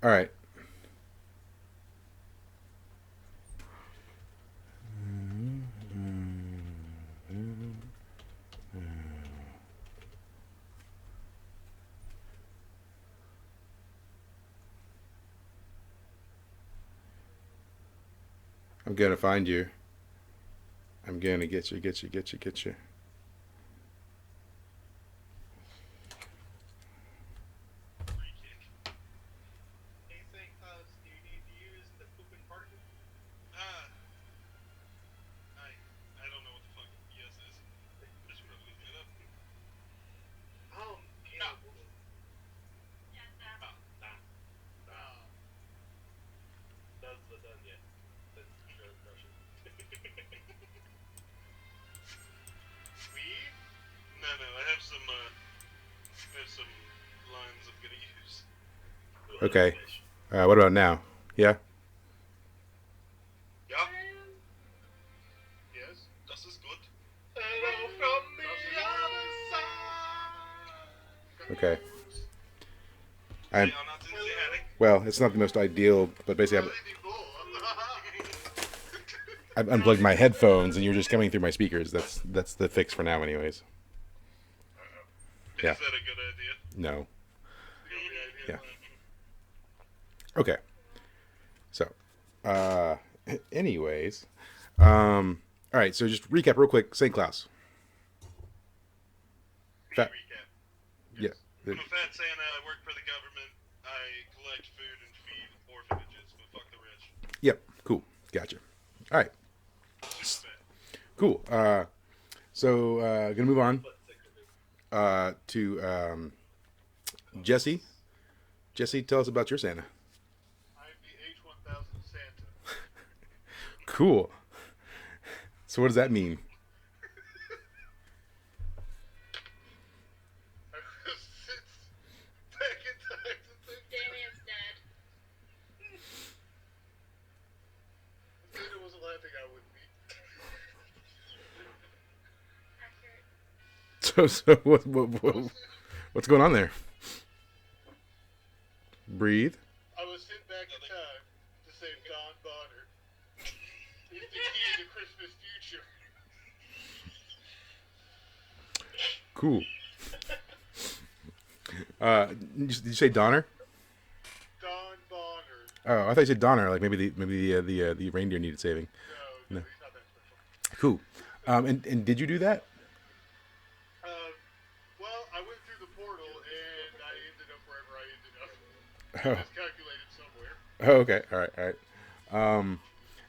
All right. I'm gonna find you. I'm gonna get you, get you, get you, get you. Free kick. Anything else do you need to use the pooping particle? Ah, I don't know what the fuck yes is. I should probably look that up. No. Ah, nah. Ah. That's the done yet. That's Russian. Weed? No, I have some lines I'm gonna use. Okay. What about now? Yeah. Yeah. Yes, das ist gut. Hello from the other Okay. side. I'm. They are not in the attic. Well, it's not the most ideal, but basically, I've unplugged my headphones, and you're just coming through my speakers. That's the fix for now, anyways. Yeah. Is that a good idea? No. Yeah. Okay. So, uh, anyways, all right. So just recap real quick. St. Claus. Fat. Recap. Yeah. I'm a fat Santa. I work for the government. I collect food and feed orphanages, but fuck the rich. Yep. Cool. Gotcha. All right. Super fat. Cool. So gonna move on to Jesse. Jesse, tell us about your Santa. I'm the H1000 Santa. Cool. So what does that mean? Back in time to think Damien's dead. if Santa wasn't laughing, I wouldn't be. Accurate. So what's going on there? Breathe. I was sent back in time to save Don Bonner. He's the key to Christmas future. Cool. Did you say Donner? Don Bonner. Oh, I thought you said Donner. Like maybe the reindeer needed saving. No, No. he's not that special. Cool. And did you do that? Well, I went through the portal and I ended up wherever I ended up. Oh. It's calculated somewhere. Oh, okay. All right. All right.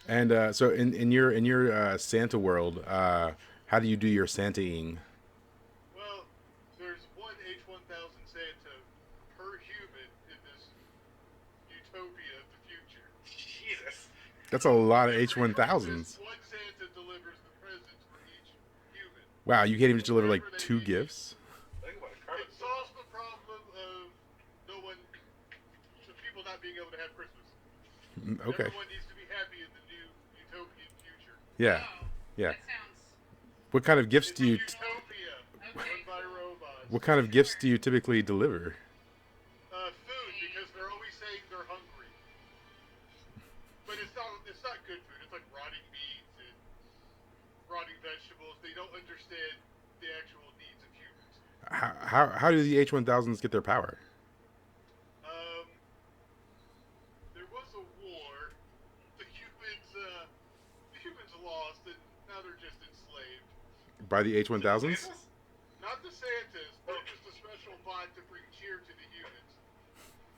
And so in your Santa world, how do you do your Santa-ing? Well, there's one H1000 Santa per human in this utopia of the future. Jesus. That's a lot of H1000s. One Santa delivers the presents for each human. Wow, you can't even just deliver like 2 gifts? It solves the problem of people not being able to have Christmas. Okay. Everyone needs to be happy in the new utopian future. Yeah. Wow. Yeah. That sounds. What kind of gifts It's do a you utopia run by robots. what kind of gifts do you typically deliver? Food, because they're always saying they're hungry. But it's not good food. It's like rotting meat and rotting vegetables. They don't understand the actual needs of humans. How do the H1000s get their power? There was a war. The humans lost, and now they're just enslaved. By the H1000s? Not the Santas. They're just a special bot to bring cheer to the humans.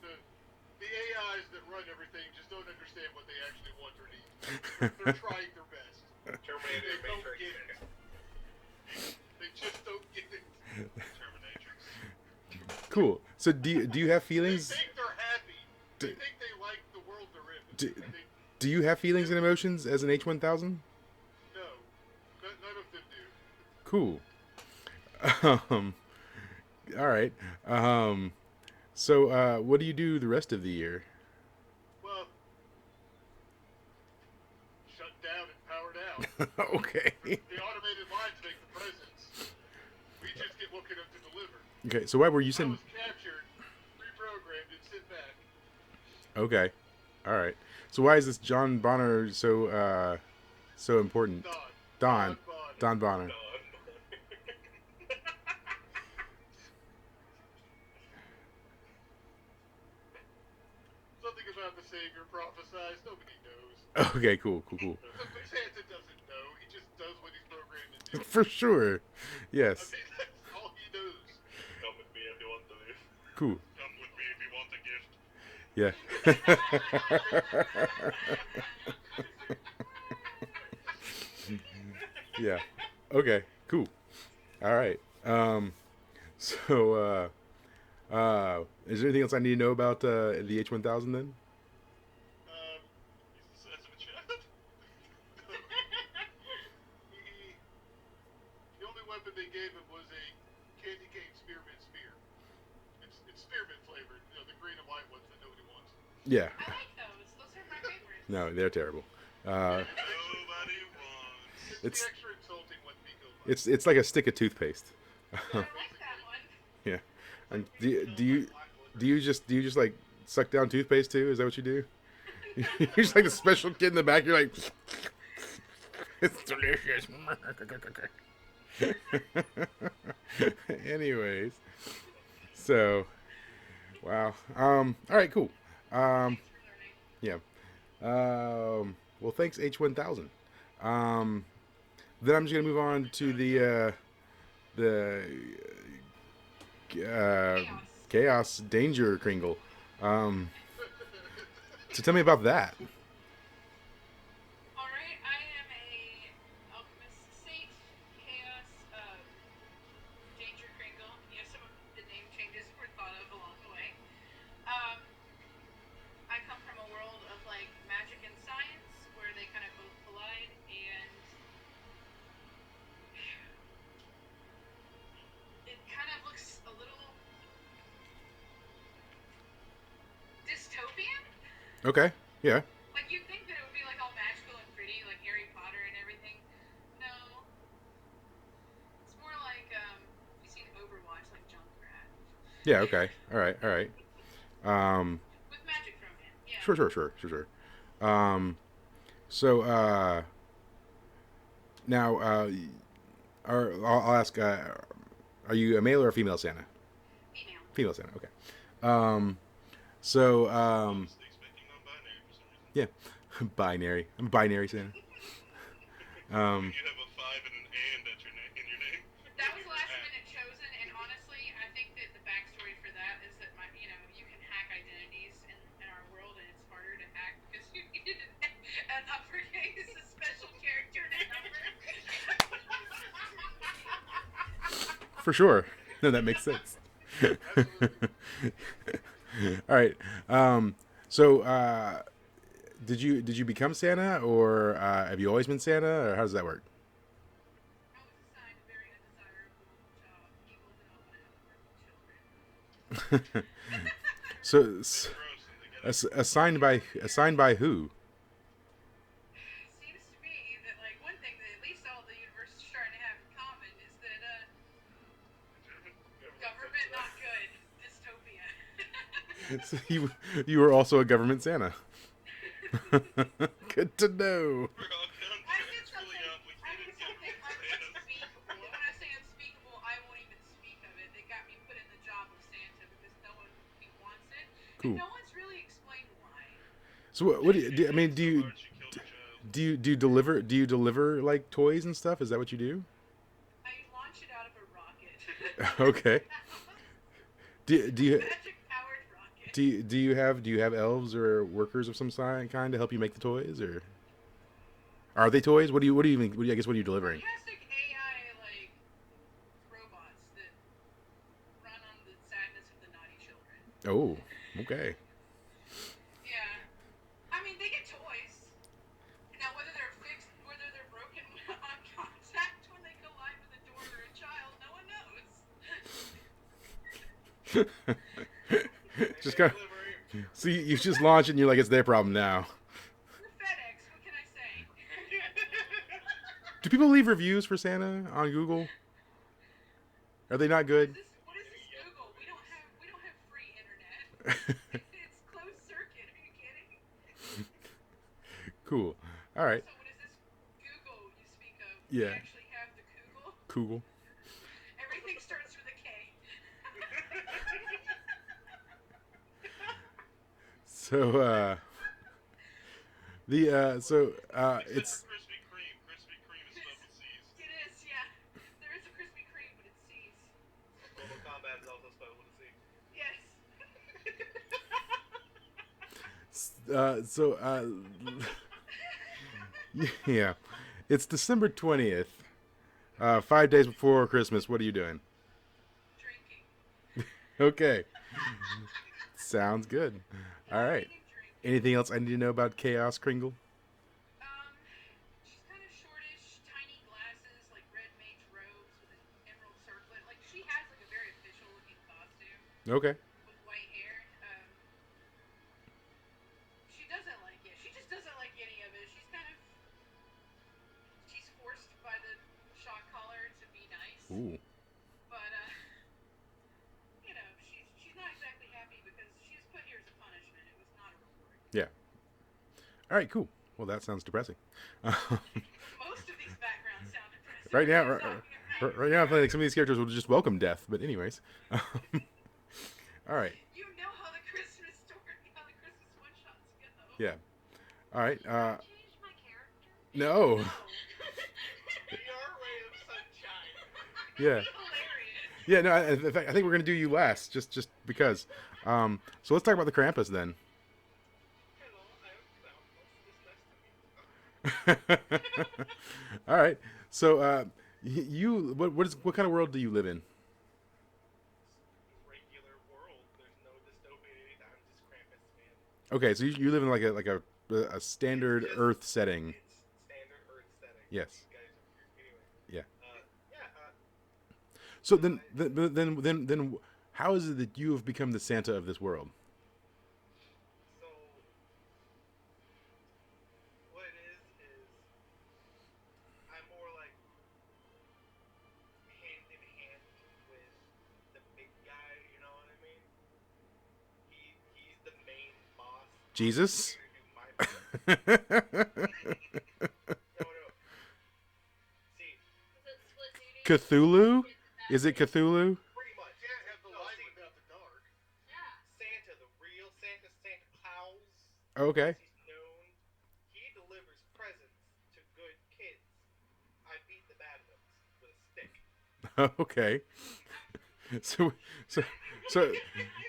The AIs that run everything just don't understand what they actually want or need. They're trying their best. Terminator They don't Matrix. get it. They just don't get it. Terminatrix. Cool. So do you have They feelings? think they're happy. They D- think they like the world they're in. d- They, Do you have feelings and emotions as an H1000? no, none of them do. Cool. All right. So what do you do the rest of the year? Well, shut down and power down. Okay. The automated lines make the presents. We just get woken up to deliver. Okay. So why were you I sent? was captured, reprogrammed, and sent back. Okay. All right. So why is this John Bonner so important? Don. Don. Don Bonner. Don Bonner. Done. Something about the Savior prophesies. Nobody knows. Okay. Cool. Cool. Cool. But Santa doesn't know. He just does what he's programmed to do. For sure. I Yes. mean, that's all he knows. Come with me if you want to live. Cool. Come with me if you want a gift. Yeah. Yeah. Okay. Cool. All right. So, is there anything else I need to know about the H1000 then? He's the size of a child. He, the only weapon they gave him was a candy cane spearmint spear. It's spearmint flavored. You know, the green and white ones that nobody wants. Yeah. I like those. Those are my favorites. No, they're terrible. Nobody wants. It's It's- the extra insulting one Pico likes. It's like a stick of toothpaste. I like that one. Yeah. And do you just like suck down toothpaste too? Is that what you do? You're just like the special kid in the back. You're like, it's delicious. Anyways, so wow. All right, cool. Thanks for learning. Yeah. Well, thanks H1000. Then I'm just gonna move on to the Chaos Danger Kringle. So tell me about that. Alright, I am a alchemist saint, chaos, danger kringle. You know, some of the name changes were thought of along the way. I come from a world of like magic and science where they kind of both collide, and it kind of looks a little dystopian. Okay. Yeah. Like, you'd think that it would be, like, all magical and pretty, like Harry Potter and everything. No. It's more like, you've seen Overwatch, like Junkrat. Yeah. Okay. All right. All right. With magic thrown in, yeah. Sure. So now, I'll ask. Are you a male or a female Santa? Female. Female Santa. Okay. So I was expecting non-binary for some reason. yeah, binary. I'm a binary Santa. You have a 5 and an and at your name in your name. That was last minute chosen, and honestly, I think that the backstory for that is that you can hack identities in our world, and it's harder to hack because you need an uppercase, a special character and a number. For sure. No, that makes sense. All right. So did you become Santa, or have you always been Santa, or how does that work? I was assigned a very undesirable job, people who don't want to have children. So Gross, and they get assigned by who? Seems to be that, like, one thing that at least all the universe is trying to have in common is that, government not good, dystopia. So you were also a government Santa. Good to know. We're all done. I did It's really something, out. We I can't did even something get Santa's. unspeakable. And when I say unspeakable, I won't even speak of it. They got me put in the job of Santa because no one wants it. Cool. And no one's really explained why. So what I mean, So hard she killed a child. do you deliver like toys and stuff? Is that what you do? I launch it out of a rocket. Okay. Do you Magic powered rocket. do you have elves or workers of some kind to help you make the toys, or are they toys? What do you even I guess what are you delivering? Sarcastic AI, like, robots that run on the sadness of the naughty children. Oh, okay. Yeah. I mean, they get toys. Now, whether they're fixed, whether they're broken on contact when they collide with a door or a child, no one knows. Just kind of, Delivery. so you just launch it and you're like, it's their problem now. We're FedEx, what can I say? Do people leave reviews for Santa on Google? Are they not good? What is this Google? We don't have free internet. It's closed circuit. Are you Cool. All right. So what is this Google you speak of? Yeah. We actually have the Google. Cool. Everything starts with a K. So Except it's for Krispy Kreme. Krispy Kreme is spelled with C's. It is, yeah. There is a Krispy Kreme, but it's C's. Mortal Kombat is also spelled with a C. Yes. so yeah, it's December 20th. 5 days before Christmas. What are you doing? Drinking. Okay. Sounds good. All right. Eating, drinking. Anything else I need to know about Chaos Kringle? She's kind of shortish, tiny glasses, like red mage robes with an emerald circlet. Like she has like a very official looking costume Okay. with white hair. She doesn't like it. She just doesn't like any of it. She's forced by the shock collar to be nice. Ooh. But you know, she's not exactly happy because she was put here as a punishment. It was not a reward. Yeah. All right. Cool. Well, that sounds depressing. Most of these backgrounds sound depressing. Right now, What are you talking about? right now, I feel like some of these characters will just welcome death. But anyways. All right. You know how the Christmas one-shots go. Yeah. All right. Change my character? No. Your ray of sunshine. Yeah. Hilarious. Yeah. No. In fact, I think we're gonna do you last, just because. So let's talk about the Krampus then. Hello, I am Sam. This is nice to meet you. All right. So what kind of world do you live in? Regular world. There's no dystopia. I'm just Krampus, man. Okay, so you live in like a standard It's just- Earth setting. It's standard Earth setting. Yes. These guys are weird. Anyway. Yeah. Yeah. So then how is it that you have become the Santa of this world? So what it is I'm more like hand in hand with the big guy. You know what I mean? He's the main boss. Jesus? I'm here to do my part. No. See, Cthulhu? Is it Cthulhu? pretty much. You can't have the No, light see, without the dark. Santa, the real Santa, Santa Claus. Okay. as he's known, he delivers presents to good kids. I beat the bad ones with a stick. Okay. So so so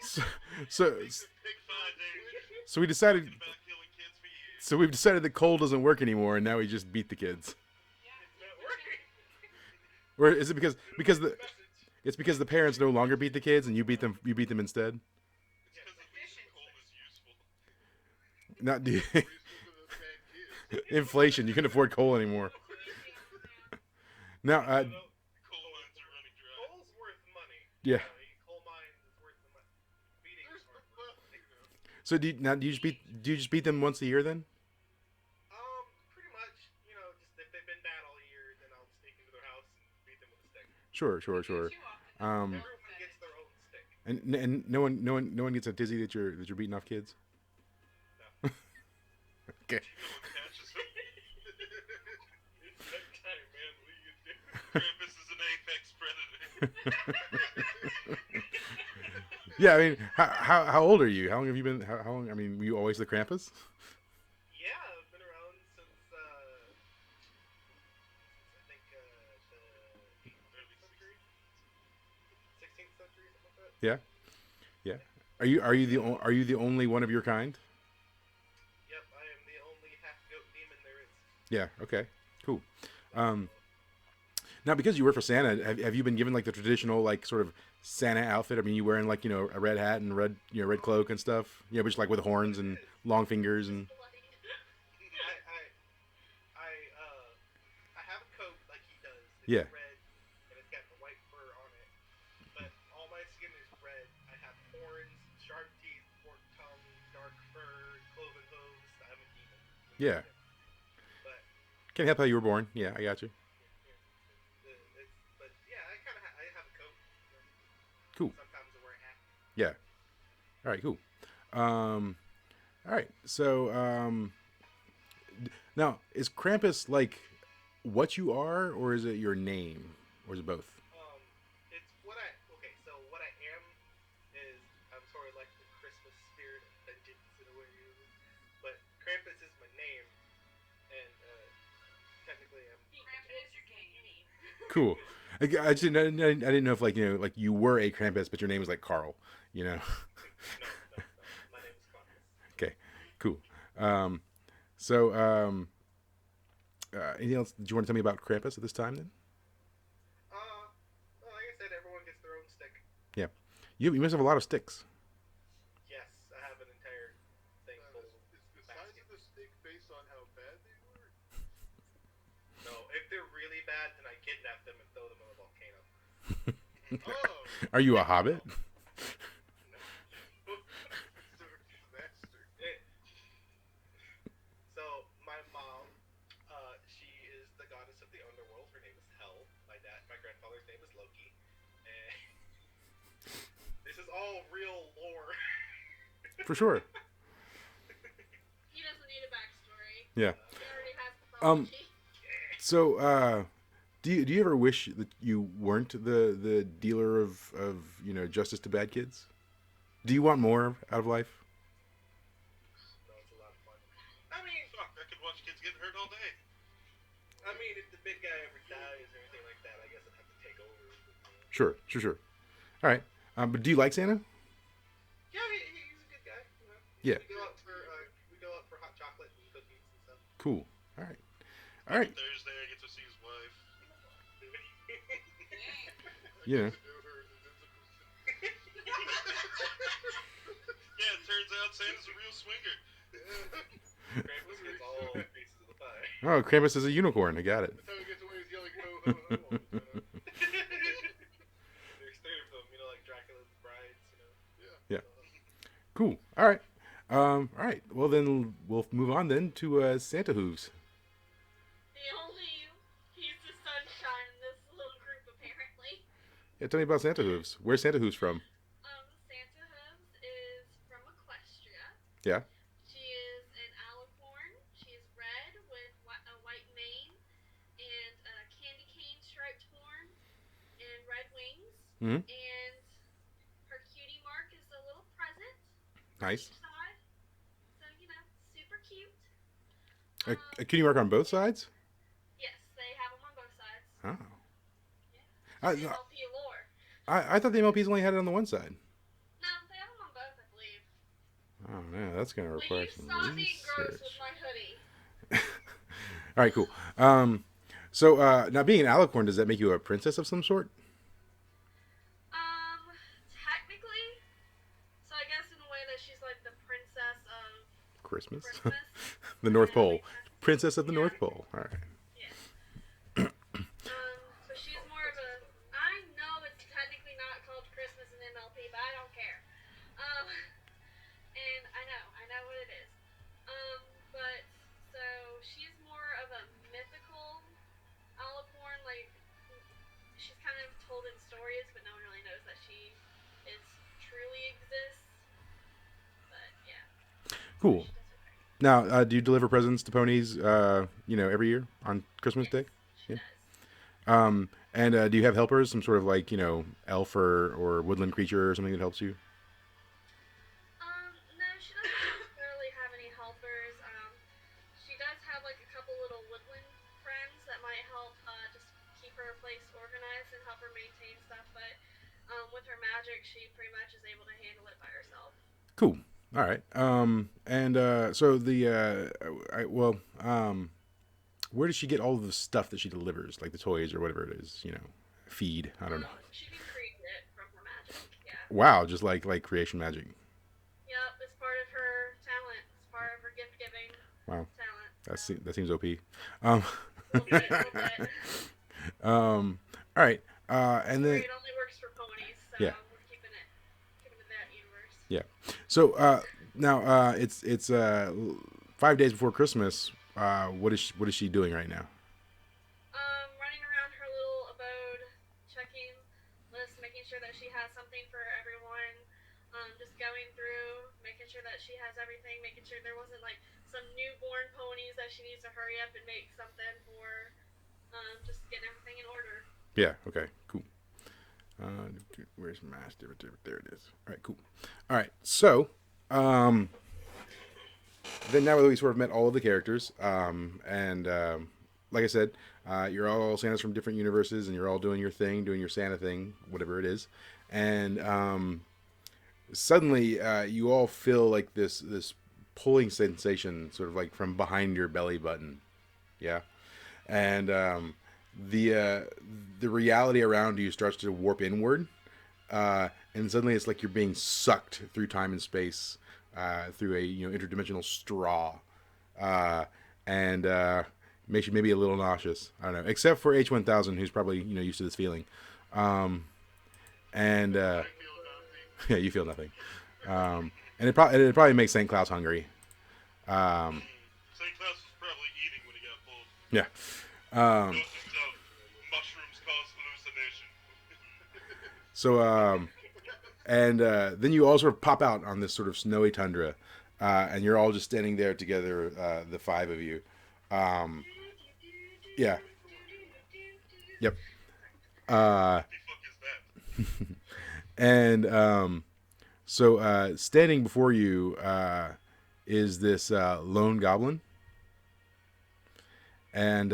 so so, Defy Danger. so we decided About killing kids for years. so we've decided that Cole doesn't work anymore, and now we just beat the kids. It's not working. Or is it because the Message. it's because the parents no longer beat the kids and you beat them instead? It's because at least coal is useful. Not do Reasons for those bad kids. inflation. You can't afford coal anymore. Now, Coal mines are running dry. Coal's worth money. Yeah. Coal mines is worth the money. Beating There's, is worth well, money. you know. so do you just beat them once a year then? Pretty much. You know, just if they've been bad all year, then I'll sneak into their house and beat them with a stick. Sure. Too often. Um, Everyone gets their own stick. and no one gets a dizzy that you're beating off kids. No. Okay. No one catches them. It's nighttime, man. What are you gonna do? Krampus is an apex predator. Yeah, I mean, how old are you? How long have you been? How long? I mean, were you always the Krampus? Yeah, I've been around since I think the 18th century, 16th century, something like that. Yeah. Are you the only one of your kind? Yep, I am the only half goat demon there is. Yeah. Okay. Cool. Now, because you work for Santa, have you been given like the traditional like sort of Santa outfit? I mean, you wearing like a red hat and red cloak and stuff. Yeah, but just like with horns and long fingers and. I have a coat like he does. It's Yeah. red and it's got the white fur on it. But all my skin is red. I have horns, sharp teeth, forked tongue, dark fur, cloven hooves. I'm a demon. Yeah. But Can't help how you were born. Yeah, I got you. but yeah, I have a coat. Cool. Sometimes I wear a hat. Yeah. All right. Cool. All right. So, Now, is Krampus like what you are, or is it your name, or is it both? It's what I okay. So what I am is I'm sort of like the Christmas spirit of vengeance in a way, but Krampus is my name, and technically I'm. Krampus is your game name. Cool. I just I didn't know if like like you were a Krampus, but your name was like Carl. No. My name is Krampus. Okay. Cool. So anything else that you want to tell me about Krampus at this time? Then. Well, like I said, everyone gets their own stick. Yeah. You must have a lot of sticks. Yes, I have an entire thing full of Is the size of the stick based on how bad they were? No, if they're really bad, then I kidnap them and throw them in a volcano. Oh, Are you a hobbit? disaster. So my mom, she is the goddess of the underworld. Her name is Hel. My grandfather's name is Loki. And this is all real lore. For sure. He doesn't need a backstory. Yeah. He already has mythology. So, do you ever wish that you weren't the dealer of justice to bad kids? Do you want more out of life? No, it's a lot of fun. I mean, fuck, I could watch kids get hurt all day. I mean, if the big guy ever dies or anything like that, I guess I'd have to take over. Sure. All right. But do you like Santa? Yeah, he's a good guy. You know? Yeah. We go out for hot chocolate and cookies and stuff. Cool. All right. Thursday, I get to see his wife. Yeah. Yeah, it turns out Santa's a real swinger. Krampus gets all pieces of the pie. Oh, Krampus is a unicorn. I got it. That's how he gets away with yelling ho ho ho all the time. There's three of them, like Dracula's brides, Yeah. Cool. All right. All right. Well, then we'll move on then to Santa Hooves. He's the sunshine in this little group, apparently. Yeah. Tell me about Santa Hooves. Where's Santa Hooves from? Santa Hooves is from Equestria. Yeah. She is an alicorn. She's red with a white mane and a candy cane striped horn and red wings. Mm-hmm. And her cutie mark is a little present. Nice. On each side. So, super cute. A cutie mark on both sides? Yes, they have them on both sides. Oh. Yeah. I MLP lore. I thought the MLPs only had it on the one side. No, they have them on both, I believe. Oh man, that's gonna Will require you some stop being gross research. with my hoodie? All right, cool. So now being an alicorn, does that make you a princess of some sort? Technically. So I guess in a way that she's like the princess of Christmas, Christmas. the North Yeah, Pole, like that. princess of the Yeah. North Pole. All right. Yeah. So she's more of a. I know it's technically not called Christmas in MLP, but I don't care. And I know what it is. But so she's more of a mythical alicorn, like she's kind of told in stories, but no one really knows that she truly exists. But yeah. Cool. She does her thing. Now, do you deliver presents to ponies? Every year on Christmas Day. She Yeah. does. And do you have helpers? Some sort of like elf or woodland creature or something that helps you? No, she doesn't necessarily have any helpers. She does have like a couple little woodland friends that might help just keep her place organized and help her maintain stuff. But with her magic, she pretty much is able to handle it by herself. Cool. All right. So where does she get all of the stuff that she delivers, like the toys or whatever it is? Feed. I don't know. She can create it from her magic. Yeah. Wow, just like creation magic. Yep, it's part of her talent. It's part of her gift giving Wow. talent. That seems OP. Little bit. All right. And then It only works for ponies, so Yeah. we're keeping it that universe. yeah. So now it's 5 days before Christmas. What is she doing right now? Running around her little abode, checking lists, making sure that she has something for everyone. Just going through, making sure that she has everything, making sure there wasn't like some newborn ponies that she needs to hurry up and make something for just getting everything in order. Yeah. Okay. Cool. Where's master? There it is. All right. Cool. All right. So, then now that we sort of met all of the characters, and like I said, you're all Santas from different universes, and you're all doing your thing, doing your Santa thing, whatever it is, and suddenly you all feel like this pulling sensation, sort of like from behind your belly button, yeah, and the reality around you starts to warp inward, and suddenly it's like you're being sucked through time and space. Through a interdimensional straw, and makes you maybe a little nauseous. I don't know, except for H1000, who's probably used to this feeling, and yeah, you feel nothing, and it probably makes St. Claus hungry. St. Claus was probably eating when he got pulled. Yeah. Goes to tell mushrooms cause hallucination. So and then you all sort of pop out on this sort of snowy tundra, and you're all just standing there together, the five of you. Yeah. Yep. What the fuck is that? And so standing before you is this lone goblin, and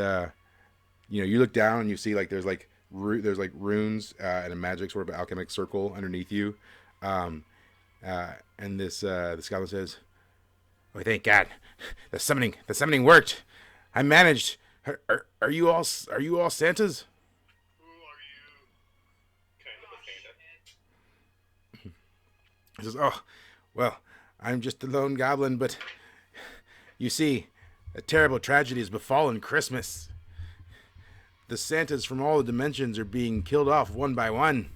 you look down and you see like there's runes and a magic sort of alchemic circle underneath you, and this goblin says, "Oh, thank God, the summoning worked. I managed. Are you all Santas?" Who are you? Kind of a Santa. He says, "Oh, well, I'm just the lone goblin, but you see, a terrible tragedy has befallen Christmas. The Santas from all the dimensions are being killed off one by one."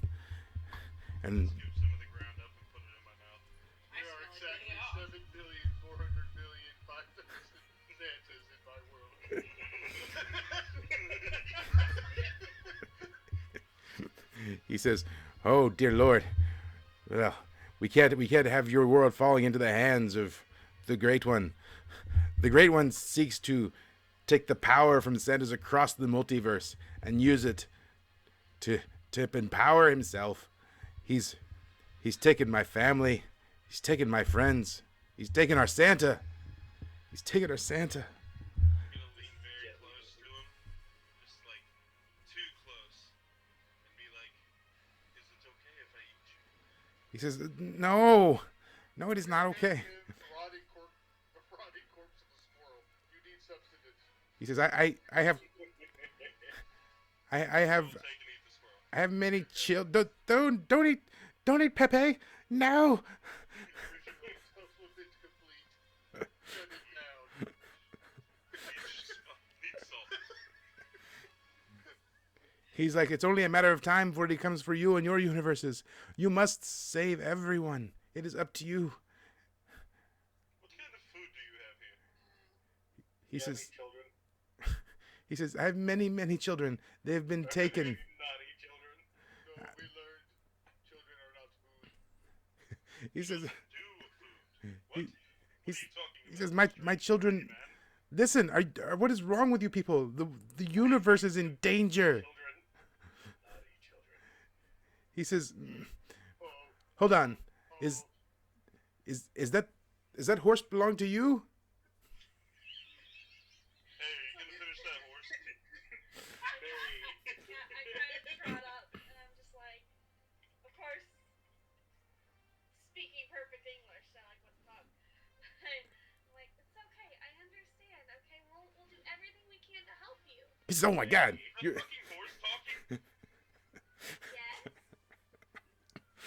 And Scoop some of the ground up and put it in my mouth. I There are smell it exactly getting off. 7,400,000,500,000 Santas in my world. he says, "Oh, dear Lord, well, we can't have your world falling into the hands of the Great One. The Great One seeks to take the power from Santas across the multiverse and use it to empower himself. He's taken my family. He's taken my friends. He's taken our Santa. He's taken our Santa." I'm gonna lean very close to him, just like too close, and be like, "Is it okay if I eat you?" He says, No, it is not okay." The rotting corpse of a squirrel. You need substance. He says, I have Don't take and eat the squirrel. I have many children. Don't eat Pepe. No. Supplement complete. Shut it down. Need salt. He's like, "It's only a matter of time before he comes for you and your universes. You must save everyone. It is up to you." What kind of food do you have here? He Yeah, says, me children. he says, "I have many, many children. They have been taken." Naughty children. So we learned children are not food. He says, Do with food. What? he, What he's, are you talking he about? says, my children, Man? listen, what is wrong with you people? The universe is in danger." Children. Naughty children. He says, Oh, "Hold on. Is that horse belong to you?" Hey, are you gonna finish that horse? Mary. I kind of trot up, and I'm just like, of course, speaking perfect English, so like, what the fuck? I'm like, it's okay, I understand, okay, we'll do everything we can to help you. He says, "Oh my God, Is that you're." fucking horse talking? Yes?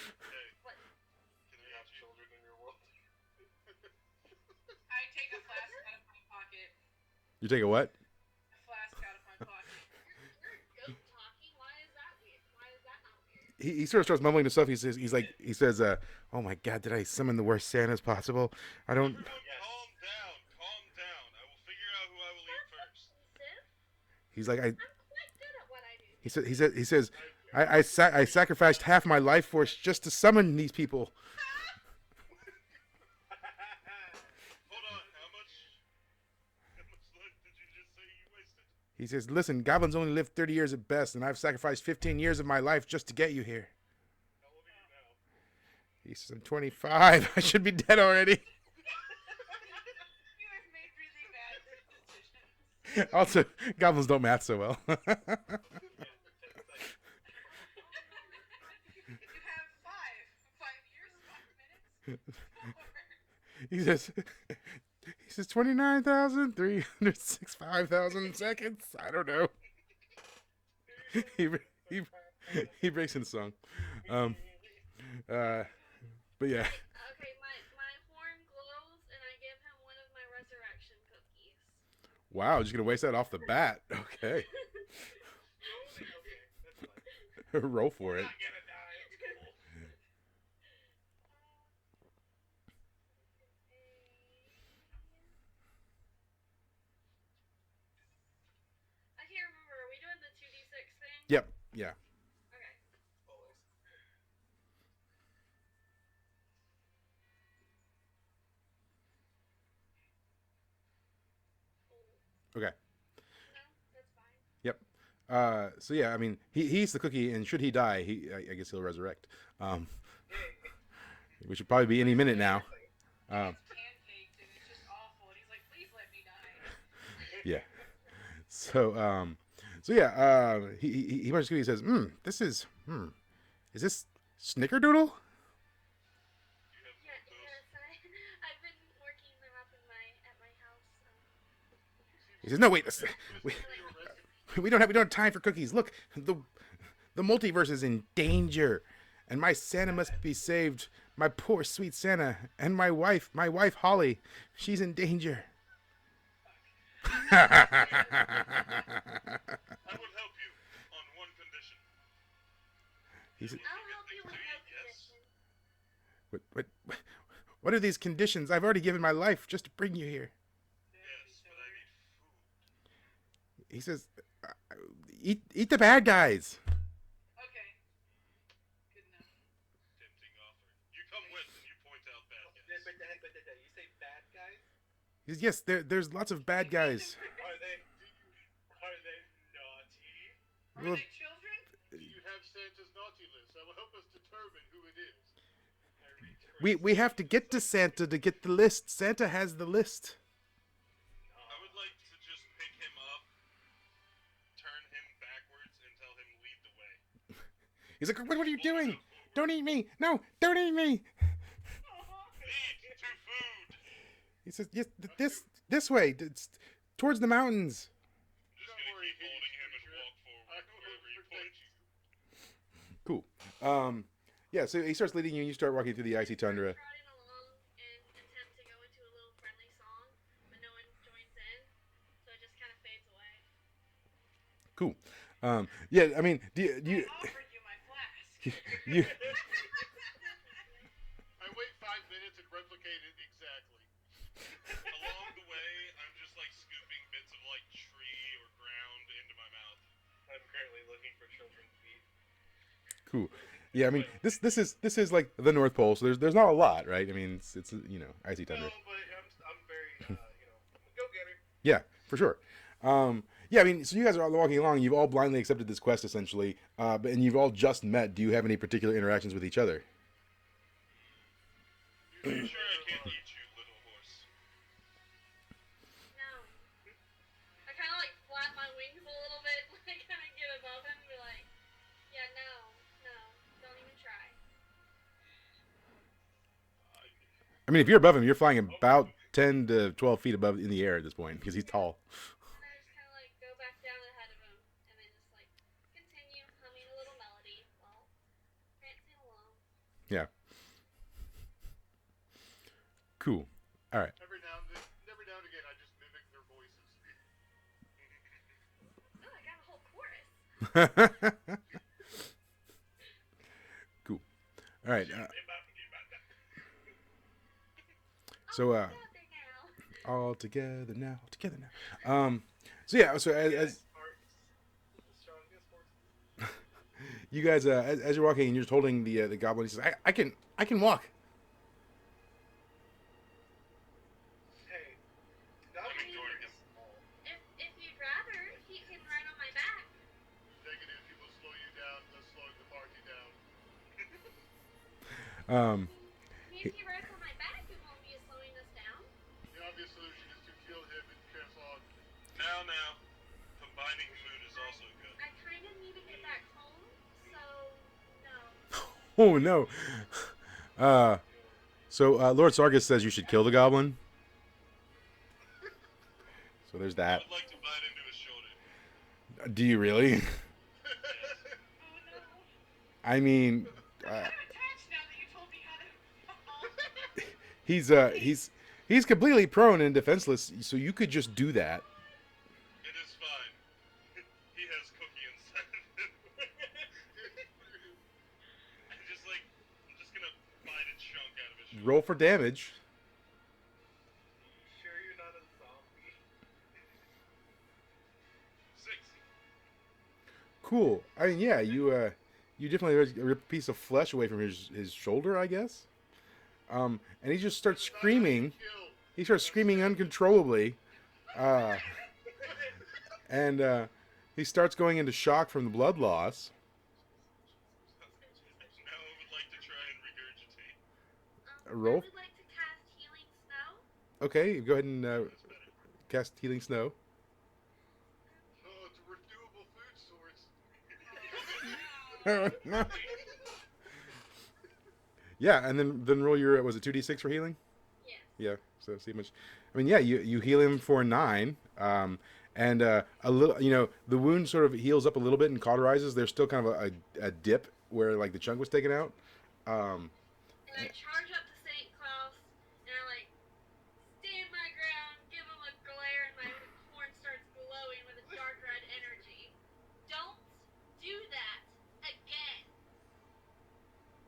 Hey, What? can You I have eat you? children in your world. I take a flask out of my pocket. You take a what? A flask out of my pocket. You're goat talking? Why is that weird? Why is that not weird? He sort of starts mumbling to himself. He says, "Oh my God, did I summon the worst Santas possible? I don't." Everyone, calm down. I will figure out who I will eat first. Sis, He's like, I'm quite good at what I do. he says, I sacrificed half my life force just to summon these people. Hold on, how much lunch He says, "Listen, goblins only live 30 years at best, and I've sacrificed 15 years of my life just to get you here." How old are you now? He says, "I'm 25. I should be dead already." You have made really bad decisions. Also, goblins don't math so well. Yeah, 10 seconds. You have 5 years, 5 minutes. 4. He says 29,306 5,000 seconds. I don't know. he he he breaks in song. But yeah. Okay, my horn glows, and I give him one of my resurrection cookies. Wow, just gonna waste that off the bat. Okay. Okay, that's fine. Roll for it. Not gonna die. It's cool. I can't remember. Are we doing the 2d6 thing? Yep. Yeah. Okay. Always. Okay. No, that's fine. Yep. So yeah, I mean, he's the cookie, and should he die, I guess he'll resurrect. Which should probably be any minute now. It's pancaked and it's just awful. And he's like, please let me die. Yeah. So yeah, he munches cookie. He says, "This is this Snickerdoodle?" You have Yeah, those. yes, I've been working them up at my house. He says, "No, wait, we don't have time for cookies. Look, the multiverse is in danger, and my Santa must be saved. My poor sweet Santa, and my wife Holly, she's in danger." I will help you on one condition. He said, I'll help you with no Yes. condition. what are these conditions? I've already given my life just to bring you here. Yes, but I need food. He says, eat the bad guys. Okay. Good enough. Tempting offer. You come with and you point out bad But guys. you say bad guys? He says, yes, there's lots of bad guys. Are they naughty? Are Well, they children? You have Santa's naughty list. That will help us determine who it is. we have to get to Santa to get the list. Santa has the list. I would like to just pick him up, turn him backwards, and tell him lead the way. He's like, what are you doing? Don't eat me. No, don't eat me. Lead to food. He says, yes, this way. It's towards the mountains. I'm just Don't gonna worry, keep holding him and Deidre. walk I forward will wherever he protect points. Cool. Yeah, so he starts leading you and you start walking through the icy tundra. Trotting along and attempt to go into a little friendly song, but no one joins in, so it just kind of fades away. Cool. Yeah, I mean, do you I offered you my flask. you I wait 5 minutes and replicate it exactly. Along the way, I'm just like scooping bits of like tree or ground into my mouth. I'm currently looking for children's feet. cool. Yeah, I mean, this is like the North Pole, so there's not a lot, right? I mean, it's icy No, tundra. but I'm very, go getter. Yeah, for sure. Yeah, I mean, so you guys are all walking along. You've all blindly accepted this quest, essentially, and you've all just met. Do you have any particular interactions with each other? Are you sure I can't eat you, little horse? No. I kind of like flap my wings a little bit, like kind of get above him and be like, yeah, no, don't even try. I mean, if you're above him, you're flying about 10 to 12 feet above in the air at this point because he's tall. And I just kind of like go back down ahead of him and then just like continue humming a little melody while prancing along. Yeah. Cool. All right. Every now and again, I just mimic their voices. Oh, I got a whole chorus. Cool. All right. So Out there now. all together now. So yeah. So as The strongest horse. you guys, as you're walking and you're just holding the goblin, he says, I can walk. Hey, I'm ignoring him. If you'd rather, he Um, If he rides on my back, it won't be slowing us down. The obvious solution is to kill him and pass on. Now, combining food is also good. I kind of need to get back home, so no. oh no. So Lord Sargus says you should kill the goblin. So there's I that. would like to bite into his shoulder. Do you really? Oh no. I mean, I'm kind of attached now that you told me how to. he's completely prone and defenseless, so you could just do that. It is fine. He has cookie inside of him. I'm just gonna bite a chunk out of his shoulder. Roll for damage. Sure you're not a zombie? 6. Cool. I mean, yeah, you definitely rip a piece of flesh away from his shoulder, I guess. And he just starts screaming. Kill. He starts screaming uncontrollably, and he starts going into shock from the blood loss. Now I would like to try and regurgitate. Roll. I would like to cast Healing Snow. Okay, go ahead and That's better. cast Healing Snow. Oh, it's a renewable food source. No. Yeah, and then roll your, was it 2d6 for healing? Yes. Yeah, so see how much. I mean, yeah, you heal him for 9, and a little, the wound sort of heals up a little bit and cauterizes. There's still kind of a dip where like the chunk was taken out. And I charge up to St. Claus, and I stand my ground, give him a glare, and my horn starts glowing with a dark red energy. Don't do that again.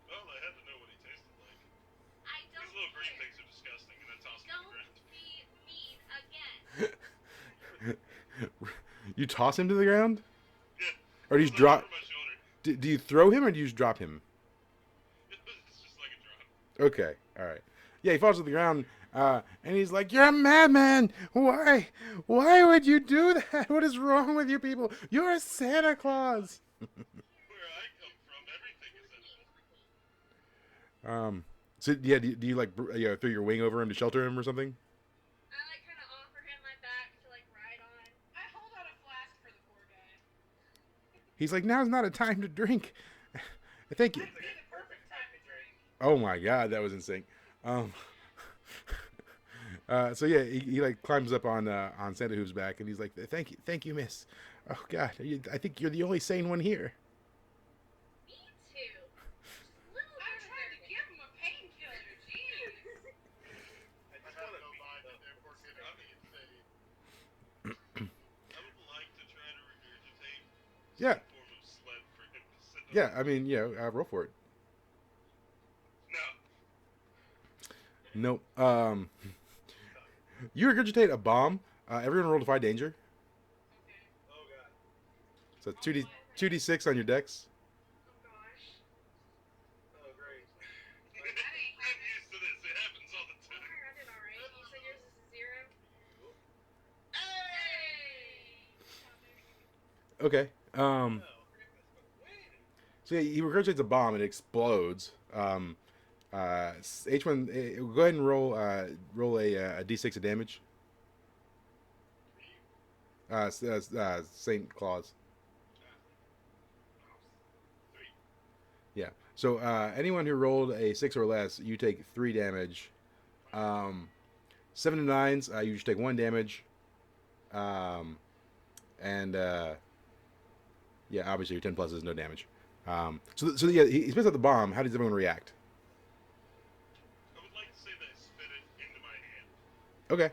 Well, I had to know what he tasted like. I don't These little green care. things are disgusting, and I toss them on the Don't ground. be mean again. You toss him to the ground, Yeah. or do you It's drop? over my shoulder. Do you throw him, or do you just drop him? It's just like a drop. Okay, all right. Yeah, he falls to the ground, and he's like, "You're a madman! Why? Why would you do that? What is wrong with you people? You're a Santa Claus." Where I come from, everything is edible. So yeah, do you like throw your wing over him to shelter him or something? I kind of offer him my back to ride on. I hold out a flask for the poor guy. He's like, "Now's not a time to drink." Thank you. That'd be the perfect time to drink. Oh my God, that was insane. So yeah, he like climbs up on Santa Hoof's back, and he's like, "Thank you, miss. Oh God, I think you're the only sane one here." Me too. Little I'm bit of trying to everything. give him a painkiller. Jeez. I I just have want to no beat mind, them. and therefore getting me insane. I would like to try to regurgitate Yeah, some form of sled for him to sit on. yeah. I mean, roll for it. No. Nope. You regurgitate a bomb. Everyone roll Defy Danger. Okay. Oh god. So 2d6 on your dex. Oh gosh. Oh great. I'm used to this. It happens all the I time. did alright. You said yours is a 0? Hey! Okay. No. So yeah, he regurgitates a bomb and it explodes. H1, go ahead and roll a d6 of damage. Saint Claus. 3. Yeah. So anyone who rolled a 6 or less, you take 3 damage. 7 to 9s, you just take 1 damage. Yeah, obviously your 10 plus is no damage. So yeah, he spits out the bomb. How does everyone react? I would like to say that I spit it into my hand. Okay.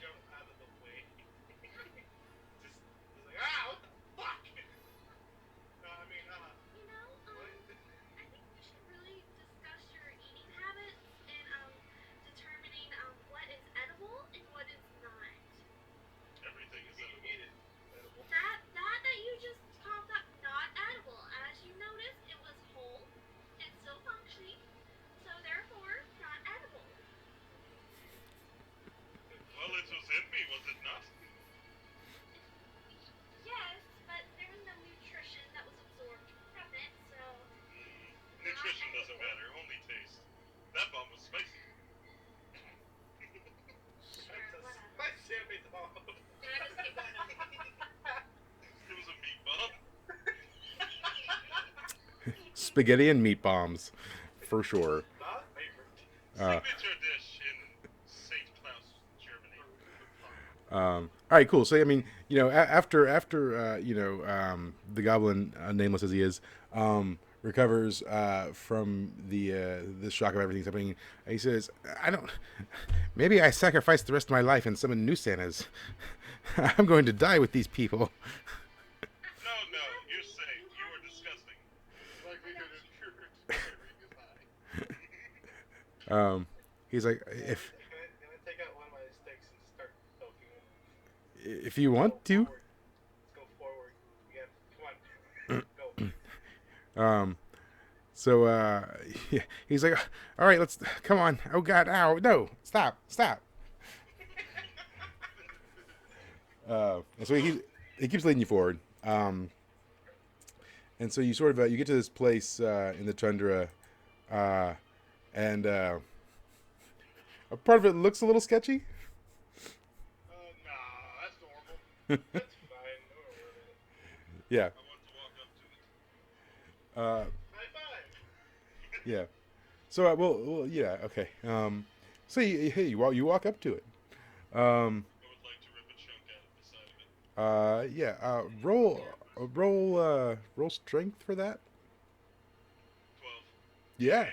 Jump out of the way. Just like, what the fuck? No, I mean, You know, I think we should really discuss your eating habits and determining what is edible and what is not. Everything is you edible. eat it. That you just popped up not edible. As you noticed, it was whole and still functioning, so therefore not edible. Spaghetti and meat bombs, for sure. My favorite. Signature dish in St. Klaus, Germany. All right, cool. So I mean, after the goblin, nameless as he is, recovers from the shock of everything's happening, he says, "I don't. Maybe I sacrificed the rest of my life and summoned new Santas. I'm going to die with these people." No, you're safe. You are disgusting. Likelihood of your is high. He's like, Can I take out one of my sticks and start poking him? if you want to. Let's go forward. Yeah, come on. Go. So yeah, he's like, "All right, let's come on. Oh God, ow, no, stop." And so he keeps leading you forward. And so you sort of you get to this place in the tundra, and a part of it looks a little sketchy. Nah, that's normal. That's fine. Don't worry about it. Yeah. I want to walk up to it. High five. Yeah. So well, yeah, okay. So you walk up to it. I would like to rip a chunk out of the side of it. Yeah. Roll strength for that. 12. Yeah.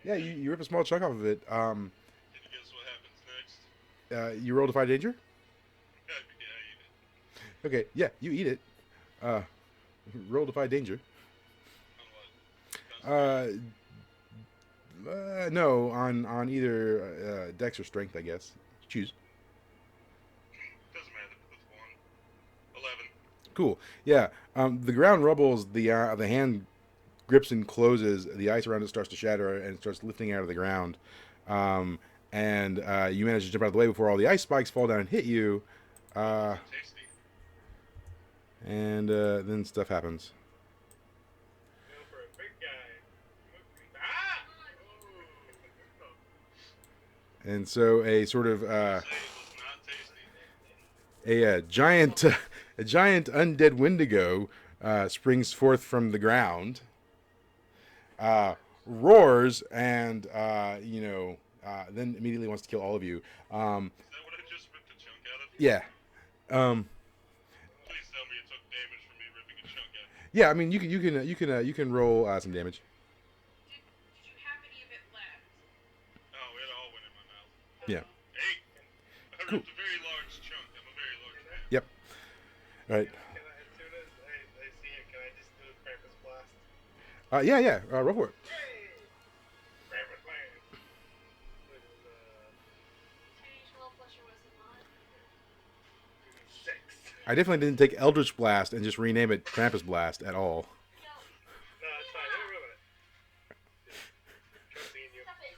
Yeah. You rip a small chunk off of it. Can you guess what happens next? You roll Defy Danger. Yeah, I eat it. Okay. Yeah. You eat it. Roll Defy Danger. On what? No, on either Dex or Strength, I guess. Choose. Doesn't matter. With 1. 11. Cool. Yeah. The ground rubbles. The hand grips and closes. The ice around it starts to shatter and it starts lifting out of the ground. And you manage to jump out of the way before all the ice spikes fall down and hit you. Tasty. And then stuff happens. Go for a big guy. Ah! And so a sort of Say it was not tasty. a giant undead Wendigo springs forth from the ground, roars, and then immediately wants to kill all of you. Is that what I just ripped a chunk out of? Yeah. Please tell me it took damage from me ripping a chunk out. Yeah. I mean, you can roll some damage. Did you have any of it left? Oh, it all went in my mouth. Yeah. Hey! I Cool. ripped a very large chunk. I'm a very large man. Yep. All right. Can I, as soon as I see it, can I just do a Krampus blast? Yeah. Roll for it. Hey! Krampus blast! Which is, Unusual plus your wisdom mod. 6. I definitely didn't take Eldritch Blast and just rename it Krampus Blast at all. No, No, it's fine. Don't worry about it. Trusting in you. stop it.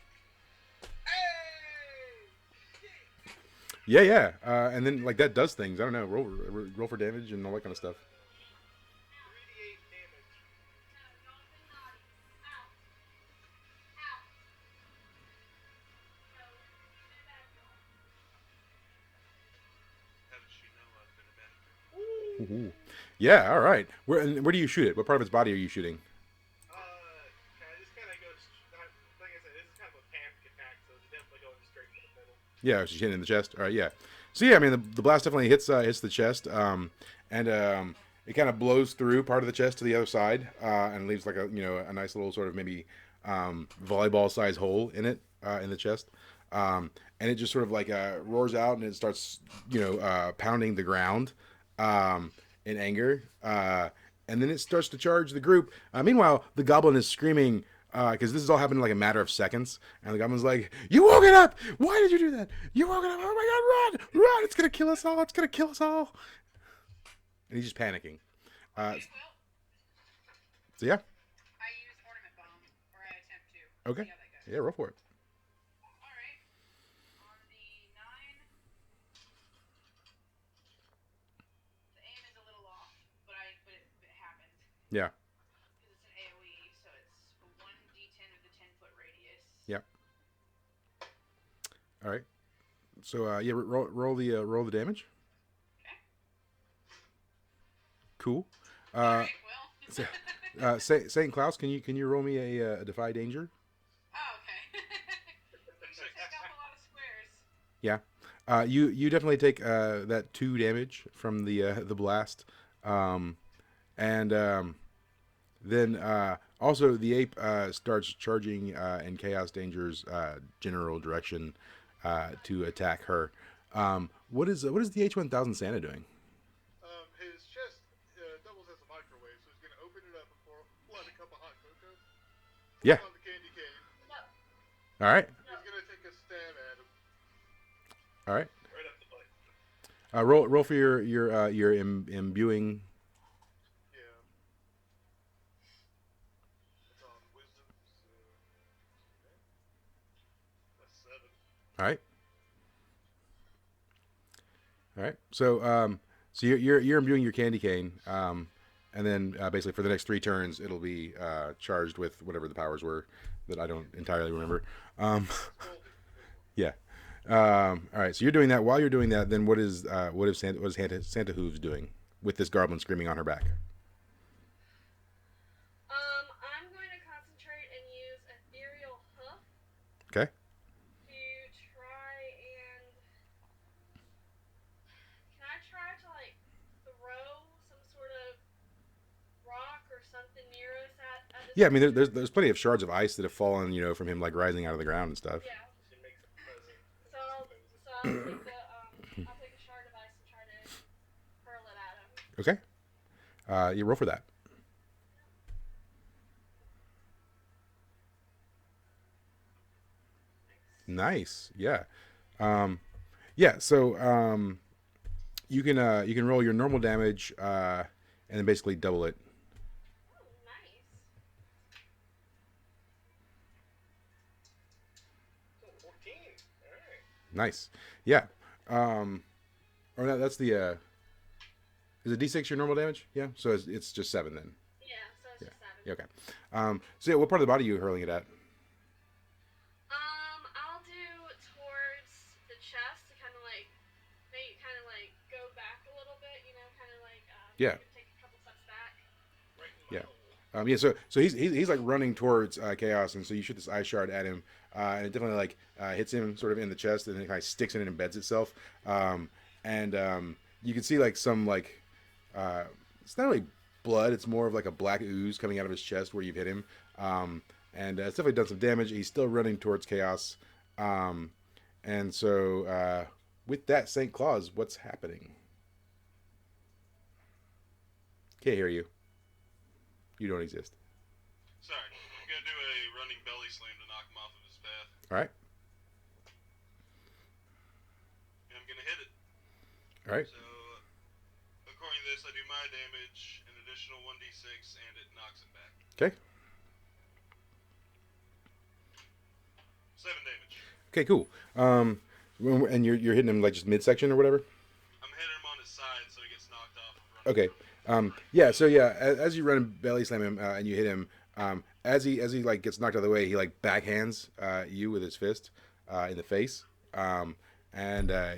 Hey! Yeah. And then like that does things. I don't know. Roll for damage and all that kind of stuff. 3d8 damage. No, don't be naughty. Ow. Ow. No, you did that wrong. How did she know I've been a bad girl? Ooh. Yeah. All right. Where do you shoot it? What part of its body are you shooting? Can I just kind of go, like I said, this is kind of a panic attack, so it's definitely going straight for the middle. Yeah, she's hitting in the chest. All right, yeah. So yeah, I mean the blast definitely hits the chest, and it kind of blows through part of the chest to the other side, and leaves like a nice little sort of maybe volleyball size hole in it in the chest, and it just sort of like roars out and it starts pounding the ground in anger, and then it starts to charge the group. Meanwhile, the goblin is screaming. Because this has all happened in like a matter of seconds, and the goblin's like, "You woke it up! Why did you do that? You woke it up! Oh my God, run! It's gonna kill us all! It's gonna kill us all!" And he's just panicking. Okay, well, So yeah, I use ornament bomb, or I attempt to. okay, See how that goes. yeah, roll for it. Alright. On the 9. The aim is a little off, but it happened. Yeah, Because it's an AoE, so it's a 1d10 of the 10-foot radius. yeah. All right. So yeah, roll the damage. Okay. Cool. Alright, well. So, Saint Klaus, can you roll me a Defy Danger? Oh, okay. Six. Take off a lot of squares. Yeah. You definitely take that 2 damage from the blast, and then also the ape starts charging in Chaos Danger's general direction to attack her. What is the H1000 Santa doing? His chest doubles as a microwave, so he's gonna open it up and pull out a cup of hot cocoa. Yeah. On the candy cane. All right. He's gonna take a stab at him. All right. Right up the butt. Roll for your imbuing. Yeah. It's on wisdom. So... That's 7. All right. All right. So you're imbuing your candy cane, and then basically for the next 3 turns it'll be charged with whatever the powers were that I don't entirely remember. Yeah. All right. So you're doing that. While you're doing that, then what is Santa Hooves doing with this goblin screaming on her back? I'm going to concentrate and use ethereal hoof Okay. to try and. Can I try to like throw some sort of rock or something near us at this? Yeah. I mean, there's plenty of shards of ice that have fallen, from him like rising out of the ground and stuff. Yeah. She makes a present. So I'll take a shard of ice and try to hurl it at him. Okay. You roll for that. Nice. Yeah. Yeah. So you can roll your normal damage and then basically double it. Oh, nice. Oh, 14. All right. Nice. Yeah. Or that's the. Is it D6 your normal damage? Yeah. So it's just 7 then. Yeah, so it's Yeah. just 7. Yeah. Okay. So yeah, what part of the body are you hurling it at? I'll do towards the chest to kind of like make it kind of like go back a little bit, kind of like Yeah. maybe take a couple steps back. Right in my Yeah. hole. Yeah. So he's like running towards Chaos, and so you shoot this ice shard at him, and it definitely like hits him sort of in the chest, and it kind of sticks in and embeds itself. And you can see like some like it's not really blood; it's more of like a black ooze coming out of his chest where you've hit him. And it's definitely done some damage. He's still running towards Chaos. And so with that, St. Claus, what's happening? Can't hear you. You don't exist. Sorry, I'm gonna do a running belly slam to knock him off of his path. All right. And I'm gonna hit it. All right. So, according to this, I do my damage, an additional 1d6, and it knocks him back. Okay. 7 damage. Okay, cool. And you're hitting him like just midsection or whatever? I'm hitting him on his side, so he gets knocked off. Of running Okay. Yeah, so yeah, as you run and belly slam him and you hit him, as he like gets knocked out of the way, he like backhands you with his fist in the face. And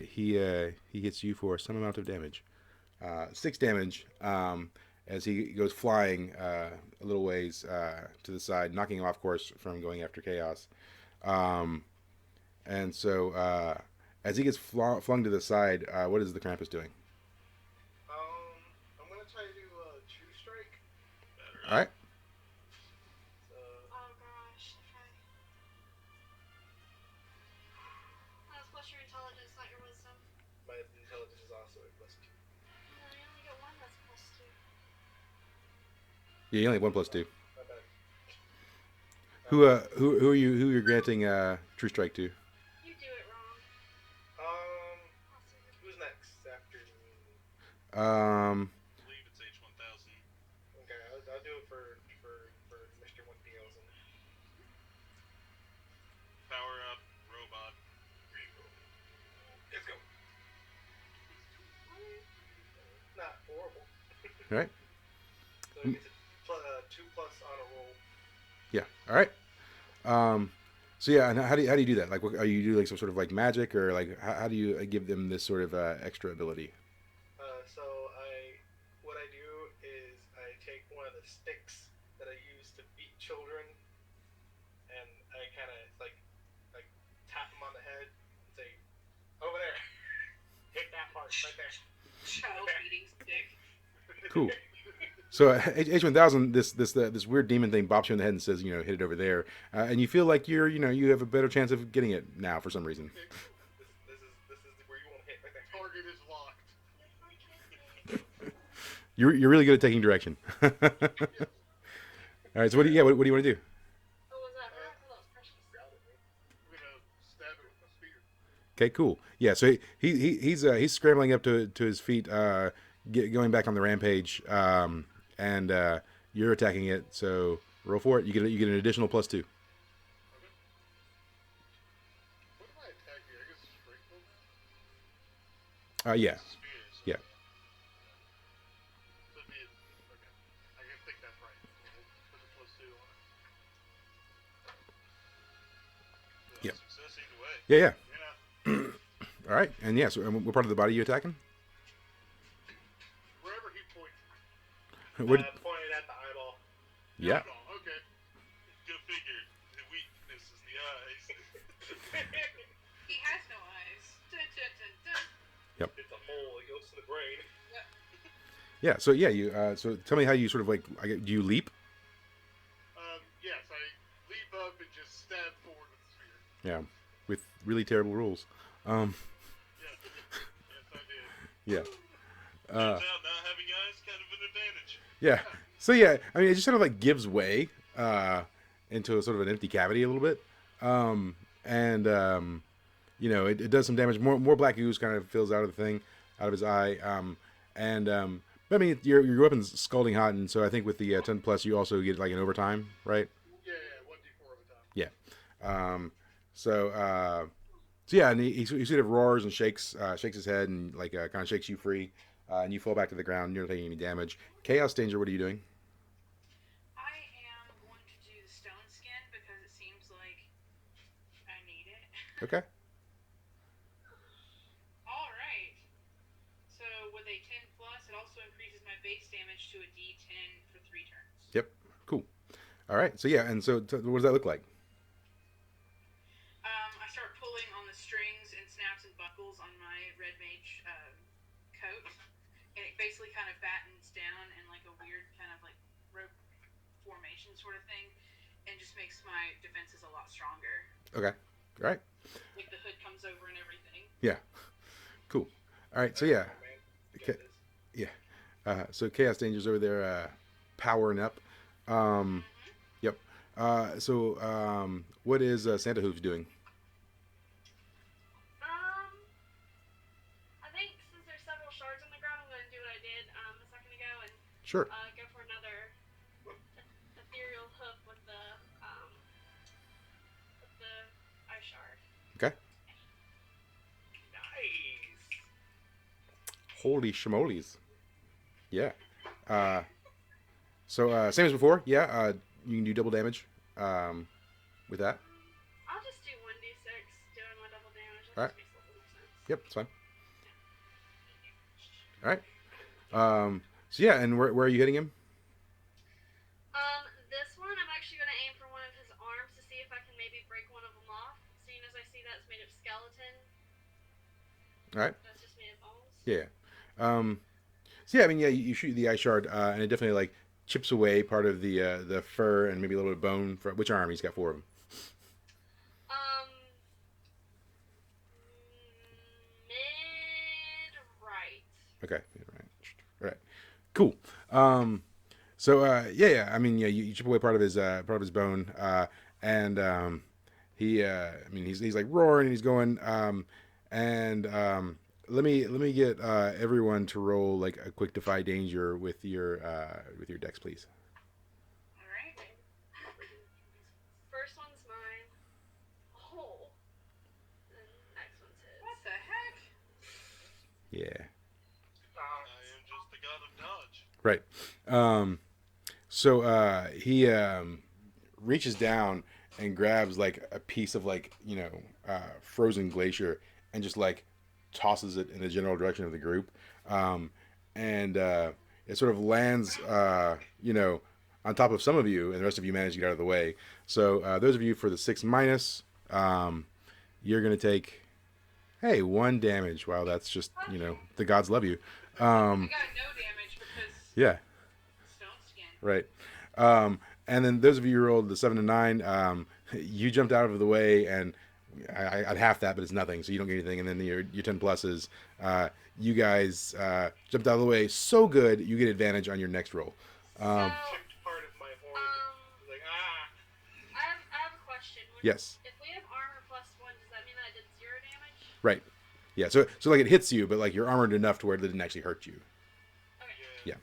he hits you for some amount of damage. 6 damage as he goes flying a little ways to the side, knocking him off course from going after Chaos. And so as he gets flung to the side, what is the Krampus doing? I'm gonna try to do a true strike. All right. So Oh gosh. Okay. That's plus your intelligence, not your wisdom. my intelligence is also a +2. No, you only get one that's plus 2. Yeah, you only have 1 + 2. My bad. Who are you granting True Strike to? You do it wrong. Um, who's next after me? I believe it's H1000. Okay, I'll do it for Mr. 1000. Power up, robot. Let's go. Not horrible. All right. So he gets a 2+ on a roll. Yeah. All right. So yeah, and how do you do that? Like, what, are you do like some sort of like magic, or like how do you give them this sort of extra ability? So what I do is I take one of the sticks that I use to beat children, and I kind of like tap them on the head and say, "Over there, hit that part right there." Child beating stick. Cool. So H1000, this weird demon thing bops you in the head and says, hit it over there, and you feel like you have a better chance of getting it now for some reason. This is where you want to hit right there. Target is locked. You're really good at taking direction. All right. So what do you want to do? What was that? I thought that was precious. I'm gonna stab it with my spear. Okay, cool. Yeah, so he's scrambling up to his feet, going back on the rampage, and you're attacking it. So roll for it. You get an additional +2. What am I attacking? I guess straight bow? Yeah, Spears. yeah. So it'd be okay. I can think that's right. Put a +2 on it. Yep. Success either way. Yeah. Yeah. All right, and yeah. So what part of the body are you attacking? Wherever he points. What? Pointed at the eyeball. Yeah. Oh, okay. Go figure. The weakness is the eyes. He has no eyes. Dun, dun, dun, dun. It's a hole. It goes to the brain. Yeah. So yeah, you. So tell me how you sort of like. Do you leap? Yes, I leap up and just stab forward with the spear. Yeah. With really terrible rules. Yes. Yes, I did. Yeah. Turns out not having eyes kind of an advantage. Yeah. So yeah, I mean, it just sort of like gives way into a sort of an empty cavity a little bit, and it does some damage. More black ooze kind of fills out of the thing, out of his eye, but I mean, your weapon's scalding hot, and so I think with the 10+, you also get like an overtime, right? Yeah, 1d4 overtime. Yeah. So yeah, and he sort of roars and shakes his head and like kind of shakes you free, and you fall back to the ground. You're not taking any damage. Chaos Danger, what are you doing? I am going to do the stone skin because it seems like I need it. Okay. Alright. So with a 10+, it also increases my base damage to a d10 for 3 turns. Yep. Cool. All right. So yeah, and so what does that look like? I start pulling on the strings and snaps and buckles on my red mage coat, and it basically kind of battens down in like a weird kind of like rope formation sort of thing, and just makes my defenses a lot stronger. Okay. All right. Like the hood comes over and everything. Yeah. Cool. All right. So yeah. Okay. Yeah. So Chaos Danger's over there powering up. Yep. So what is Santa Hooves doing? I think since there's several shards on the ground, I'm going to do what I did a second ago and Sure. go for another ethereal hoof with the ice shard. Okay. Nice. Holy schmolies. Yeah. So same as before. Yeah. You can do double damage with that. I'll just do 1d6 doing my double damage. That Alright. just makes a little more sense. Yep, it's fine. All right. So yeah, and where are you hitting him? This one, I'm actually going to aim for one of his arms to see if I can maybe break one of them off. Seeing as I see that's made of skeleton. All right. That's just made of bones. Yeah. So yeah, I mean, yeah, you shoot the ice shard, and it definitely like chips away part of the fur and maybe a little bit of bone. For which arm? He's got 4 of them. Mid right. Okay. All right. Cool. So yeah. I mean, yeah, you chip away part of his bone, and he, I mean, he's like roaring and he's going, and let me get everyone to roll like a quick Defy Danger with your dex, please. Alright. First one's mine. Oh. And next one's his. What the heck? Yeah. I am just the god of dodge. Right. So he reaches down and grabs like a piece of like frozen glacier and just like tosses it in the general direction of the group, and it sort of lands on top of some of you, and the rest of you manage to get out of the way. So those of you for the 6 minus, you're going to take, hey, 1 damage. Wow, that's just, the gods love you. I got no damage because Yeah, stone skin. right. And then those of you who rolled the 7 to 9, you jumped out of the way, and I'd half that, but it's nothing, so you don't get anything. And then your 10 pluses, you guys jumped out of the way so good, you get advantage on your next roll. So, Chipped part of my horn. Like, I have a question. Yes. If we have armor +1, does that mean that I did 0 damage? Right. Yeah, so like it hits you, but like you're armored enough to where it didn't actually hurt you. Okay. Yeah.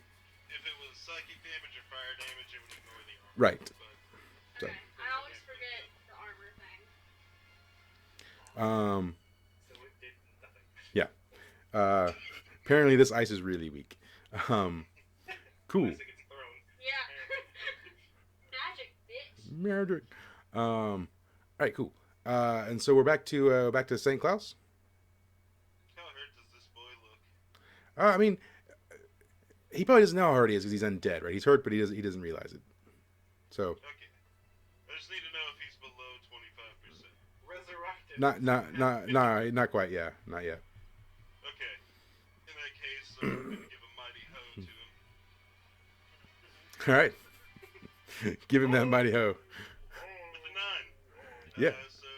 If it was psychic damage or fire damage, it would ignore the armor. Right. But So. Okay. I always forget the armor thing. So it did nothing. Apparently this ice is really weak. Cool. Unless it gets thrown. Yeah. Magic, bitch. Murdered. All right, cool. And so we're back to St. Klaus. how hurt does this boy look? I mean, he probably doesn't know how hurt he is because he's undead, right? He's hurt, but he doesn't realize it. So Okay. I just need to know if he's below 25%. Resurrected. not quite. Yeah, not yet. Okay. In that case, I'm going to give a mighty hoe to him. All right. Give him that mighty hoe. With a 9. Yeah. So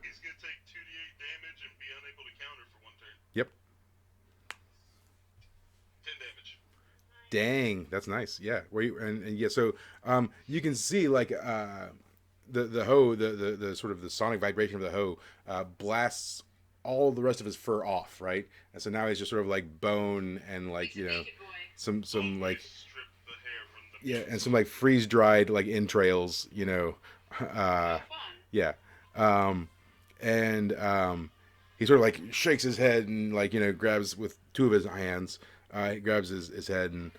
he's going to take 2d8 damage and be unable to counter for 1 turn. Yep. 10 damage. Dang, that's nice. Yeah. Where you and yeah, so you can see like the hoe, the sort of the sonic vibration of the hoe blasts all the rest of his fur off, right? And so now he's just sort of like bone and like, He's a naked boy. some like Strip the hair from the yeah, and some like freeze dried like entrails, So fun. yeah. And he sort of like shakes his head and like, grabs with 2 of his hands, he grabs his head, and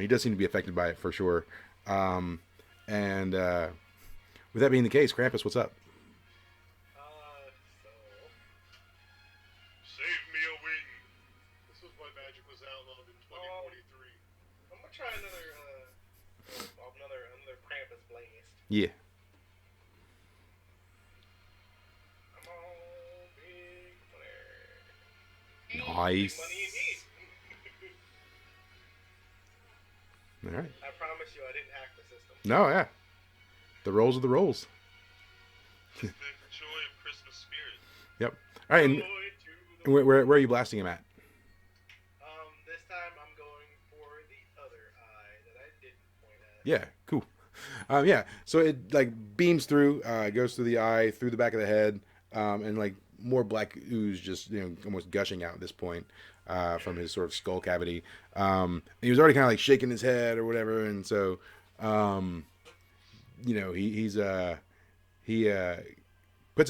he does seem to be affected by it for sure. And with that being the case, Krampus, what's up? So Save me a wing. This was why magic was outlawed in 2043. I'm gonna try another Krampus blast. Yeah. Come on, big money. Big Nice. money indeed. All right. I promise you, I didn't hack the system. No, yeah. The rolls are the rolls. The joy of Christmas spirit. Yep. All right. And Joy to the where are you blasting him at? This time I'm going for the other eye that I didn't point at. Yeah, cool. Yeah, so it like beams through, goes through the eye, through the back of the head, and like more black ooze just almost gushing out at this point from his sort of skull cavity. He was already kind of like shaking his head or whatever, and so he puts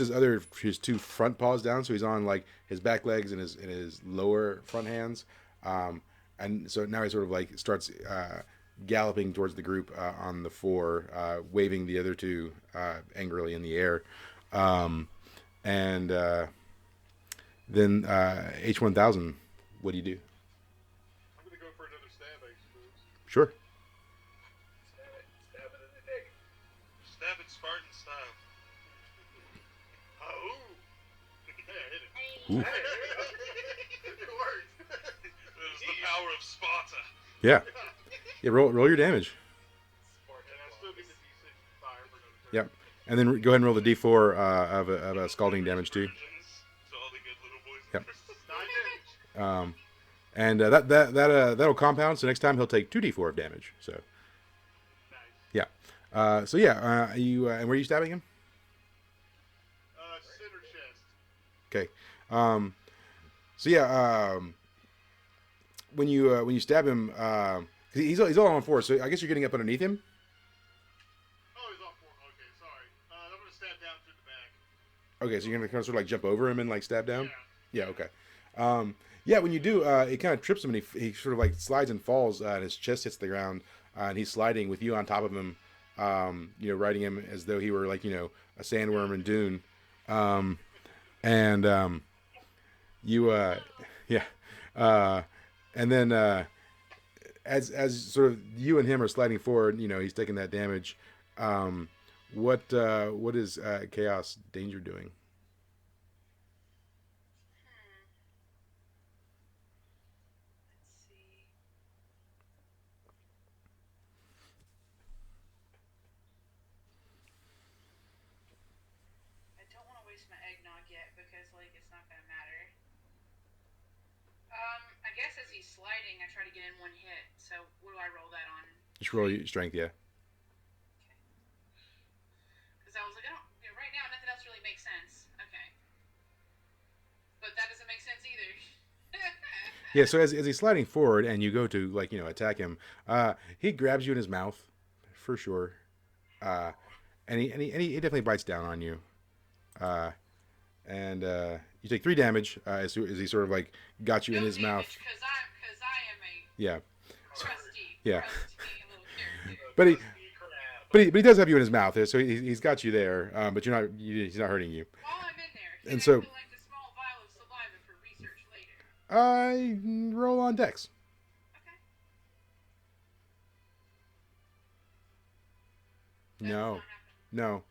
his 2 front paws down, so he's on like his back legs and his lower front hands, and so now he sort of like starts galloping towards the group on the 4, waving the other 2 angrily in the air, and then H1000, what do you do? I'm gonna go for another stab, I suppose. Sure. Stab it in the dick. Stab it Spartan style. Oh! Yeah, I hit it. Ooh. It worked. That is the power of Sparta. Yeah. Yeah. Roll your damage. And I still get the D6 fire for another turn. Yep. And then go ahead and roll the D4 of a scalding damage too. Virgins to all the good little boys. Yep. 9 damage. And that'll compound. So next time he'll take 2d4 of damage. So Nice. yeah. So yeah. You and where are you stabbing him? Center chest. Okay. So yeah. When you stab him, 'cause he's all on 4. So I guess you're getting up underneath him. Oh, he's on 4. Okay, sorry. I'm gonna stab down through the back. Okay. So you're gonna kind of sort of like jump over him and like stab down. Yeah. Yeah. Okay. Yeah. When you do, it kind of trips him and he sort of like slides and falls. And his chest hits the ground, and he's sliding with you on top of him. Riding him as though he were like a sandworm in Dune. You yeah. And then as sort of you and him are sliding forward, he's taking that damage. What is Chaos Danger doing? Let's see. I don't want to waste my eggnog yet because it's not gonna matter. I guess as he's sliding, I try to get in one hit. So what do I roll that on? Just roll your strength, yeah. Because I was like, right now nothing else really makes sense. Okay, but that doesn't make sense either. Yeah, so as he's sliding forward and you go to attack him, he grabs you in his mouth, for sure, and he definitely bites down on you, and you take 3 damage as he sort of got you in his mouth. Because I am a Yeah, crusty, Yeah. crusty little character. but he Crusty crab. but he does have you in his mouth, so he's got you there, but he's not hurting you. While I'm in there, can And I so- collect a small vial of saliva for research later? Roll on Dex. Okay. No. That does not happen. No,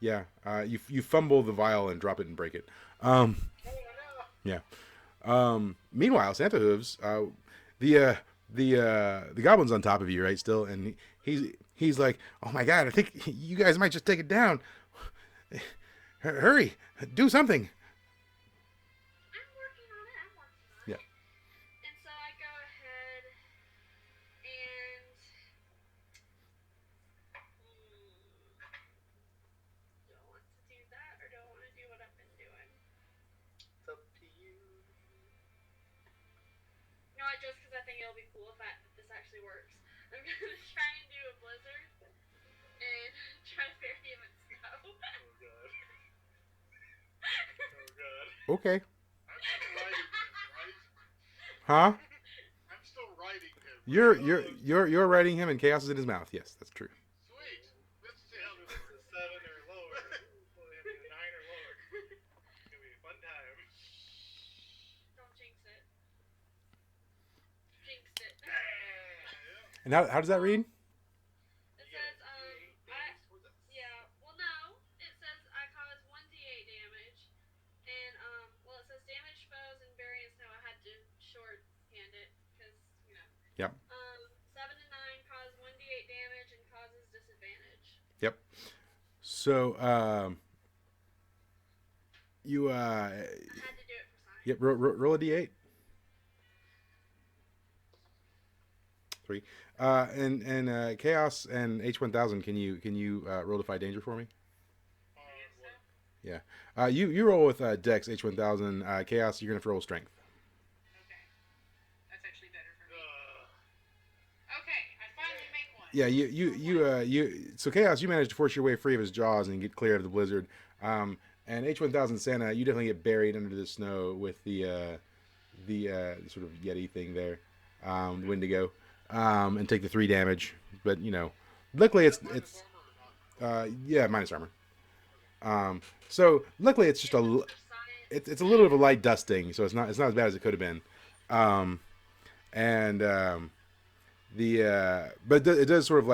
yeah, you fumble the vial and drop it and break it. Oh, no. Yeah. Meanwhile, Santa Hooves, the goblin's on top of you, right? Still, and he's like, "Oh my God, I think you guys might just take it down. Hurry, do something." I'm working on it. Yeah. And so I go ahead and do I want to do that or do I want to do what I've been doing? It's up to you. No, just because I think it'll be cool if this actually works. I'm gonna try and do a blizzard and try to bury him in snow. Oh, God. Oh, God. Okay. I'm still riding him, right? Huh? I'm still riding him. You're riding him, and chaos is in his mouth. Yes, that's true. Sweet. Let's see how this It's works. a 7 or lower. Well, I mean, a 9 or lower. It's gonna be a fun time. Don't jinx it. Jinxed it. And how does that read? It says, well, no. It says I cause 1d8 damage. And, it says damage foes and bury in snow. I had to shorthand it, because, Yep. 7 and 9 cause 1d8 damage and causes disadvantage. Yep. So you I had to do it for science. yep. Roll a d8. 3. And chaos and H1000. Can you roll Defy Danger for me? I guess so. Yeah. You roll with Dex H1000. Chaos, you're gonna have to roll strength. Okay. That's actually better for me. Okay, I finally make one. Yeah. So Chaos, you managed to force your way free of his jaws and get clear of the blizzard. And H1000 Santa, you definitely get buried under the snow with the sort of Yeti thing there, the Wendigo, and take the 3 damage. But luckily it's minus armor. So luckily it's just For science. it's a little bit of a light dusting, so it's not as bad as it could have been. But it does sort of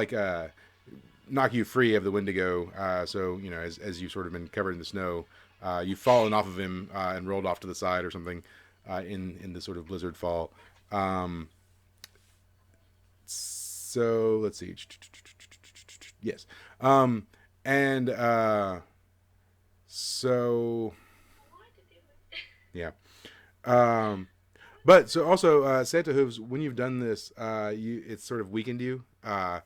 knock you free of the Wendigo. So as you've sort of been covered in the snow, you've fallen off of him and rolled off to the side or something in the sort of blizzard fall. So let's see. Yes. So I wanted to do it. yeah. But so also Santa Hooves, when you've done this, it's sort of weakened you, and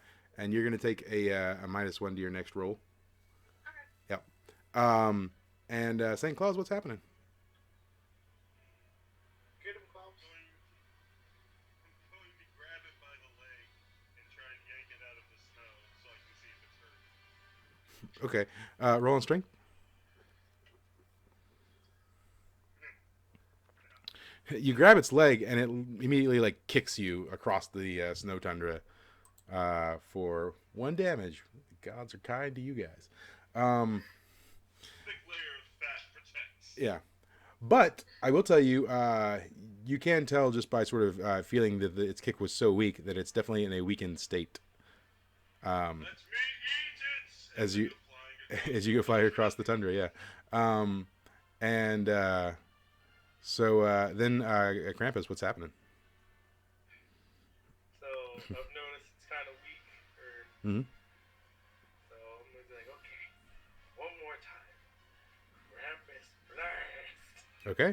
you're gonna take a -1 to your next roll. Okay. Yep. And St. Claus, what's happening? Get him, Klaus. I'm going to grab it by the leg and try and yank it out of the snow so I can see if it's hurt. Okay. Roll on strength. You grab its leg, and it immediately kicks you across the snow tundra for 1 damage. The gods are kind to you guys. Thick layer of fat protects. Yeah, but I will tell you, you can tell just by sort of feeling that its kick was so weak that it's definitely in a weakened state. Let's meet agents. As you Flying as you go fly across the tundra, yeah. And so then Krampus, what's happening? So I've noticed it's kind of weak, Mm-hmm. so I'm gonna be like, okay, one more time. Krampus blast. Okay.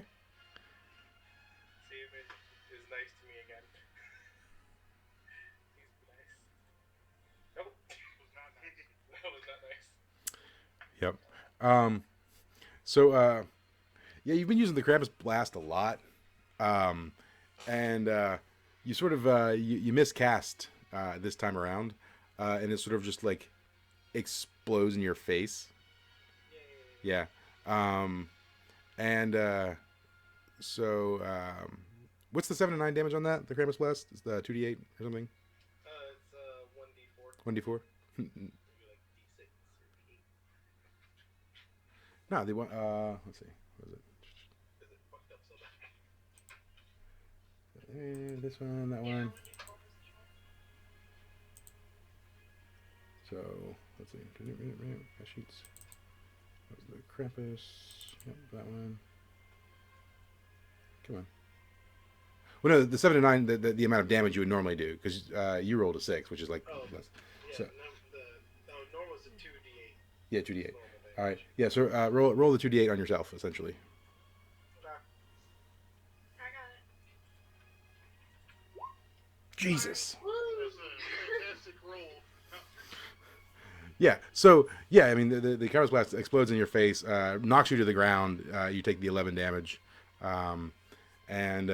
See if it is nice to me again. He's nice. Nope. was not nice. That was not nice. Yep. So yeah, you've been using the Krampus blast a lot, and you sort of you miscast this time around, and it sort of just like explodes in your face. Yay. Yeah. And so what's the 7 and 9 damage on that? The Krampus blast is the 2d8 or something. It's 1d4. 1d4. Maybe like d6 or d8. No, they want. Let's see. What is it? Is it fucked up so bad? This one, that one. So let's see. My sheets. That was the Krampus. Yep, that one. Come on. Well, no, the 7 and 9, the amount of damage you would normally do, because you rolled a 6, which is like Oh, less. Yeah, So- normal is a 2d8. Yeah, 2d8. Normal damage. All right. Yeah. So roll the 2d8 on yourself, essentially. Okay. I got it. Jesus. That was a fantastic roll. Yeah. So yeah, I mean the Krampus blast explodes in your face, knocks you to the ground. You take the 11 damage, and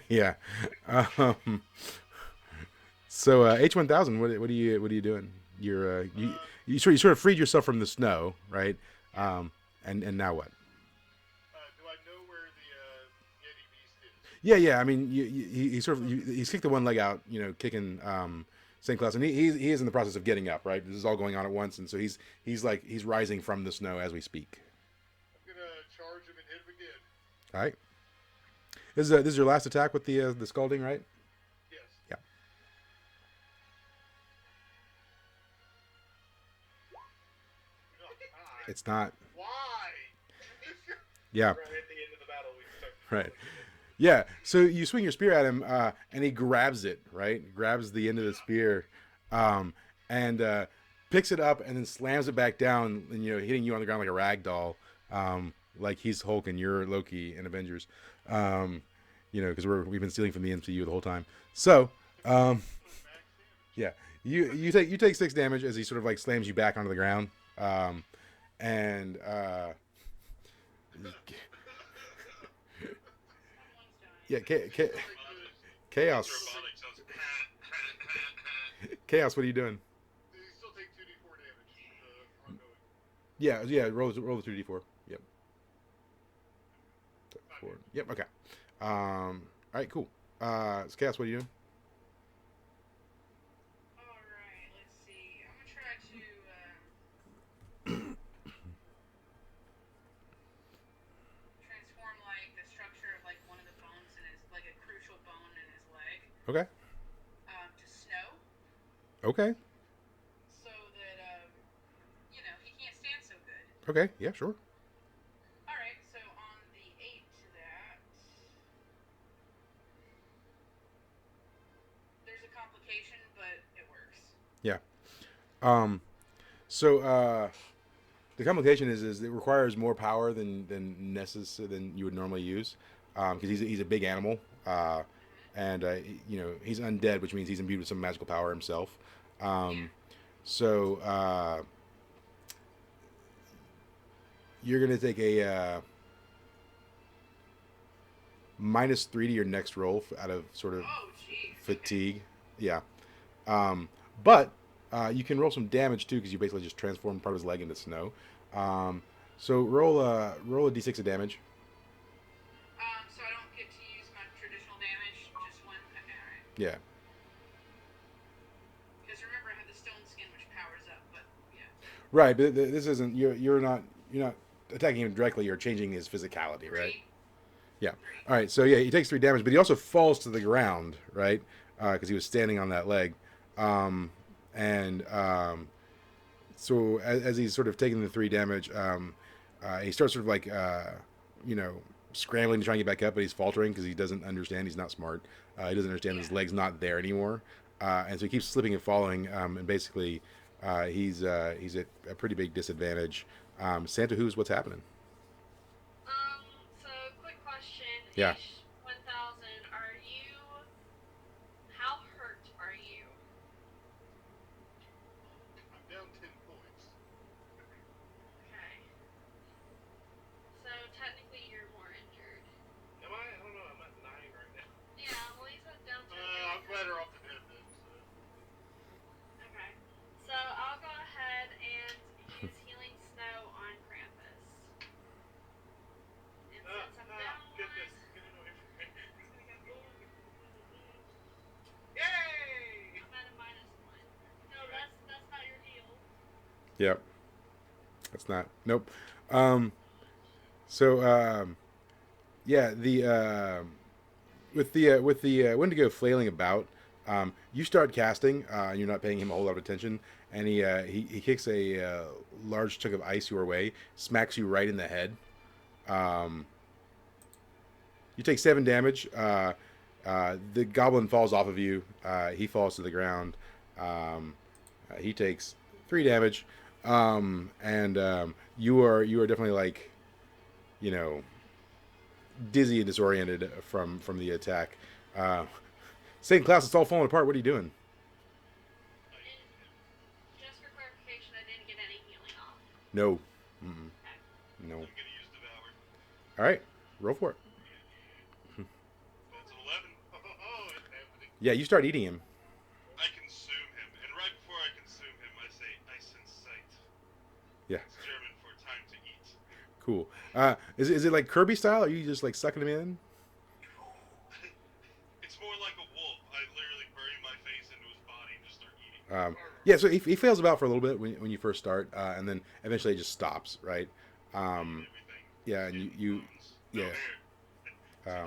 yeah. So H1000, what are you doing? You're you sort of freed yourself from the snow, right? And now what? Do I know where the Yeti beast is? Yeah. I mean, he sort of he's kicked the one leg out, kicking St. Claus, and he is in the process of getting up, right? This is all going on at once, and so he's rising from the snow as we speak. I'm gonna charge him and hit him again. All right. This is your last attack with the scalding, right? Yes. Yeah. Oh, God. It's not. Why? Yeah. Right at the end of the battle, we start. Right. Yeah. So you swing your spear at him, and he grabs it, right? Grabs the end of the spear, and picks it up and then slams it back down, and hitting you on the ground like a rag doll, like he's Hulk and you're Loki in Avengers, because we've been stealing from the MCU the whole time. So, yeah, you take 6 damage as he sort of like slams you back onto the ground, and yeah, chaos. Robotic sounds. Chaos, what are you doing? You still take 2d4 damage ongoing. Yeah, roll the 2d4. Yep. 4. Yep, okay. All right, cool. So Chaos, what are you doing? Alright, let's see. I'm gonna try to transform like the structure of like one of the bones in his, like a crucial bone in his leg, Okay. to snow, Okay. so that he can't stand so good. Okay. Yeah, sure. Alright, so on the 8 to that, there's a complication, but it works. Yeah. So the complication is it requires more power than necessary than you would normally use, because he's a big animal, and he's undead, which means he's imbued with some magical power himself. So you're gonna take a -3 to your next roll out of sort of Oh, jeez. fatigue. Yeah. But you can roll some damage too, because you basically just transformed part of his leg into snow. So roll a d6 of damage. So I don't get to use my traditional damage, just one. Okay, alright. Yeah. Because remember, I have the stone skin, which powers up, but yeah. Right, but this isn't you're not attacking him directly. You're changing his physicality, right? Yeah. All right. So yeah, he takes 3 damage, but he also falls to the ground, right? Because he was standing on that leg, and so as he's sort of taking the 3 damage, he starts sort of like you know scrambling to try and get back up, but he's faltering because he doesn't understand. He's not smart. He doesn't understand his leg's not there anymore, and so he keeps slipping and falling. And basically, he's at a pretty big disadvantage. Santa, who's what's happening? So quick question. Yeah. Ish 1000, are you, how hurt are you? I'm down 10 points. Okay. So technically you're more injured. Am I? I don't know. I'm at 9 right now. Yeah, well he's at down to I'm better off than him then. So. Okay. So I'll go ahead and use healing snow on Krampus. And since I'm down Goodness. one, Get it away from me. Yay! I'm at a -1. No, that's not your heal. Yep. That's not. Nope. So yeah, the with the Wendigo flailing about, you start casting. You're not paying him a whole lot of attention, and he kicks a large chunk of ice your way, smacks you right in the head. You take 7 damage. The goblin falls off of you. He falls to the ground. He takes 3 damage, and you are definitely like, you know, dizzy and disoriented from the attack. St. Claus, it's all falling apart. What are you doing? And just for clarification, I didn't get any healing off. No. Mm-mm. No. I'm gonna use Devour. All right, roll for it. That's an 11. Oh, it's happening. Yeah, you start eating him. I consume him, and right before I consume him, I say, "I sense sight." Yeah, It's German for time to eat. cool. Is it like Kirby style? Or are you just like sucking him in? It's more like a wolf. I literally bury my face into his body and just start eating. Yeah, so he fails about for a little bit when you first start, and then eventually it just stops, right? Everything. Yeah, and you Bones. No yeah. hair. Did you hear that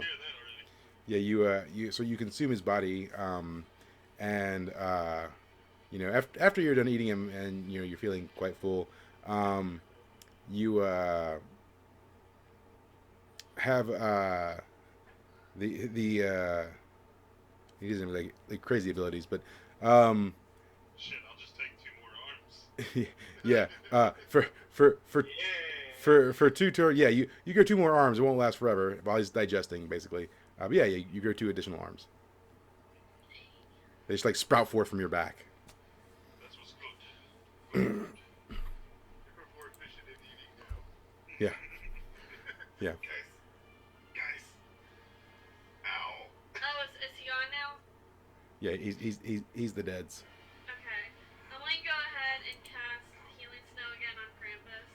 already? Yeah, so you consume his body, and you know after you're done eating him and you know you're feeling quite full, you have the he doesn't have like crazy abilities, but Shit, I'll just take 2 more arms. yeah, Yeah. for 2 turns, yeah, you grow 2 more arms. It won't last forever while he's digesting, basically. But yeah, you grow 2 additional arms. They just like sprout forth from your back. That's what's good. You're more efficient in eating now. Yeah, yeah. Guys. Ow. Oh, is he on now? Yeah, he's the deads. Okay. I'm going to go ahead and cast healing snow again on Krampus.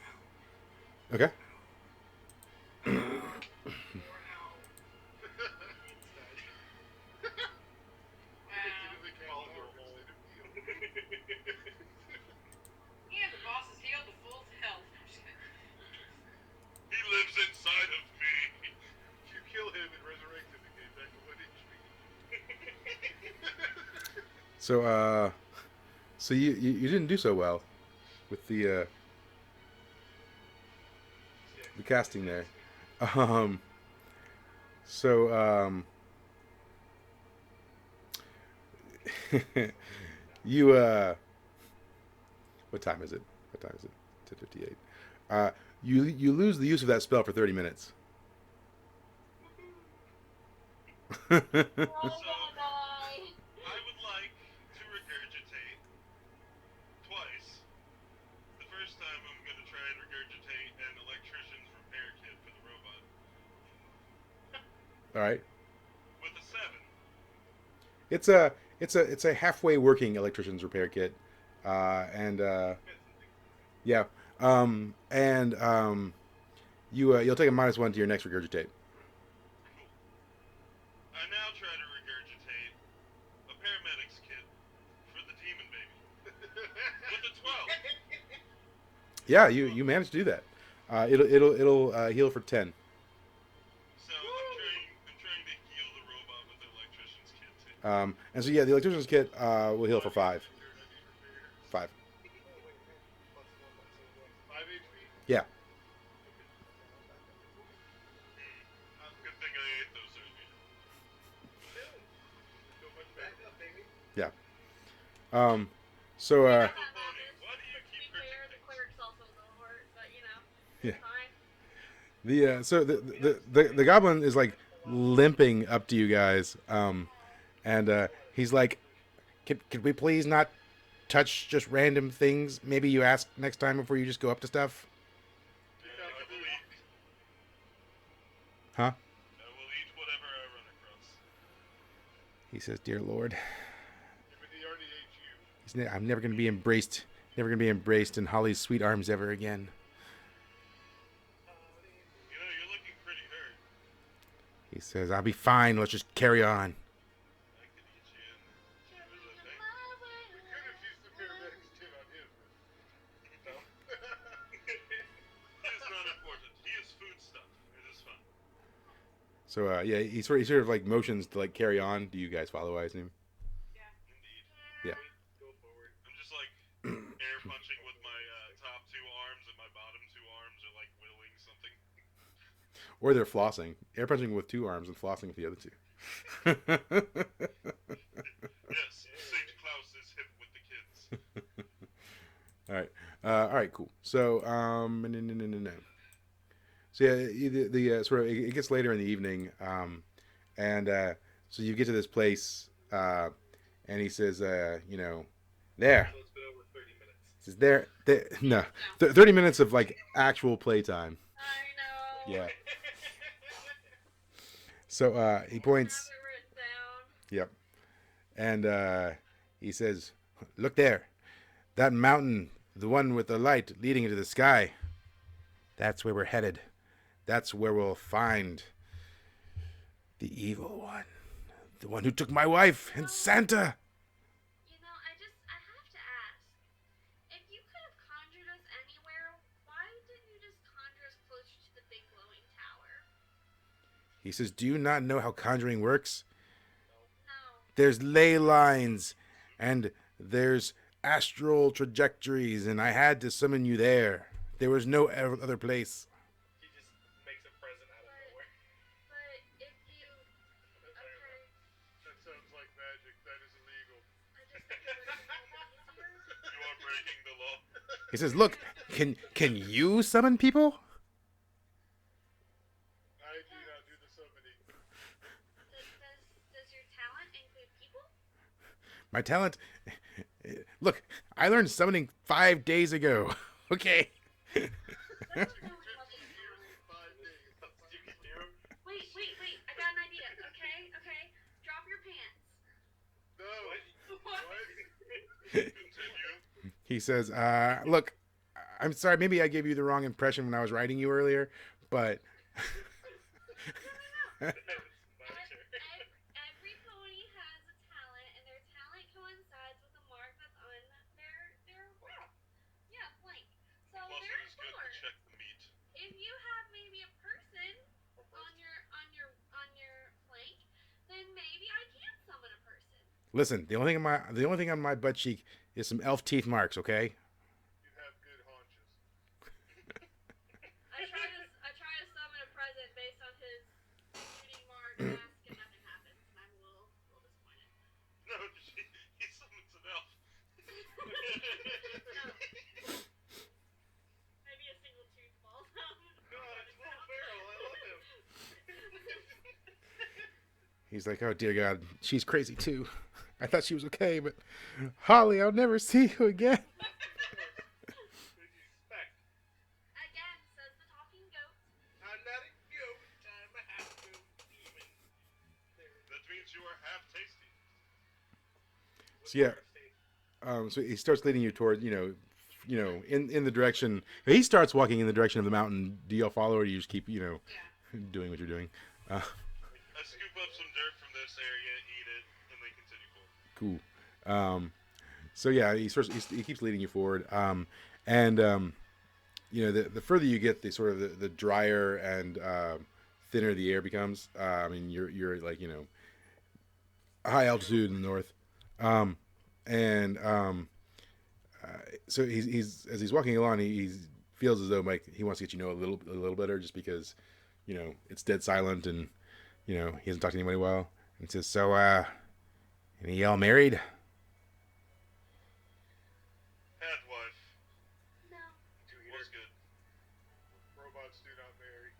Okay. Yeah, the boss is healed to full health. He lives inside of me. If you kill him and resurrect him again, back to 1 HP. So you didn't do so well with the casting there. So you what time is it? 10:58. You lose the use of that spell for 30 minutes. Oh, I'm gonna die. I would like to regurgitate twice. The first time I'm going to try and regurgitate an electrician's repair kit for the robot. All right. With a 7. It's a halfway working electrician's repair kit, and yeah, you'll take a -1 to your next regurgitate. I now try to regurgitate a paramedics kit for the demon baby. With a 12. Yeah, you managed to do that. It'll heal for 10. So I'm And so yeah, the electrician's kit will heal for 5. 5. Oh wait, hey, plus one. So what? 5 HP. Yeah. Okay. Yeah, not bad. Good thing I ate those earlier. Me too. Feel much Back better. up, baby. Yeah. So Not Careful, that bad, Pony. bitch. Why do you But to keep be hurting fair, the things? cleric's also a little hurt, but you know, Yeah. it's fine. so the goblin is like limping up to you guys, and he's like, could we please not touch just random things? Maybe you ask next time before you just go up to stuff. I will eat. Huh? I will eat whatever I run across. He says, "Dear Lord, Yeah, but he already ate you. I'm never going to be embraced. Never going to be embraced in Holly's sweet arms ever again." You know, you're looking pretty hurt. He says, "I'll be fine. Let's just carry on." I could eat you in. Carry Was that on thing? my way. We could have used the paramedics kit on him. No. He is not important. He is food stuff. It is fun. So yeah, he sort of like motions to like carry on. Do you guys follow? I assume. Indeed. Yeah. Go forward. I'm just like air punching with my top 2 arms, and my bottom 2 arms are like whittling something. Or they're flossing. Air punching with 2 arms and flossing with the other 2. Yes, Sage Klaus is hip with the kids. All right, cool. So, no. So yeah, the sort of it gets later in the evening, and so you get to this place, and he says, there. So it's been over 30 minutes. He says there. No, 30 minutes of like actual playtime. I know. Yeah. So he points. I have it written down. Yep. And he says, "Look there. That mountain, the one with the light leading into the sky. That's where we're headed. That's where we'll find the evil one. The one who took my wife and Santa." You know, I have to ask. If you could have conjured us anywhere, why didn't you just conjure us closer to the big glowing tower? He says, "Do you not know how conjuring works? No. There's ley lines and there's astral trajectories, and I had to summon you there. There was no other place." He just makes a present out of nowhere. But if you... Okay. That sounds like magic. That is illegal. I just think it would have been a little easier. You are breaking the law. He says, "Look, can you summon people?" I do not do the summoning. Does your talent include people? My talent. Look, I learned summoning 5 days ago. Okay. That's a really lovely talent. 5 days. You can do. Wait. I got an idea. Okay. Drop your pants. No. What? Continue. He says, "Look, I'm sorry. Maybe I gave you the wrong impression when I was writing you earlier, but." My turn. Every pony has a talent, and their talent coincides with a mark that's on their route. Yeah, blank. So Also, there's it's good 4. to check the meat. If you have maybe a person on your flank, then maybe I can summon a person. Listen, the only thing on my butt cheek is some elf teeth marks. Okay. You have good haunches. I try to summon a present based on his shooting mark mask, and nothing happens, and I'm a little disappointed. No, he summons an elf. No. Maybe a single tooth falls out. God, it's Will Ferrell. I love him. He's like, "Oh dear God, she's crazy too. I thought she was okay, but Holly, I'll never see you again." What did you expect? Again, says the talking goat. I'm not a goat. I'm a half goat demon. That means you are half tasty. So yeah, so he starts leading you toward, in the direction. He starts walking in the direction of the mountain. Do y'all follow, or do you just keep, Yeah. doing what you're doing? I scoop up some dirt from this area, eat it, and then continue forward. Cool. So yeah, he keeps leading you forward. And the further you get, the sort of the drier and thinner the air becomes. I mean, you're like, high altitude in the north. Um, and so he's as he's walking along, he feels as though Mike he wants to get you know a little better, just because you know it's dead silent and you know he hasn't talked to anybody in a while. And he says, "So, any y'all married?" Had wife. No. Was good. Robots do not marry.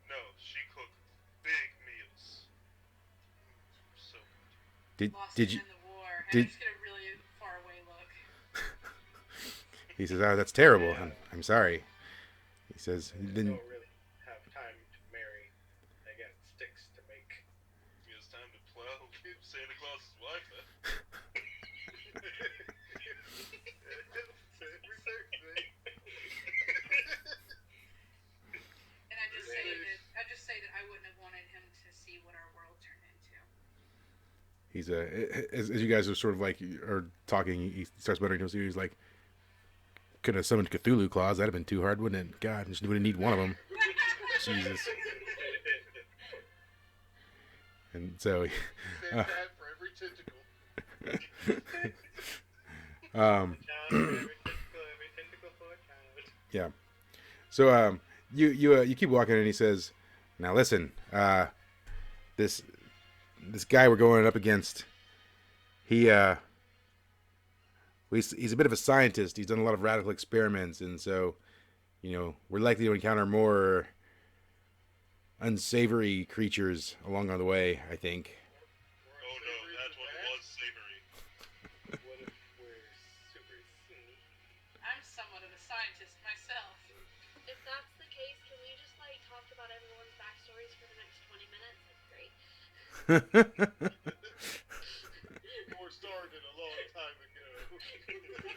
No, she cooked big meals. So Did Lost did him you? in the war. And did- I just get a really far away look. He says, "Oh, that's terrible. I'm sorry." He says, I "Then don't really have time to marry. I got sticks to make. it was time to plow Santa Claus's wife, huh? Research thing. And I just say that I wouldn't have wanted him to see what our world turned into. he's as you guys are sort of like are talking, he starts muttering to himself. He's like, "Could have summoned Cthulhu claws. That'd have been too hard, wouldn't it? God, just wouldn't need one of them." Jesus. And so, Send that for every tentacle. Every tentacle for a child. yeah. So you keep walking and he says, "Now listen, this guy we're going up against, he's a bit of a scientist. He's done a lot of radical experiments, and so you know we're likely to encounter more unsavory creatures along the way. I think." Oh no, that one was savory. What if we're super sneaky? I'm somewhat of a scientist myself. If that's the case, can we just like talk about everyone's backstories for the next 20 minutes? That's great. War started a long time ago. But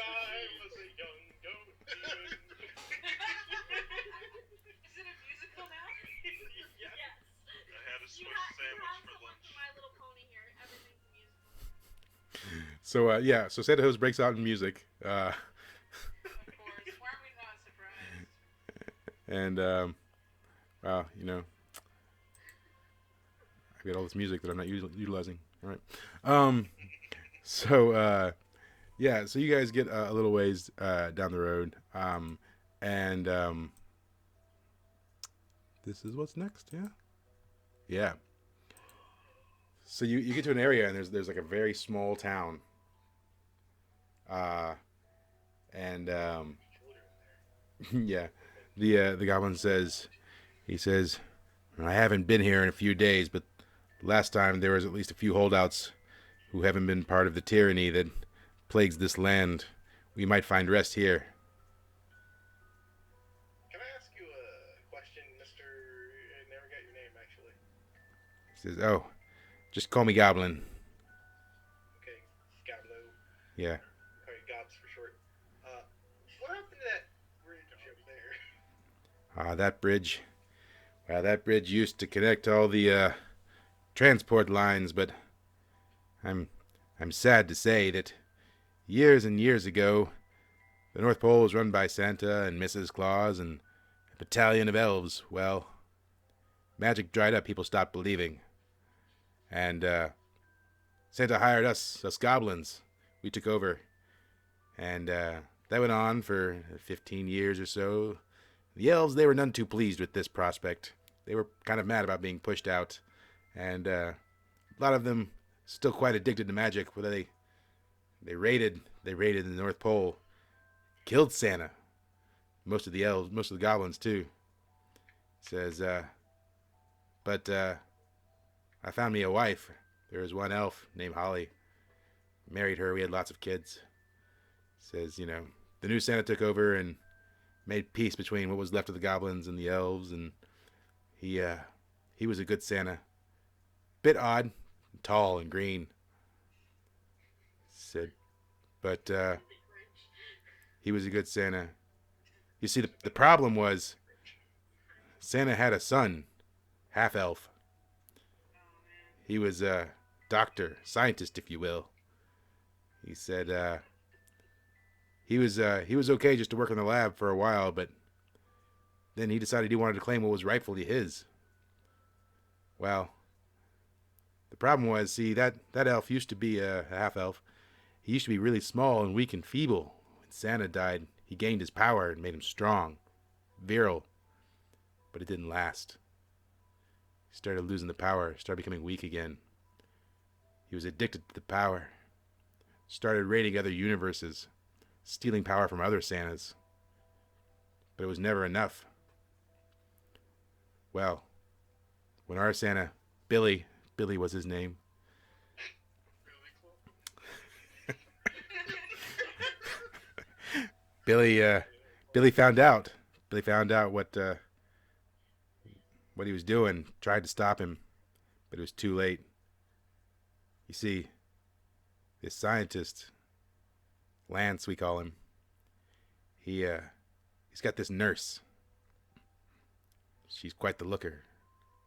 I was a young goat demon. Is it a musical now? Yes. Yes. I had a You Swiss have sandwich for to look lunch. for My Little Pony here. Everything's musical. So yeah, so Santa Hose breaks out in music, Of course. Why are we not surprised? and you know, I've got all this music that I'm not utilizing. All right. So yeah, so you guys get a little ways down the road, and this is what's next. Yeah. Yeah. So you get to an area and there's like a very small town. And yeah, the goblin says, he says, "I haven't been here in a few days, but last time there was at least a few holdouts who haven't been part of the tyranny that plagues this land. We might find rest here." Can I ask you a question, Mr. I never got your name, actually. He says, "Oh, just call me Goblin." Okay, Gablo. Yeah. Okay, Gobs for short. What happened to that bridge up there? That bridge. Well, that bridge used to connect all the transport lines, but I'm sad to say that years and years ago, the North Pole was run by Santa and Mrs. Claus and a battalion of elves. Well, magic dried up. People stopped believing, and Santa hired us goblins. We took over, and that went on for 15 years or so. The elves, they were none too pleased with this prospect. They were kind of mad about being pushed out, and a lot of them still quite addicted to magic. Where they raided the North Pole, killed Santa. Most of the elves, most of the goblins too. Says, but I found me a wife. There was one elf named Holly. Married her. We had lots of kids. Says, you know, the new Santa took over and made peace between what was left of the goblins and the elves, and he was a good Santa. Bit odd, tall and green. Said, but he was a good Santa. You see, the problem was Santa had a son, half elf. He was a doctor, scientist, if you will. He said he was okay just to work in the lab for a while, but then he decided he wanted to claim what was rightfully his. Well, the problem was, see, that elf used to be a half elf. He used to be really small and weak and feeble. When Santa died, he gained his power and made him strong, virile, but it didn't last. He started losing the power, started becoming weak again. He was addicted to the power, started raiding other universes, stealing power from other Santas. But it was never enough. Well, when our Santa, Billy was his name. Billy found out. Billy found out what he was doing. Tried to stop him, but it was too late. You see, this scientist, Lance, we call him. He's got this nurse. She's quite the looker,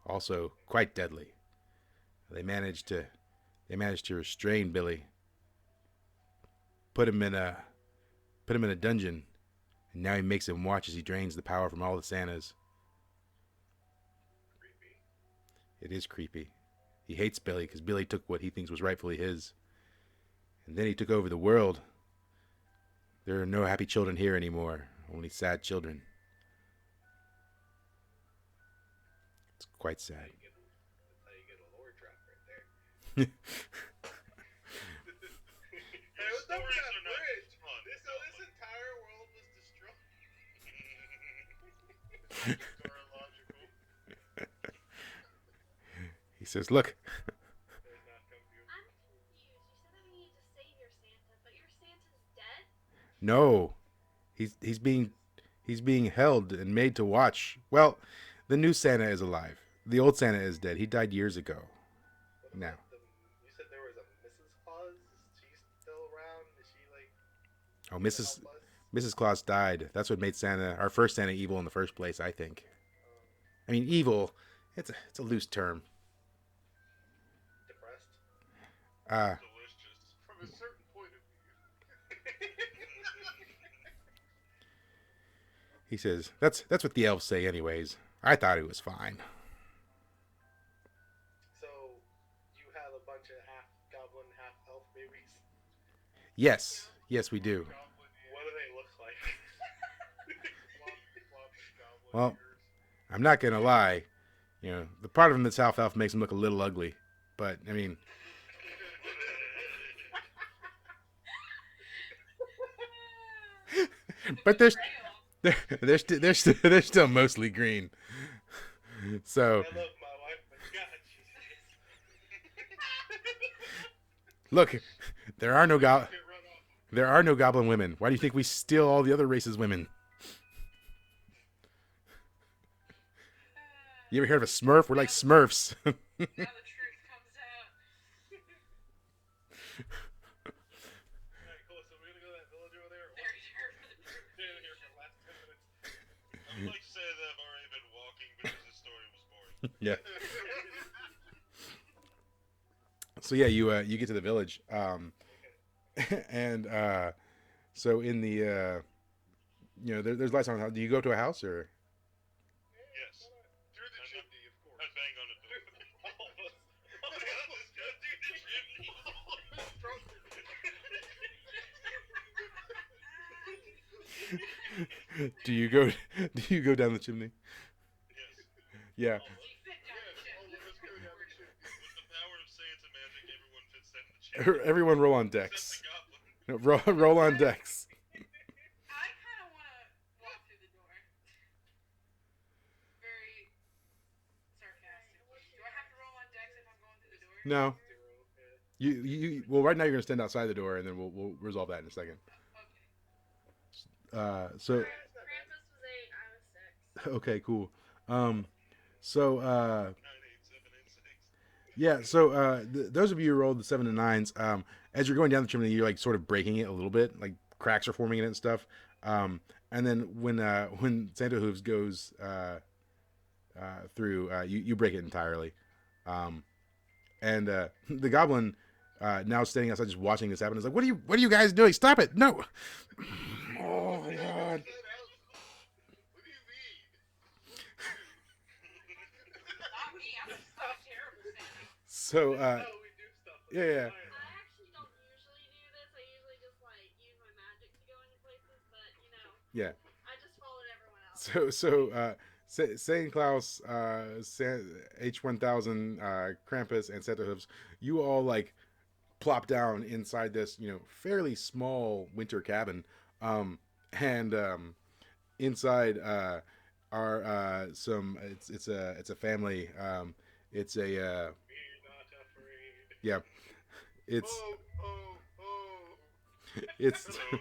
also quite deadly. They managed to restrain Billy, put him in a dungeon, and now he makes him watch as he drains the power from all the Santas. Creepy. It is creepy. He hates Billy because Billy took what he thinks was rightfully his, and then he took over the world. There are no happy children here anymore, only sad children. It's quite sad. That's how you get a lore drop right there. Your Hey, what's up with stories that are not bridge? fun. So this entire world was destroyed. Are illogical. He says, "Look, Does not come to you. I'm confused. You said that we need to save your Santa, but your Santa's dead? no, he's being held and made to watch. Well, the new Santa is alive. The old Santa is dead. He died years ago. What Now, about you said there was a Mrs. Claus? Is she still around? Is she like oh, gonna help us? Mrs. Claus died. That's what made Santa, our first Santa, evil in the first place. I think. I mean, evil. It's a loose term. Depressed? Delicious. From a certain point of view. He says that's what the elves say, anyways. I thought it was fine. So you have a bunch of half goblin, half elf babies. Yes, we do. Goblin What do they look like? goblin Well, ears. I'm not gonna lie. You know, the part of him that's half elf makes him look a little ugly. But I mean, but they're still mostly green. So I love my wife, but God, she's look, there are no Get run off. goblin women. Why do you think we steal all the other races' women? You ever heard of a Smurf? We're like Smurfs. Now the truth comes out. Alright, cool. So we're gonna go to that village over there. Or Very sure. stay in here for the last 10 minutes. I would like to say that I've already been walking because the story was boring. Yeah. So yeah, you get to the village, and so in the there's lights on. Do you go to a house or? Yes. Through the chimney, of course. I bang on the door. All of us. Oh my god, this guy through the chimney. Do you go down the chimney? Yes. Yeah. Yes, all of us go down the chimney. With the power of Santa magic, everyone fits in the chimney. Everyone roll on Except decks. the goblin. Roll on decks. I kind of want to walk through the door. Very sarcastic. Do I have to roll on decks if I'm going through the door? No. Yeah. You well, right now you're gonna stand outside the door, and then we'll resolve that in a second. Okay. So Krampus was 8, I was 6. okay, cool. So 9, 8, 7, and 6. yeah, so those of you who rolled the 7 and 9s, as you're going down the chimney, you're like sort of breaking it a little bit, like cracks are forming in it and stuff. And then when Santa Hooves goes through, you break it entirely. And the goblin now standing outside just watching this happen is like, what are you guys doing? Stop it! No! Oh my god! What do you mean? Not me. I'm a so terrible Santa. So This is how we do stuff. yeah, yeah. I actually don't usually do this. I usually just like use my magic to go into places, but you know, Yeah. I just followed everyone else. Saint Klaus, H1000, Krampus, and Santa Hooves, you all like plop down inside this, fairly small winter cabin, and inside are some. It's a family. It's a Be not afraid. yeah. It's Oh, oh, oh. it's So, do you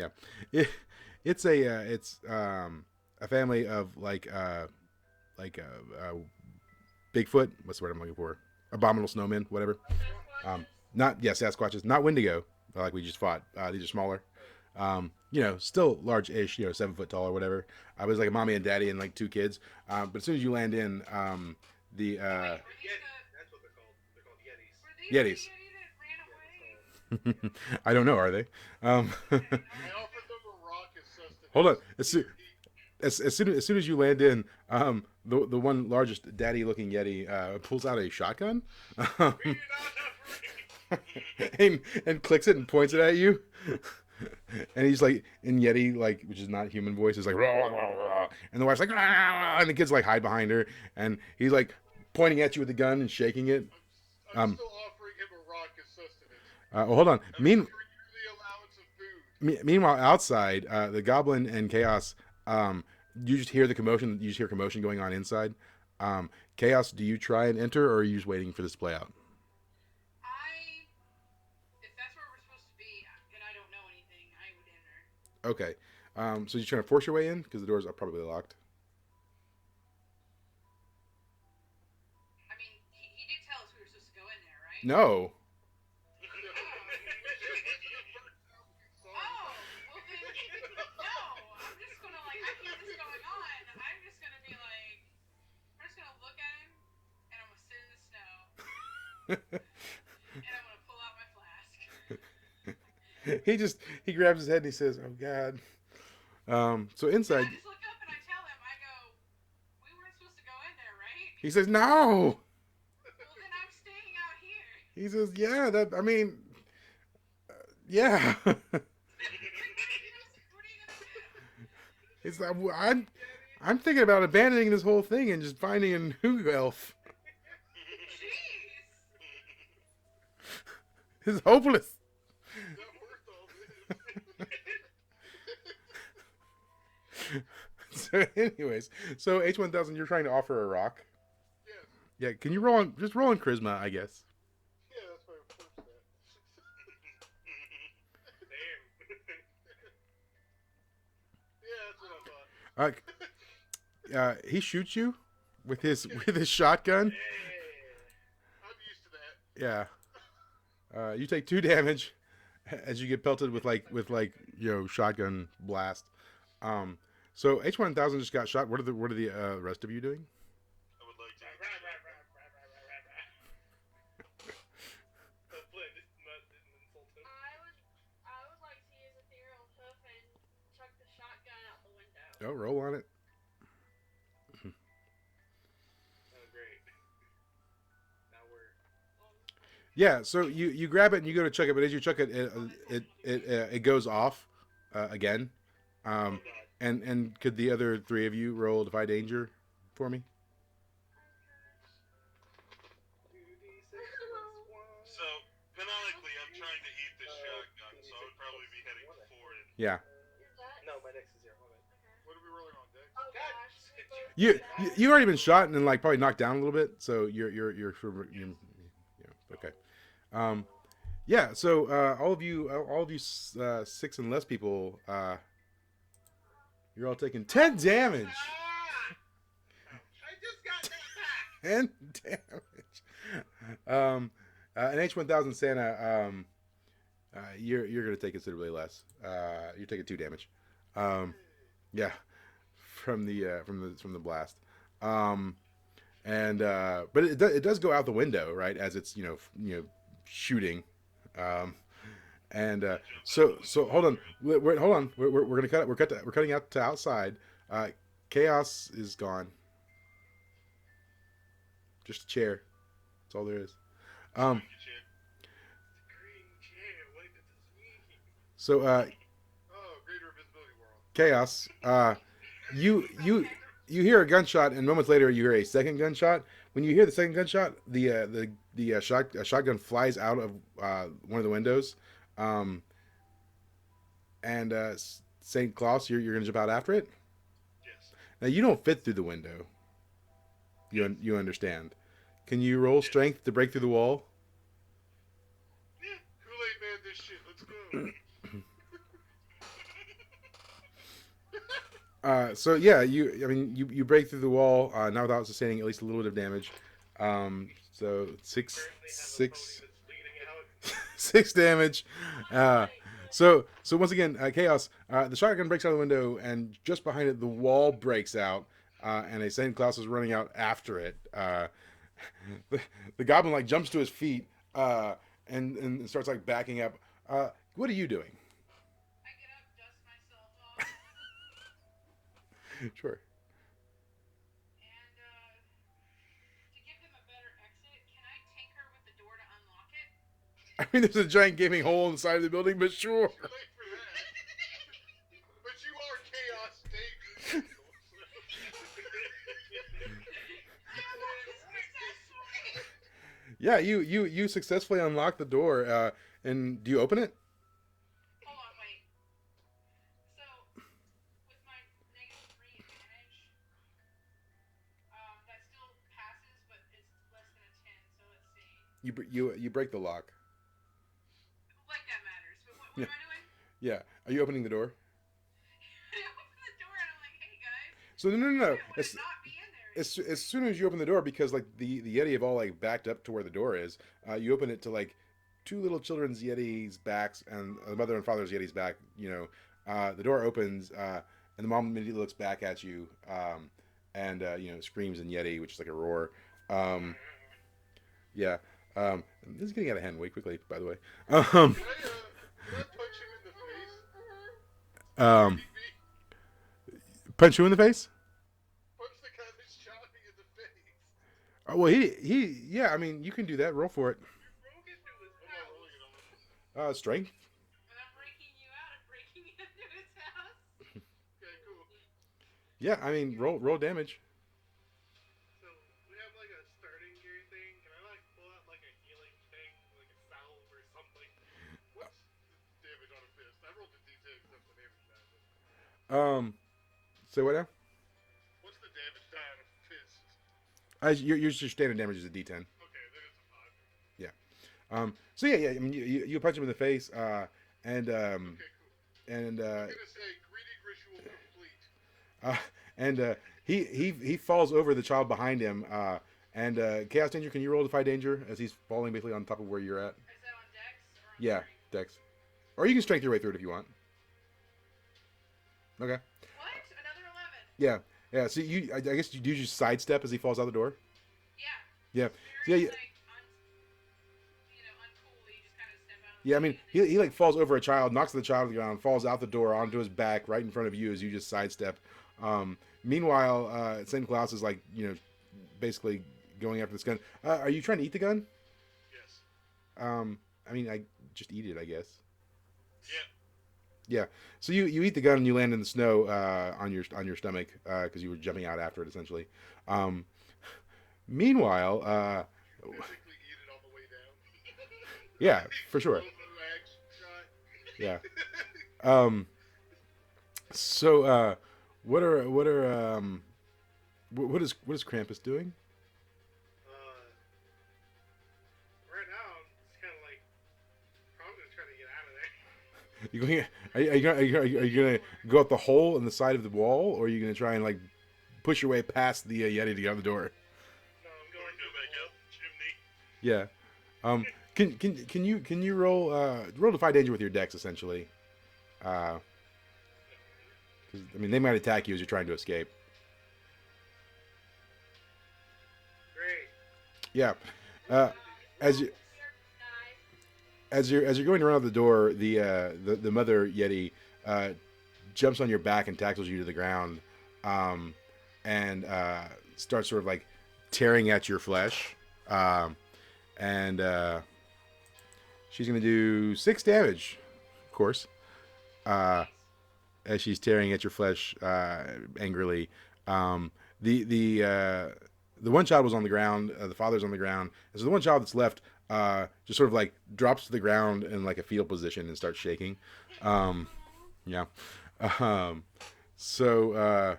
have food? yeah. It's a family of like Bigfoot. What's the word I'm looking for? Abominable snowmen, whatever. Sasquatches. Not Sasquatches, not Wendigo, like we just fought. These are smaller. Still large-ish, 7 foot tall or whatever. I was like a mommy and daddy and like 2 kids. But as soon as you land in, the Were these That's what they're called. They're called Yetis. were these Yetis. the Yeti that ran away? I don't know, are they? I offered them a rock as sustenance. Hold on. He- As soon as you land in, the one largest daddy-looking Yeti pulls out a shotgun, Be not afraid. and clicks it and points it at you. And he's like in Yeti, like, which is not human voice, is like rah, rah, rah. And the wife's like rah, rah, and the kids like hide behind her, and he's like pointing at you with the gun and shaking it. I'm still offering him a rock as sustenance. Well, hold on. For your yearly allowance of food. Meanwhile, outside, the Goblin and Chaos, you just hear the commotion. You just hear commotion going on inside. Chaos, do you try and enter, or are you just waiting for this to play out? If that's where we're supposed to be, and I don't know anything, I would enter. Okay. So you're trying to force your way in because the doors are probably locked. I mean, he did tell us we were supposed to go in there, right? No. Oh, well then, no. I'm just gonna I hear this going on. I'm just gonna be like, I'm just gonna look at him, and I'm gonna sit in the snow, and I'm gonna pull out my flask. He grabs his head and he says, "Oh God." So inside, I just look up and I tell him, I go, we weren't supposed to go in there, right? he says, "No." Well, then I'm staying out here. He says, "Yeah, that. I mean, yeah." What are you gonna do? It's I'm thinking about abandoning this whole thing and just finding a new elf. Jeez. It's hopeless. Is that worth all this? So, anyways, so H1000, you're trying to offer a rock. Yes. Yeah, can you roll on charisma, I guess. Yeah, that's my first step. Damn. Yeah, that's what I thought. He shoots you with his shotgun. Yeah. I'm used to that. Yeah. You take 2 damage as you get pelted with shotgun blast. So H1000 just got shot. What are the rest of you doing? I would like to. Flint didn't insult him. I would like to use ethereal hoof and chuck the shotgun out the window. Oh, roll on it. Oh, great. Now we're. Yeah, so you grab it and you go to chuck it, but as you chuck it, it goes off again. Oh, God. And could the other 3 of you roll Defy Danger for me? 2d6 +1. So, canonically, I'm trying to eat this shotgun, so I would probably be heading forward. Yeah. No, my dex is 0. My bad. What are we rolling on, Dex? Oh God. gosh. we both You did that. you've already been shot and like probably knocked down a little bit, so you're okay. Yeah. So all of you 6 and less people, you're all taking 10 damage. Ah! I just got that back! 10 damage. An H1000 Santa, you're gonna take considerably less. You're taking 2 damage. Yeah, from the blast. But it does go out the window, right? As it's shooting. So hold on, hold on. We're gonna cut. We're cutting out to outside. Chaos is gone. Just a chair. That's all there is. Squeaky chair. Green chair. What does this mean? So Oh, greater invisibility world. chaos. You hear a gunshot, and moments later you hear a second gunshot. When you hear the second gunshot, the shotgun flies out of one of the windows, um, and Saint Claus, you're gonna jump out after it. Yes. Now you don't fit through the window. You understand? Can you roll strength to break through the wall? Yeah. Kool-Aid man, this shit. Let's go. So yeah, you break through the wall not without sustaining at least a little bit of damage. So six Apparently has a six pony that's bleeding out. 6 damage. So once again, chaos. The shotgun breaks out of the window, and just behind it, the wall breaks out, and a Saint Claus is running out after it. The goblin like jumps to his feet and starts like backing up. What are you doing? I get up, dust myself off, Sure. and to give them a better exit, can I tinker with the door to unlock it? I mean, there's a giant gaping hole in the side of the building, but sure. Too late for that. But you are chaos danger. Yeah, you successfully unlock the door. And do you open it? Hold on, wait. So, with my -3 advantage, that still passes, but it's less than a 10. So let's see. You break the lock. Like that matters. But what am I doing? Yeah. Are you opening the door? I open the door and I'm like, hey guys, So no. I want As, to not be in there. as soon as you open the door, because like the Yeti have all like backed up to where the door is, you open it to like two little children's Yetis' backs and the mother and father's Yeti's back. The door opens, and the mom immediately looks back at you, and screams in Yeti, which is like a roar. Yeah. This is getting out of hand way quickly, by the way. Can I punch him in the face? Um, Beat me? punch you in the face? Punch the guy that shot me in the face. Oh, well, yeah. I mean, you can do that. Roll for it. You broke into his I'm not house. rolling it on. Strength. And I'm breaking you out and breaking into his house. Okay, cool. Yeah, I mean, roll damage. So we have like a starting gear thing. Can I like pull out like a healing thing, like a salve or something? What's the damage on a fist? I rolled a d6. That's the damage die. So what now? What's the damage die on a fist? Your standard damage is a D10. Okay, then it's a 5. So yeah. I mean, you punch him in the face, and Okay, cool. and I'm gonna say greeting ritual complete. and he falls over the child behind him. And Chaos Danger, can you roll Defy Danger as he's falling basically on top of where you're at? Is that on Dex? Or on Yeah, Strength? Dex. Or you can strength your way through it if you want. Okay. What? Another 11. Yeah. So I guess you do just sidestep as he falls out the door. Yeah. Yeah. Very, Yeah. like, uncool. You just kind of step out. Yeah, I mean, he like falls over a child, knocks the child to the ground, falls out the door onto his back right in front of you as you just sidestep. Meanwhile, Saint Claus is like, basically going after this gun. Are you trying to eat the gun? Yes. I mean, I just eat it, I guess. Yeah. Yeah. So you eat the gun and you land in the snow on your stomach because you were jumping out after it essentially. Meanwhile, Physically eat it on the way down. yeah, for sure. Low action shot. Yeah. So what is Krampus doing? Right now, it's kind of like probably gonna try to get out of there. You going? Are you gonna go up the hole in the side of the wall, or are you gonna try and like push your way past the Yeti to get out the door? No, I'm Or going go to back out the chimney. Yeah. Can you roll Defy Danger with your Dex essentially? 'Cause, I mean, they might attack you as you're trying to escape. Great. Yeah. As you as you're going around the door, the mother Yeti jumps on your back and tackles you to the ground, and starts sort of like tearing at your flesh. and she's gonna do 6 damage, of course, as she's tearing at your flesh angrily. The one child was on the ground. The father's on the ground, and so the one child that's left just sort of like drops to the ground in like a fetal position and starts shaking. Yeah. Um, so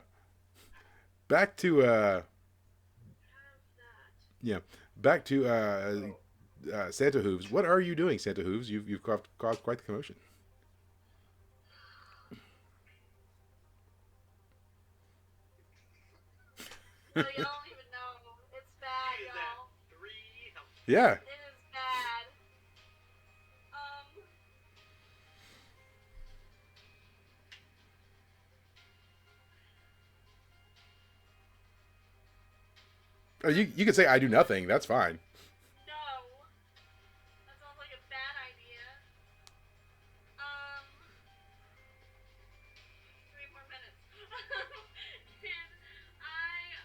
back to yeah, back to Santa Hooves. What are you doing, Santa Hooves? You've caused quite the commotion. No, y'all don't even know. It's bad, Is y'all. that 3 health? Yeah. It is bad. Or you could say I do nothing. That's fine. No. That sounds like a bad idea. 3 more minutes. And I,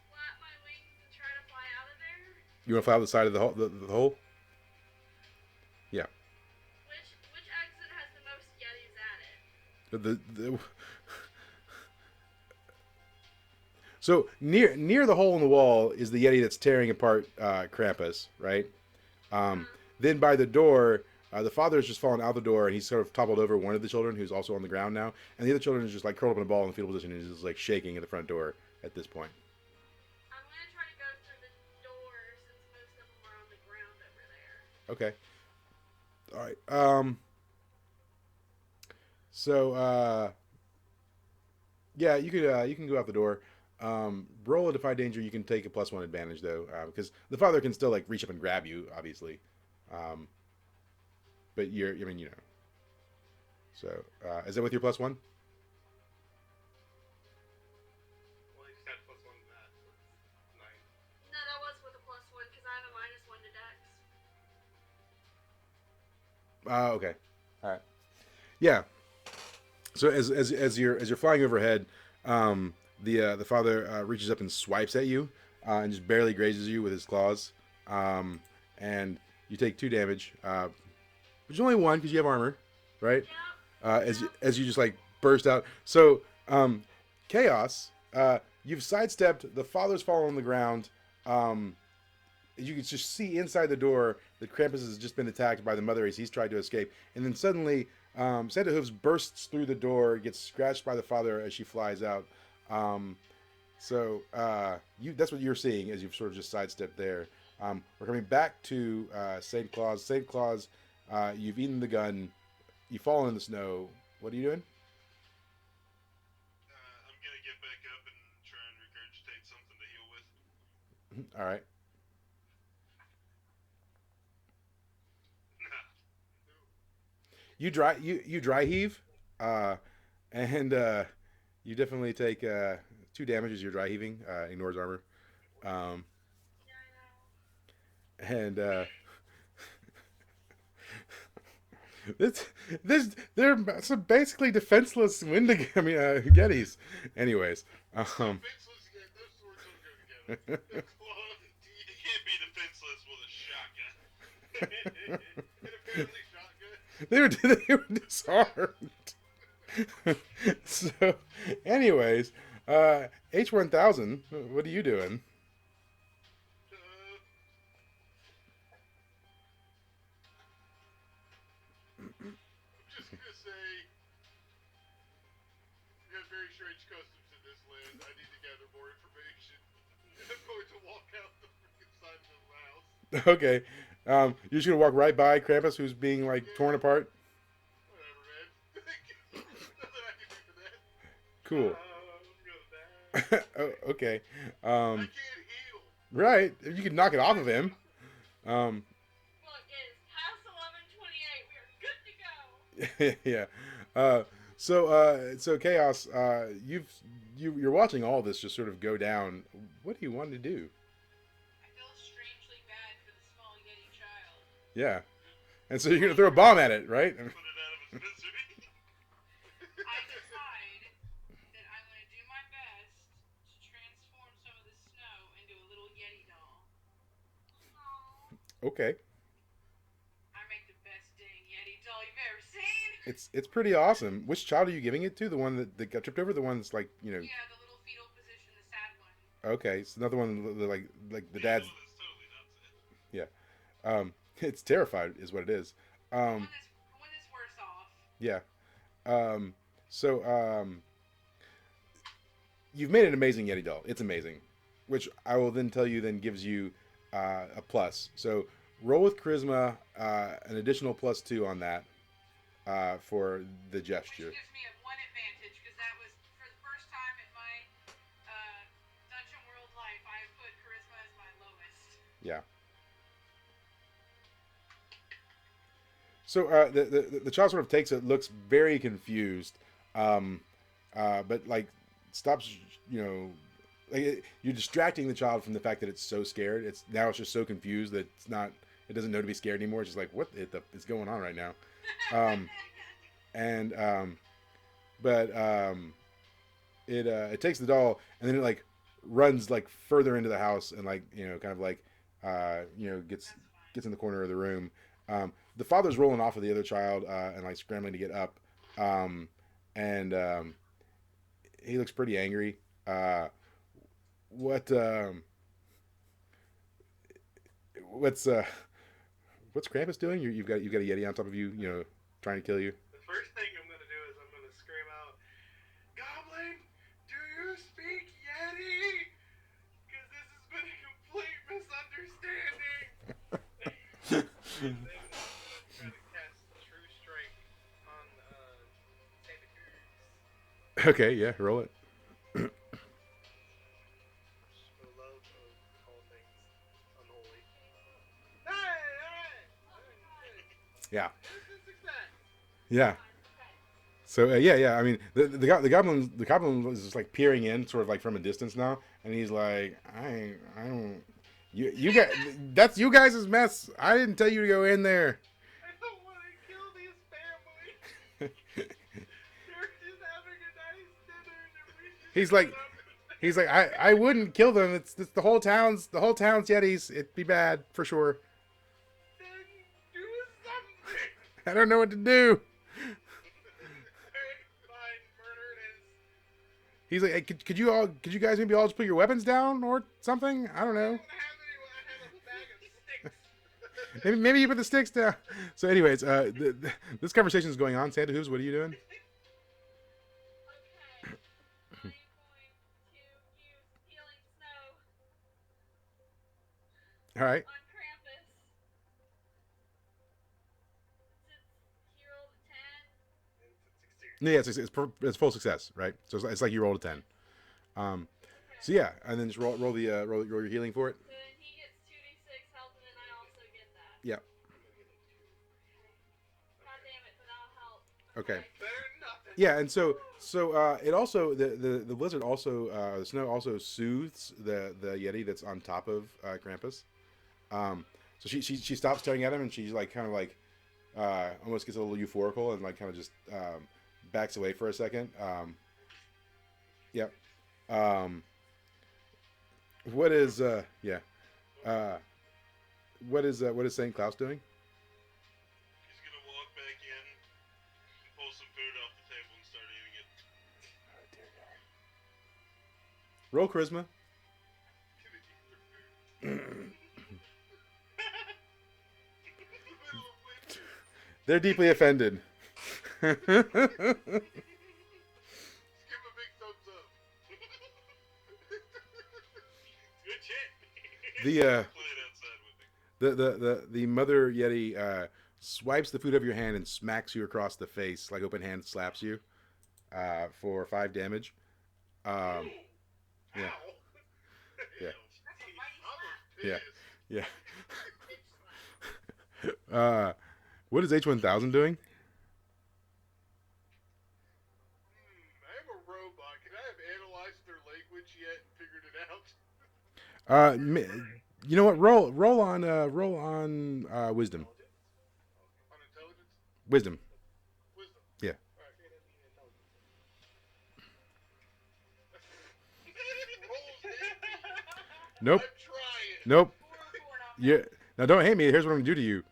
flap my wings and try to fly out of there. You want to fly out the side of the hole? The hole? Yeah. Which exit has the most Yetis at it? So near the hole in the wall is the Yeti that's tearing apart Krampus, right? Then by the door, the father is just fallen out the door, and he's sort of toppled over one of the children, who's also on the ground now, and the other children is just like curled up in a ball in the fetal position, and is just like shaking at the front door at this point. I'm gonna try to go through the door since most of them are on the ground over there. Okay. All right. So yeah, you can go out the door. Roll a Defy Danger. You can take a +1 advantage though, because the father can still like reach up and grab you, obviously. But I mean, you know. So is that with your +1? Well, you just had +1 to that, so it's 9. No, that was with a +1 because I have a -1 to Dex. Okay. All right. Yeah. So as you're flying overhead, the father reaches up and swipes at you, and just barely grazes you with his claws, and you take 2 damage, which is only 1 because you have armor, right? As you just like burst out. So chaos. You've sidestepped. The father's fallen on the ground. You can just see inside the door that Krampus has just been attacked by the mother as he's tried to escape, and then suddenly Santa Hooves bursts through the door, gets scratched by the father as she flies out. That's what you're seeing as you've sort of just sidestepped there. We're coming back to St. Claus. St. Claus, you've eaten the gun. You've fallen in the snow. What are you doing? I'm gonna get back up and try and regurgitate something to heal with. All right. You dry heave, and you definitely take 2 damage as you're dry heaving. Ignores armor, and they're some basically defenseless Gettys. Anyways, Defenseless again. Those swords don't go together. You can't be defenseless with a shotgun. And apparently shotgun. they were disarmed. So, anyways, H1000, what are you doing? I'm just gonna say, we have very strange customs in this land. I need to gather more information. I'm going to walk out the freaking side of the house. Okay, you're just gonna walk right by Krampus, who's being like torn apart. Whatever, man. Nothing I can do for that. Cool. I'm going back. Oh, okay. I can't heal. Right. You can knock it off of him. Look, it's past 11:28. We are good to go. Yeah. So Chaos, you're watching all this just sort of go down. What do you want to do? I feel strangely bad for the small Yeti child. Yeah. And so you're gonna throw a bomb at it, right? Put it out of its misery. I decide that I'm going to do my best to transform some of the snow into a little Yeti doll. Okay. I make the best dang Yeti doll you've ever seen. It's pretty awesome. Which child are you giving it to? The one that got tripped over? The one that's like, Yeah, the little fetal position, the sad one. okay. It's another one like the Yeah, dad's. well, that's totally not it. Yeah. It's terrified is what it is. The Um, one that's worse off. yeah. Um, so you've made an amazing Yeti doll. It's amazing, which I will then tell you then gives you a plus. So roll with charisma, an additional +2 on that for the gesture. Which gives me a one advantage because that was for the first time in my Dungeon World life. I have put charisma as my lowest. Yeah. So the child sort of takes it, looks very confused, but like stops, you're distracting the child from the fact that it's so scared. It's just so confused that it doesn't know to be scared anymore. It's just like, what is going on right now? And but it takes the doll and then it like runs like further into the house and like kind of like gets in the corner of the room. The father's rolling off of the other child and like scrambling to get up, and he looks pretty angry. What what's Krampus doing? You've got a Yeti on top of you, trying to kill you. The first thing I'm gonna do is I'm gonna scream out, "Goblin, do you speak Yeti? Because this has been a complete misunderstanding." And then try to cast True Strike on Santa Cruz. Okay, yeah, roll it. For the love of all things unholy. Alright! Yeah, This is success! yeah. So yeah. I mean, the goblin is just like peering in, sort of like from a distance now, and he's like, I don't. You got that's you guys' mess. I didn't tell you to go in there. I don't want to kill this family! They're just having a nice dinner and we should He's like- shut up. He's like, I wouldn't kill them. It's the whole town's Yetis. It'd be bad for sure. Then do something! I don't know what to do. Alright, fine, murder it is. He's like, hey, could you guys maybe all just put your weapons down or something? I don't I know. don't have any, I have a bag of sticks. Maybe you put the sticks down. So, anyways, this conversation is going on. Santa Hooves, what are you doing? Okay. I'm going to use healing snow All right. on Krampus. Since he rolled a 10. Yeah, it's full success, right? So it's like you rolled a 10. So yeah, and then just roll your healing for it. So then he gets 2d6 health, and then I also get that. Yeah. God damn it, but that'll help. Okay. Better than nothing. Yeah, and so it also the blizzard also the snow also soothes the Yeti that's on top of Krampus. So she stops staring at him and she's like kind of like almost gets a little euphorical and like kind of just backs away for a second. Yep. What is St. Claus doing? He's gonna walk back in, pull some food off the table, and start eating it. Roll charisma. They're deeply offended. Just give him a big thumbs up. Good shit. The Play it outside with me. the mother Yeti swipes the food out of your hand and smacks you across the face, like open hand slaps you, for 5 damage. Yeah. Ow. Yeah. That's a mighty I was Yeah. pissed. Yeah. What is H1000 doing? I'm a robot. Can I have analyzed their language yet and figured it out? You know what? Roll on wisdom. On intelligence? Wisdom. Wisdom. Yeah. Alright. Rolls empty. Nope. I'm trying. Nope. Four on Yeah. Now, don't hate me. Here's what I'm going to do to you.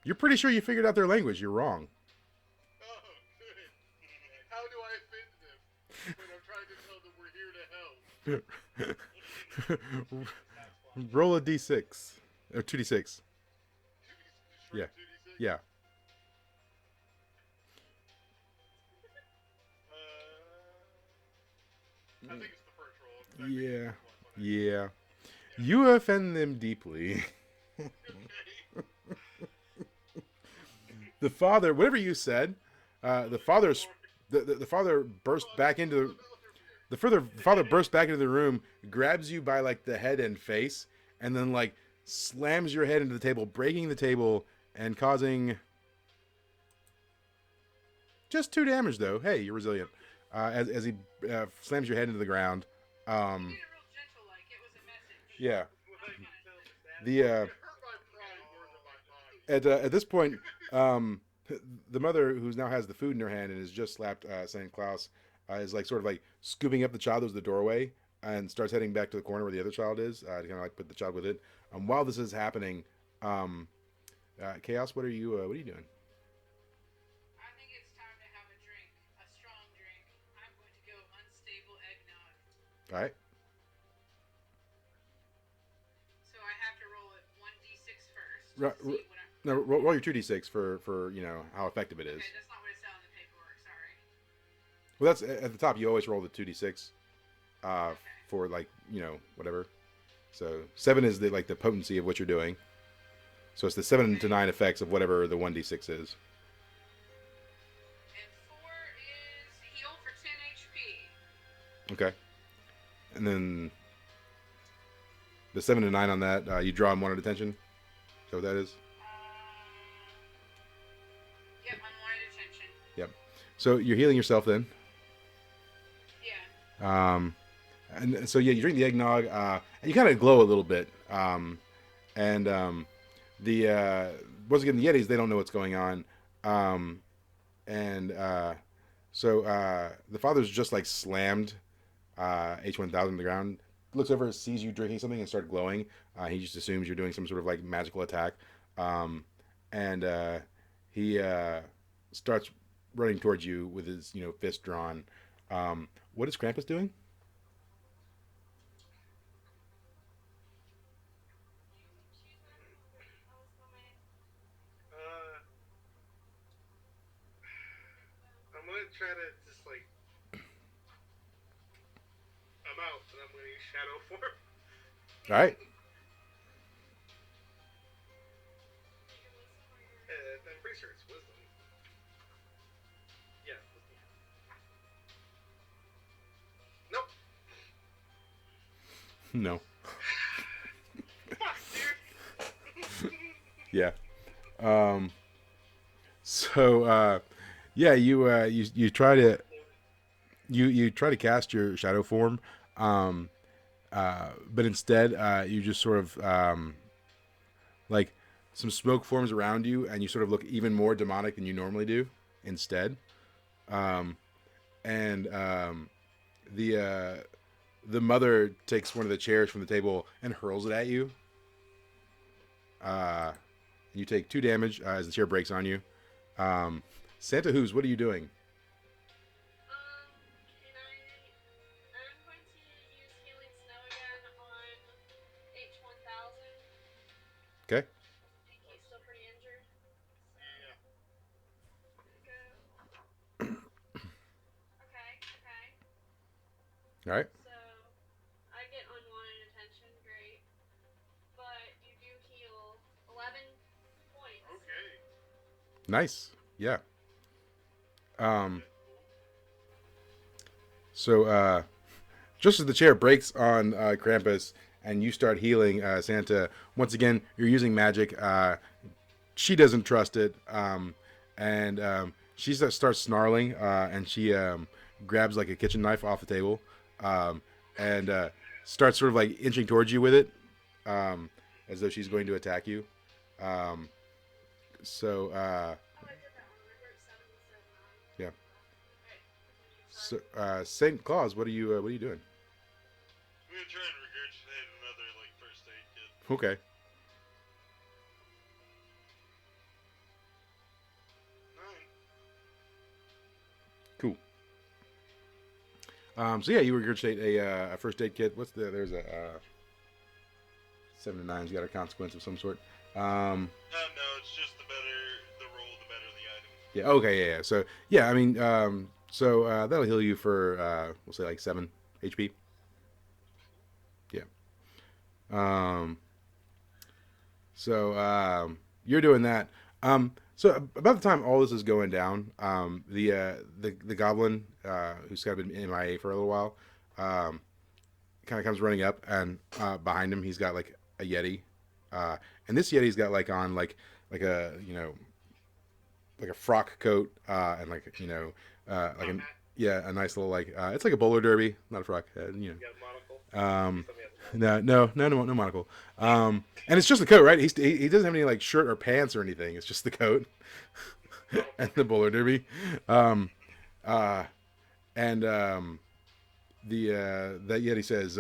You're pretty sure you figured out their language. You're wrong. Oh, good. How do I offend them when I'm trying to tell them we're here to help? Roll a d6. Or 2d6. Yeah. 2d6? Yeah. I think it's the first roll. It's not Yeah. gonna be Yeah. You offend them deeply. Okay. The father, whatever you said, the father's the father burst back into the father bursts back into the room, grabs you by like the head and face, and then like slams your head into the table, breaking the table and causing just 2 damage though. Hey, you're resilient. As he slams your head into the ground. You did it real gentle, like it was a message. Yeah. It The hurt my pride more than my body. at this point, the mother who now has the food in her hand and has just slapped Saint Claus is like sort of like scooping up the child who's the doorway and starts heading back to the corner where the other child is to kind of like put the child with it. While this is happening, Chaos, what are you doing? I think it's time to have a drink, a strong drink. I'm going to go unstable eggnog. All right. So I have to roll it 1d6 first. Right, To see what I'm... No, roll your 2d6 for you know how effective it is. Okay, that's not what it said on the paperwork. Sorry. Well, that's at the top. You always roll the 2d6 for like you know whatever. So 7 is the like the potency of what you're doing. So it's the 7 to 9 effects of whatever the 1d6 is. And 4 is heal for 10 HP. Okay. And then the 7 to 9 on that, you draw unwanted attention. Is that what that is? Yep, unwanted attention. Yep. So you're healing yourself then. Yeah. And so yeah, you drink the eggnog, and you kind of glow a little bit. The once again, the Yetis, they don't know what's going on. So the father's just like slammed H1000 on the ground, looks over, sees you drinking something and start glowing. He just assumes you're doing some sort of like magical attack. He starts running towards you with his, you know, fist drawn. What is Krampus doing? I'm gonna try to just like I'm out, and I'm gonna use shadow form. All right. I'm pretty sure it's wisdom. Yeah. Nope. No. Fuck, dude. Yeah. Yeah, you try to you try to cast your shadow form, but instead you just sort of like some smoke forms around you, and you sort of look even more demonic than you normally do instead. The mother takes one of the chairs from the table and hurls it at you. You take 2 damage as the chair breaks on you. Santa Who's, what are you doing? I'm going to use Healing Snow again on H1000. Okay. I think he's still pretty injured. Okay. All right. So, I get unwanted attention, great. But you do heal 11 points. Okay. Nice. Yeah. Just as the chair breaks on Krampus and you start healing Santa, once again, you're using magic. She doesn't trust it. She starts snarling and she grabs like a kitchen knife off the table and starts sort of like inching towards you with it as though she's going to attack you. Oh, I did that one. I wrote 7 instead of 9. Yeah. Okay. So, Saint Claus, what are you doing? I'm gonna try and regurgitate another like first aid kit. Okay. So yeah, you regurgitate a first aid kit. There's a 7 to 9's got a consequence of some sort. No, it's just the better the roll, the better the item. Yeah. Okay. Yeah. So yeah, I mean, that'll heal you for we'll say like 7 HP. Yeah. You're doing that. So about the time all this is going down, the goblin who's kind of been MIA for a little while, kind of comes running up, and behind him he's got like a yeti, and this yeti's got like on like a like a frock coat, and like like a nice little like it's like a bowler derby, not a frock, You got a monocle? No monocle. And it's just the coat, right? He doesn't have any like shirt or pants or anything. It's just the coat and the bowler derby. That Yeti says,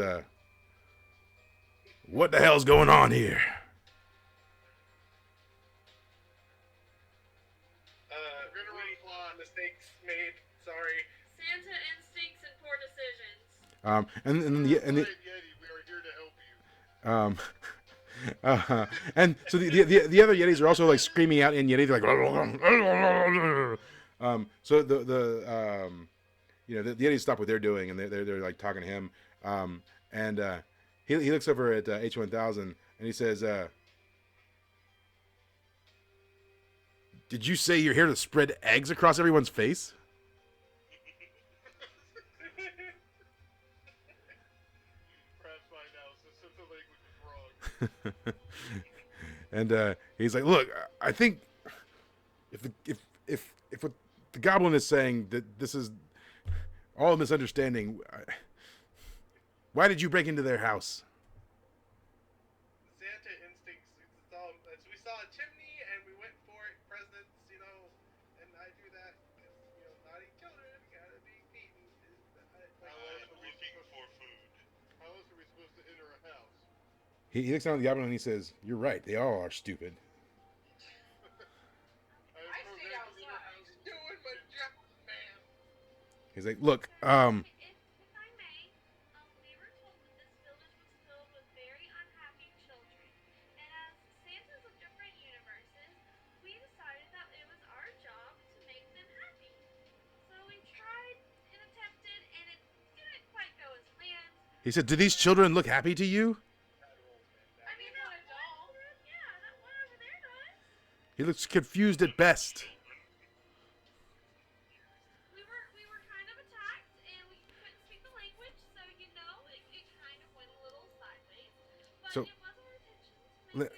"What the hell's going on here?" Mistakes made. Sorry. Santa instincts and poor decisions. And the Right, Yeti, we are here to help you. and so the other Yetis are also like screaming out in Yeti. They're like, so the Yetis stop what they're doing, and they're like talking to him. He looks over at H1000 and he says, "Did you say you're here to spread eggs across everyone's face?" Perhaps my analysis of the language is wrong. And he's like, "Look, I think if what the goblin is saying that this is all a misunderstanding, why did you break into their house?" Santa instincts. We saw a chimney and we went for it. Presents, and I do that because naughty children gotta be beaten. How else are we looking for food? How else are we supposed to enter a house? He looks down at the goblin and he says, "You're right. They all are stupid." I stayed outside. Doing my job, man. He's like, "Look, If I may, we were told that this village was filled with very unhappy children, and as Santas of different universes, we decided that it was our job to make them happy. So we tried and attempted, and it didn't quite go as planned. he said, do these children look happy to you?" I mean, that one over there does. He looks confused at best. We were kind of attacked, and we couldn't speak the language, so it kind of went a little sideways. But So- it was our intention to make Le- it.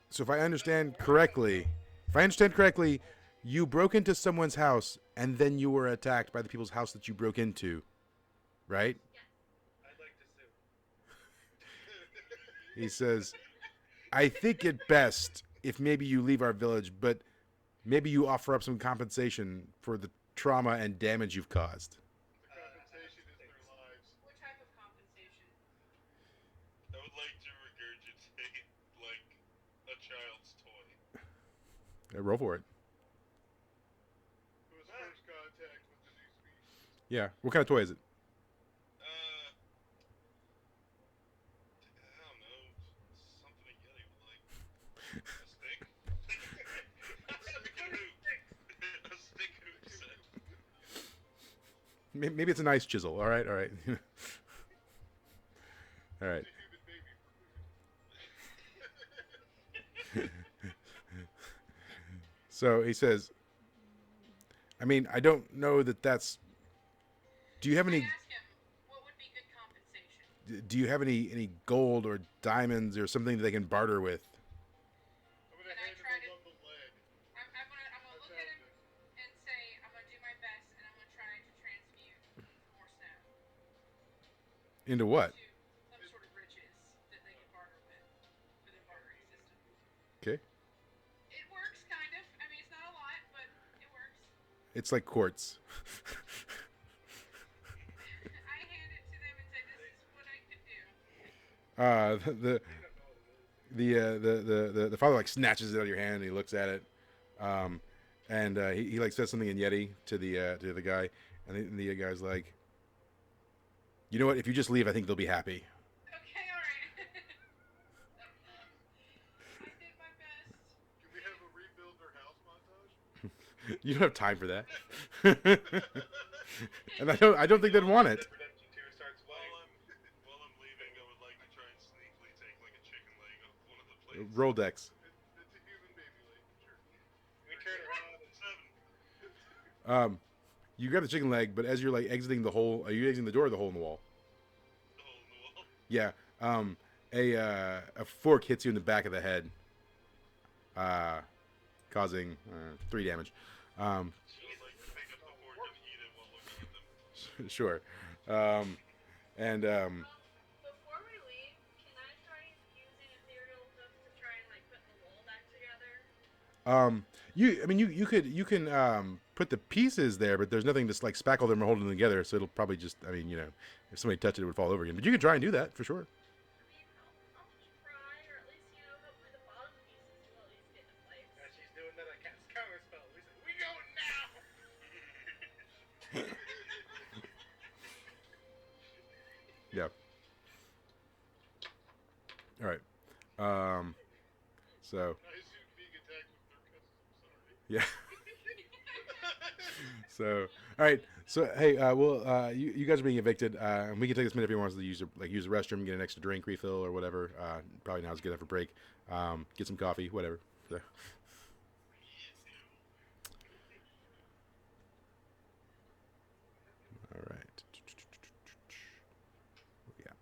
So if I understand correctly, you broke into someone's house and then you were attacked by the people's house that you broke into, right? I'd like to sue. He says, "I think it best if maybe you leave our village, but maybe you offer up some compensation for the trauma and damage you've caused." The compensation is their lives. What type of compensation? I would like to regurgitate like a child's toy. Roll for it. It was first contact with the new species. Yeah. What kind of toy is it? I don't know, something a Yeti would like. A stick? A stick hoop set. Maybe it's a nice chisel. All right. All right. All right. It's a human baby for food. So he says, I mean, I don't know that's. Do you have I any? asked him, what would be good compensation? Do you have any gold or diamonds or something that they can barter with? I'm gonna Can I hand try him a to- lump of lead. I'm gonna look at him and say I'm gonna do my best and I'm gonna try to transmute more snow Into what? to some sort of riches that they can barter with for their bartering system. Okay. It works kind of. I mean, it's not a lot, but it works. It's like quartz. I hand it to them and say, "This is what I could do." The father like snatches it out of your hand and he looks at it, and he like says something in Yeti to the guy, and the guy's like, You know what? If you just leave, I think they'll be happy. Okay, alright. I did my best. Can we have a rebuild their house montage? You don't have time for that. And I don't think they'd want it. Redemption 2 starts While playing. I'm leaving, I would like to try and sneakily take like a chicken leg off one of the plates. Roldex. It's a human baby leg. Sure. We turn around and 7. You grab the chicken leg, but as you're like exiting the hole, are you exiting the door or the hole in the wall? The hole in the wall. Yeah. A fork hits you in the back of the head, causing 3 damage. I would like to pick up the fork and eat it while looking at them. Sure. And Before we leave, can I try using ethereal just to try and like put the wall back together? you can put the pieces there, but there's nothing to like spackle them or hold them together, so it'll probably just, I mean, if somebody touched it, it would fall over again. But you can try and do that for sure. I mean, I'll try, or at least hopefully the bottom pieces will at least get in place. as she's doing that, I cast counter spell. We say, we going now. Yeah. All right. So I assume being attacked with their customs. Sorry. yeah. So all right. So hey, you guys are being evicted, and we can take this minute if you want to use the restroom, get an extra drink refill or whatever. Probably now's good enough for break. Get some coffee, whatever. So. All right. Yeah.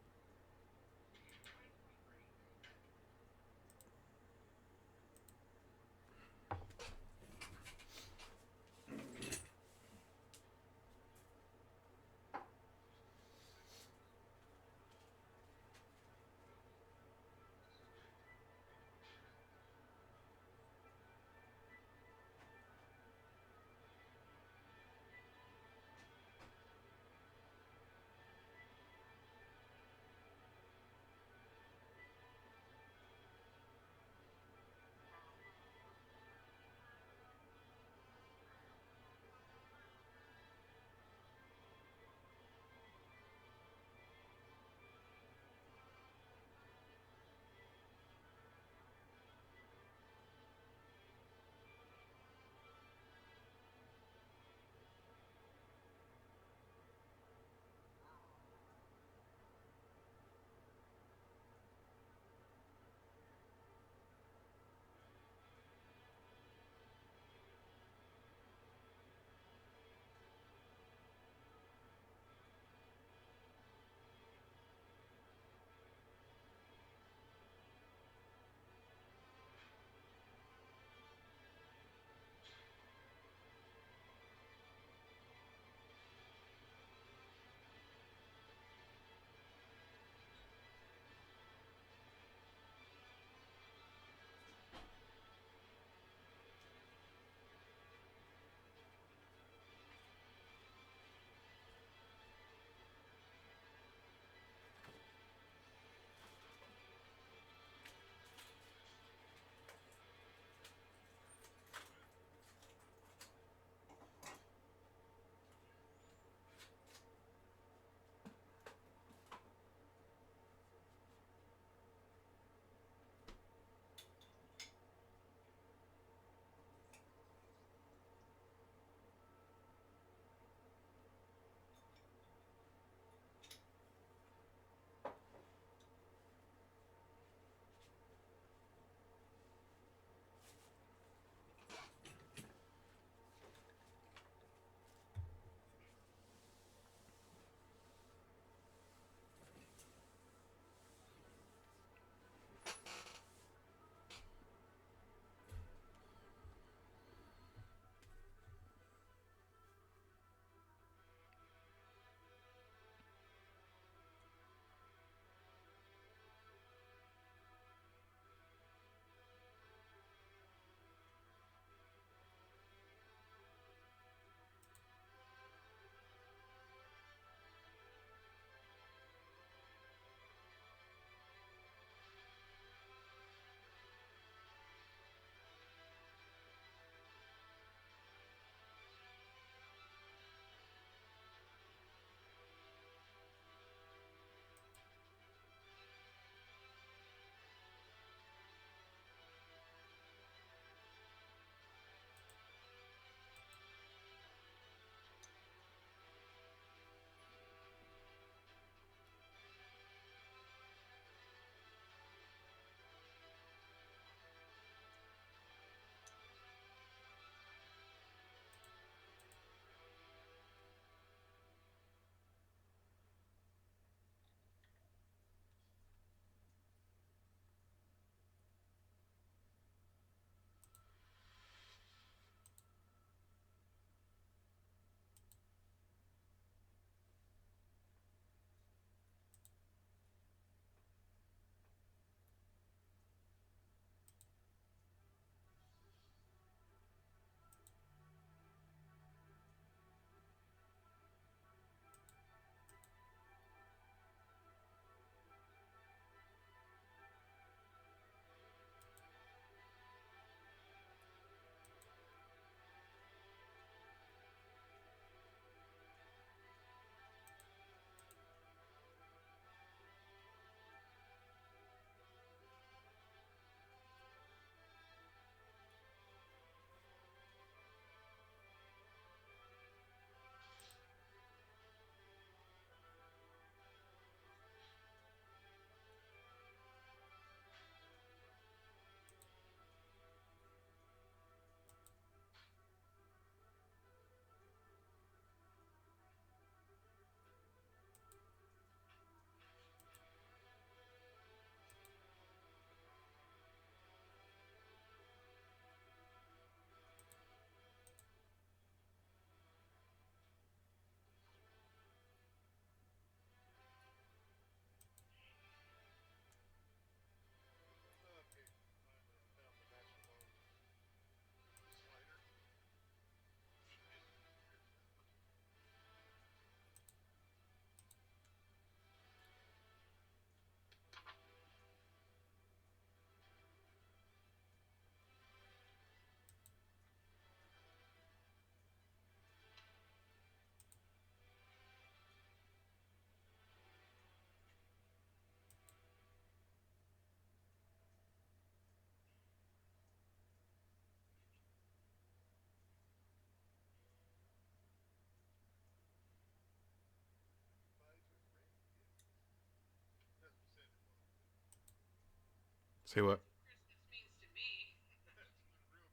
Say what? Christmas means to me. That's the real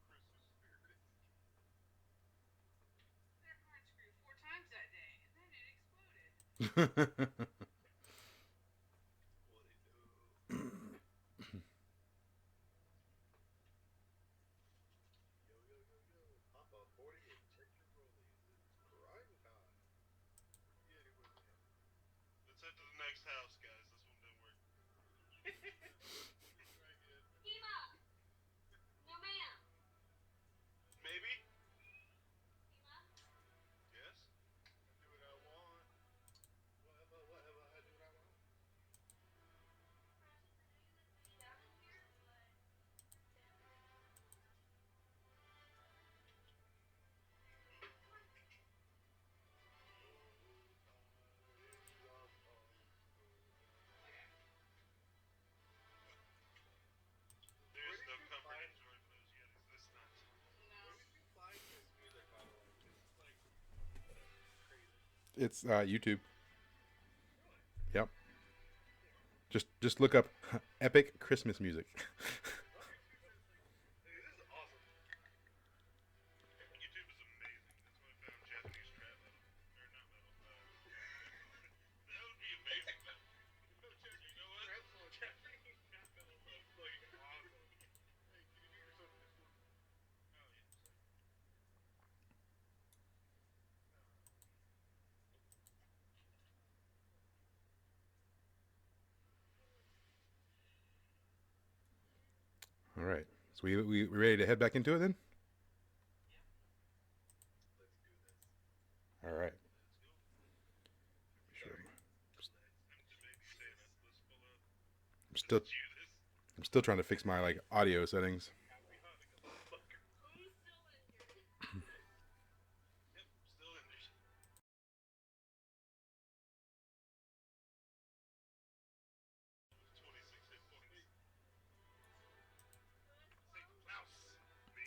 Christmas spirit. Their cornscrew 4 times that day, and then it exploded. What it do? Yo, yo, yo, yo. Pop up 40 and check your rollies. It's crime time. Where you at? Let's head to the next house, guys. This one didn't work. Try again. Ema! No, ma'am. Maybe? Ema? Yes? I do what I want. Whatever, whatever. I do what I want. Down in here, but There's no did you comfort find- in joy for those Yetis this time. No. Where did you find this music, by the way? This is like crazy. It's YouTube. Really? Yep. Just look up epic Christmas music. Okay. This is awesome. YouTube is amazing. That's why I found Japanese trap metal. Or not metal. That would be amazing, but you know what? Trap song, Japanese trap metal sounds like awesome. Hey, can you do yourself this one? Oh, yeah. All right. So we ready to head back into it then? Let's do this. All right. Let's go. Sure. I'm the baby Santa. Let's pull up. I'm still Do this. I'm still trying to fix my like audio settings. Happy Hanukkah, motherfucker. who's still injured? Yep, still in there. 26 hit points. St. Klaus. Me.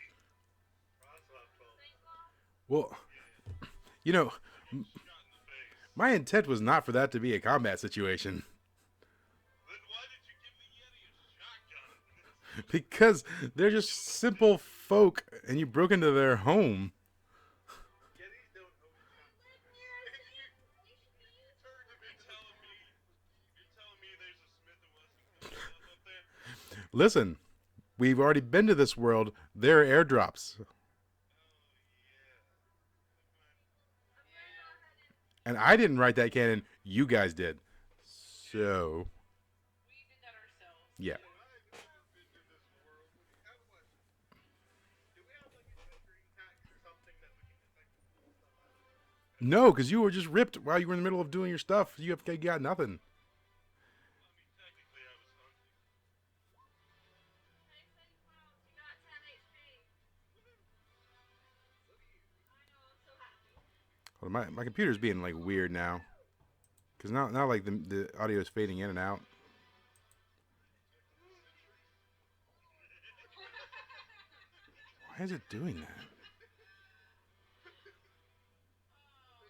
Ross left 12. St. Claus? Well, you know, Shot in the face. my intent was not for that to be a combat situation Then why did you give the Yeti a shotgun? because they're just simple folk and you broke into their home. Yetis don't own shotguns. Turn him You're into telling me there's a Smith and Wesson gun shop up there? Listen, we've already been to this world. There are airdrops. Oh, yeah. And I didn't write that canon. You guys did. So, We did that ourselves. yeah. I've never been to this world. Have what? Do we have like adventuring packs or something that we can just like pull stuff out of? No, because you were just ripped while you were in the middle of doing your stuff. You got nothing. I mean, technically, I was hunting. Hey, St. Claus, you got 10 HP. Look at you. I know, I'm so happy. Well, my computer's being like weird now. Because now like the audio is fading in and out. Why is it doing that? Think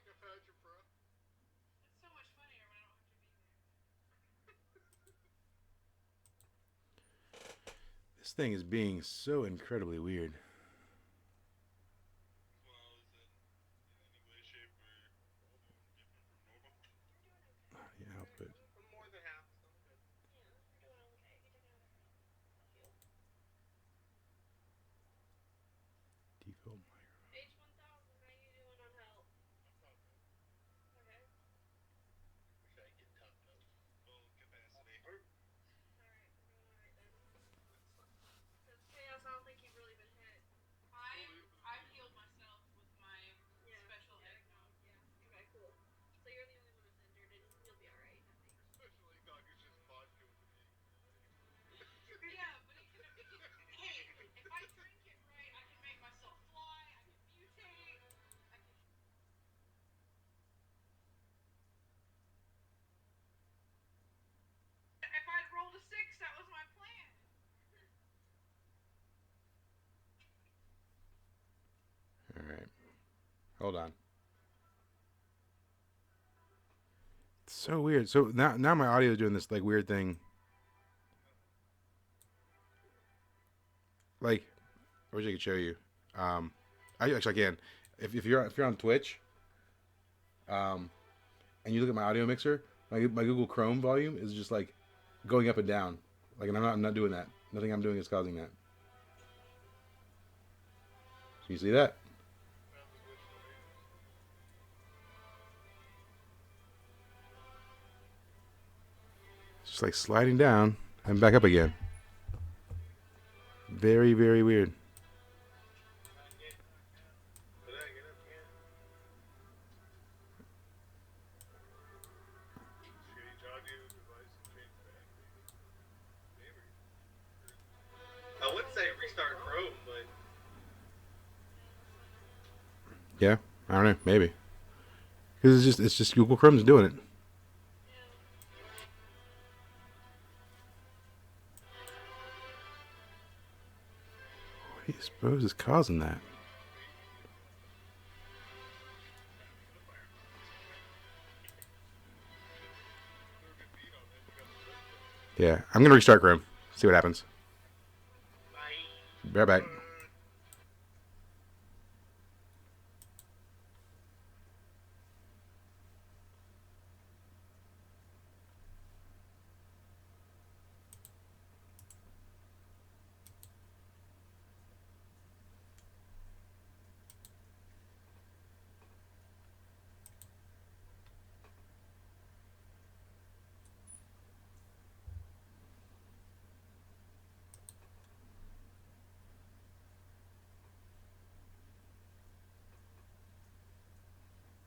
I've had your bro. It's so much funnier when I don't have to be there. This thing is being so incredibly weird. Well, is it in any way, shape, or form different from normal? Yeah, output. I'm more than half. So I'm good. Yeah, you're doing okay. You're doing okay. Default microphone. H1000, how you doing on health? Okay. Wish I could top note. Full capacity. Alright, we're doing alright then. Because Chaos, I don't think you've really been hit. I've healed myself with my Yeah. special eggnog. Yeah. Okay, cool. So you're the only one that's injured, and you'll be alright, I think. Especially dog is just vodka with an egg. Yeah, but hey, if I drink it right, I can make myself fly, I can mutate, I can... If I'd rolled a 6, that was my plan. All right. Hold on. It's so weird. So now my audio is doing this like weird thing. like, I wish I could show you. I actually can. If you're on Twitch, and you look at my audio mixer, my Google Chrome volume is just like going up and down. Like, and I'm not doing that. Nothing I'm doing is causing that. Can you see that? It's just like sliding down and back up again. Very, very weird. I would say restart Chrome, but Yeah, I don't know, maybe because it's just Google Chrome's doing it. What do you suppose is causing that? Yeah, I'm gonna restart Chrome. See what happens. Be right back.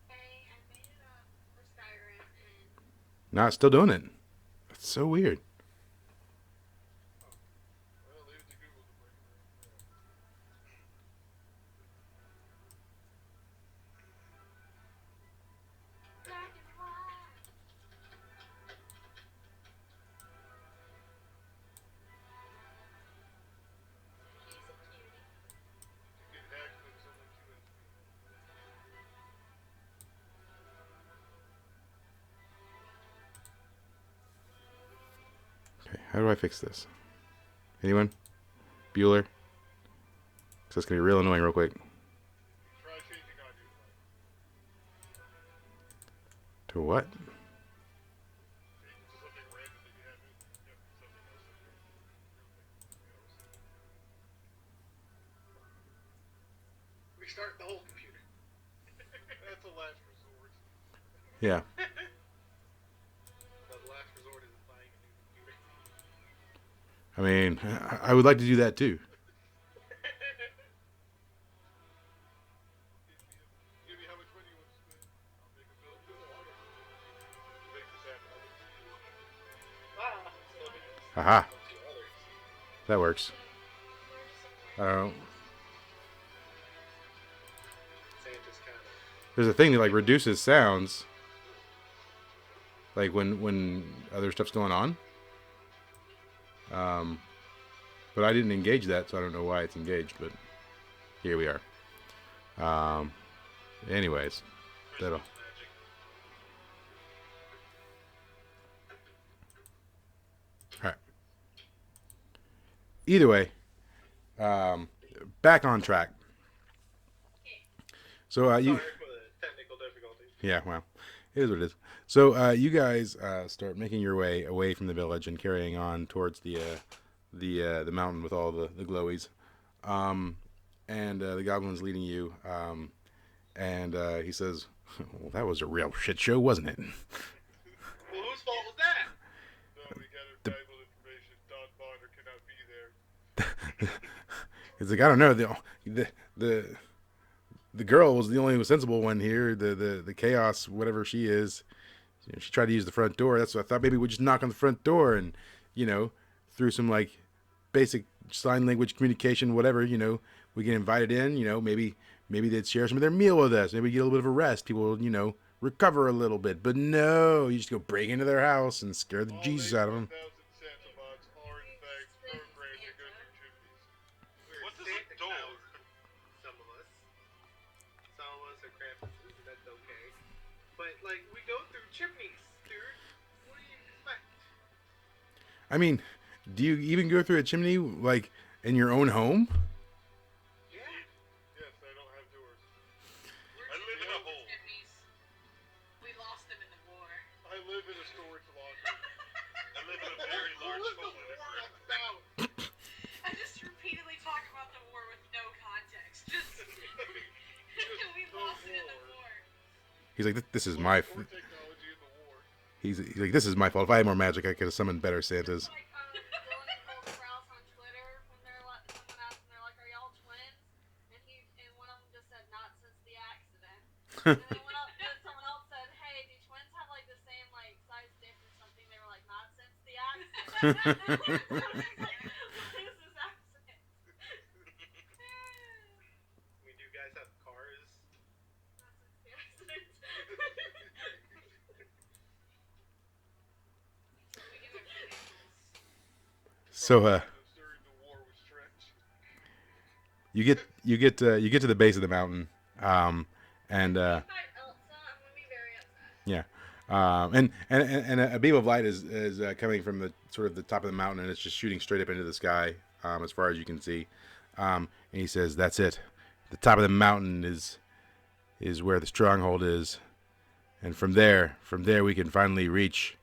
Okay, I made it up for Skyrim, and No, it's still doing it. That's so weird. Well, leave it to Google to bring it up. black and white. He's a cutie. You get hacked with someone too. Okay, how do I fix this? Anyone? Bueller? Because that's gonna be real annoying real quick. Try changing audio. To what? Change it to something random that you have in. Yep, something else in there. restart the whole computer. That's a last resort. Yeah. No, the last resort is buying a new computer. I mean, I would like to do that too. Give me how much money you want to spend. I'll make a bill. Make this happen. Aha. That works. I don't know. Santa's kind of. There's a thing that like reduces sounds, like when other stuff's going on. But I didn't engage that, so I don't know why it's engaged. But here we are. Anyways, that'll. All right. Either way, back on track. So you. Sorry for the technical difficulties. Yeah, well, it is what it is. So you guys start making your way away from the village and carrying on towards the mountain with all the glowies, and the goblin's leading you. And he says, "Well, that was a real shit show, wasn't it?" Well, whose fault was that? No, we got valuable information. Don Bonner cannot be there. He's like, "I don't know. The girl was the only one who was sensible one here. The chaos, whatever she is, she tried to use the front door. That's what I thought. Maybe we'd just knock on the front door and, through some like basic sign language communication, whatever, we get invited in. Maybe they'd share some of their meal with us. Maybe get a little bit of a rest. People will, recover a little bit. But no, you just go break into their house and scare the All Jesus out of them. 81,000 Santa bots are in fact programmed to go through chimneys. We're What does Santa it do? Claus. Some of us. Some of us are Krampuses, and that's okay. But, like, we go through chimneys, dude. What do you expect? I mean, do you even go through a chimney? Like, In your own home? Yeah. Yes, I don't have doors. I live in a hole. We lost them in the war. I live in a storage locker. I live in a very large What is the hole in a war brick. about? I just repeatedly talk about the war with no context. Just we lost it in the war. He's like, this is my. War technology in the war. He's like, this is my fault. If I had more magic, I could have summoned better Santas. Like Dylan and Cole Sprouse on Twitter when they're like, someone asked them, they're like, "Are y'all twins?" And one of them just said, "Not since the accident." And then someone else said, "Hey, do twins have like the same like size dick or something?" They were like, "Not since the accident." What is this accident? I mean, do you guys have cars? Not since the accident. So During the war with Trench. you get to the base of the mountain, and If I Elsa, I'm gonna be very upset. yeah, and a beam of light is coming from the sort of the top of the mountain, and it's just shooting straight up into the sky, as far as you can see. And he says, "That's it. The top of the mountain is where the stronghold is, and from there we can finally reach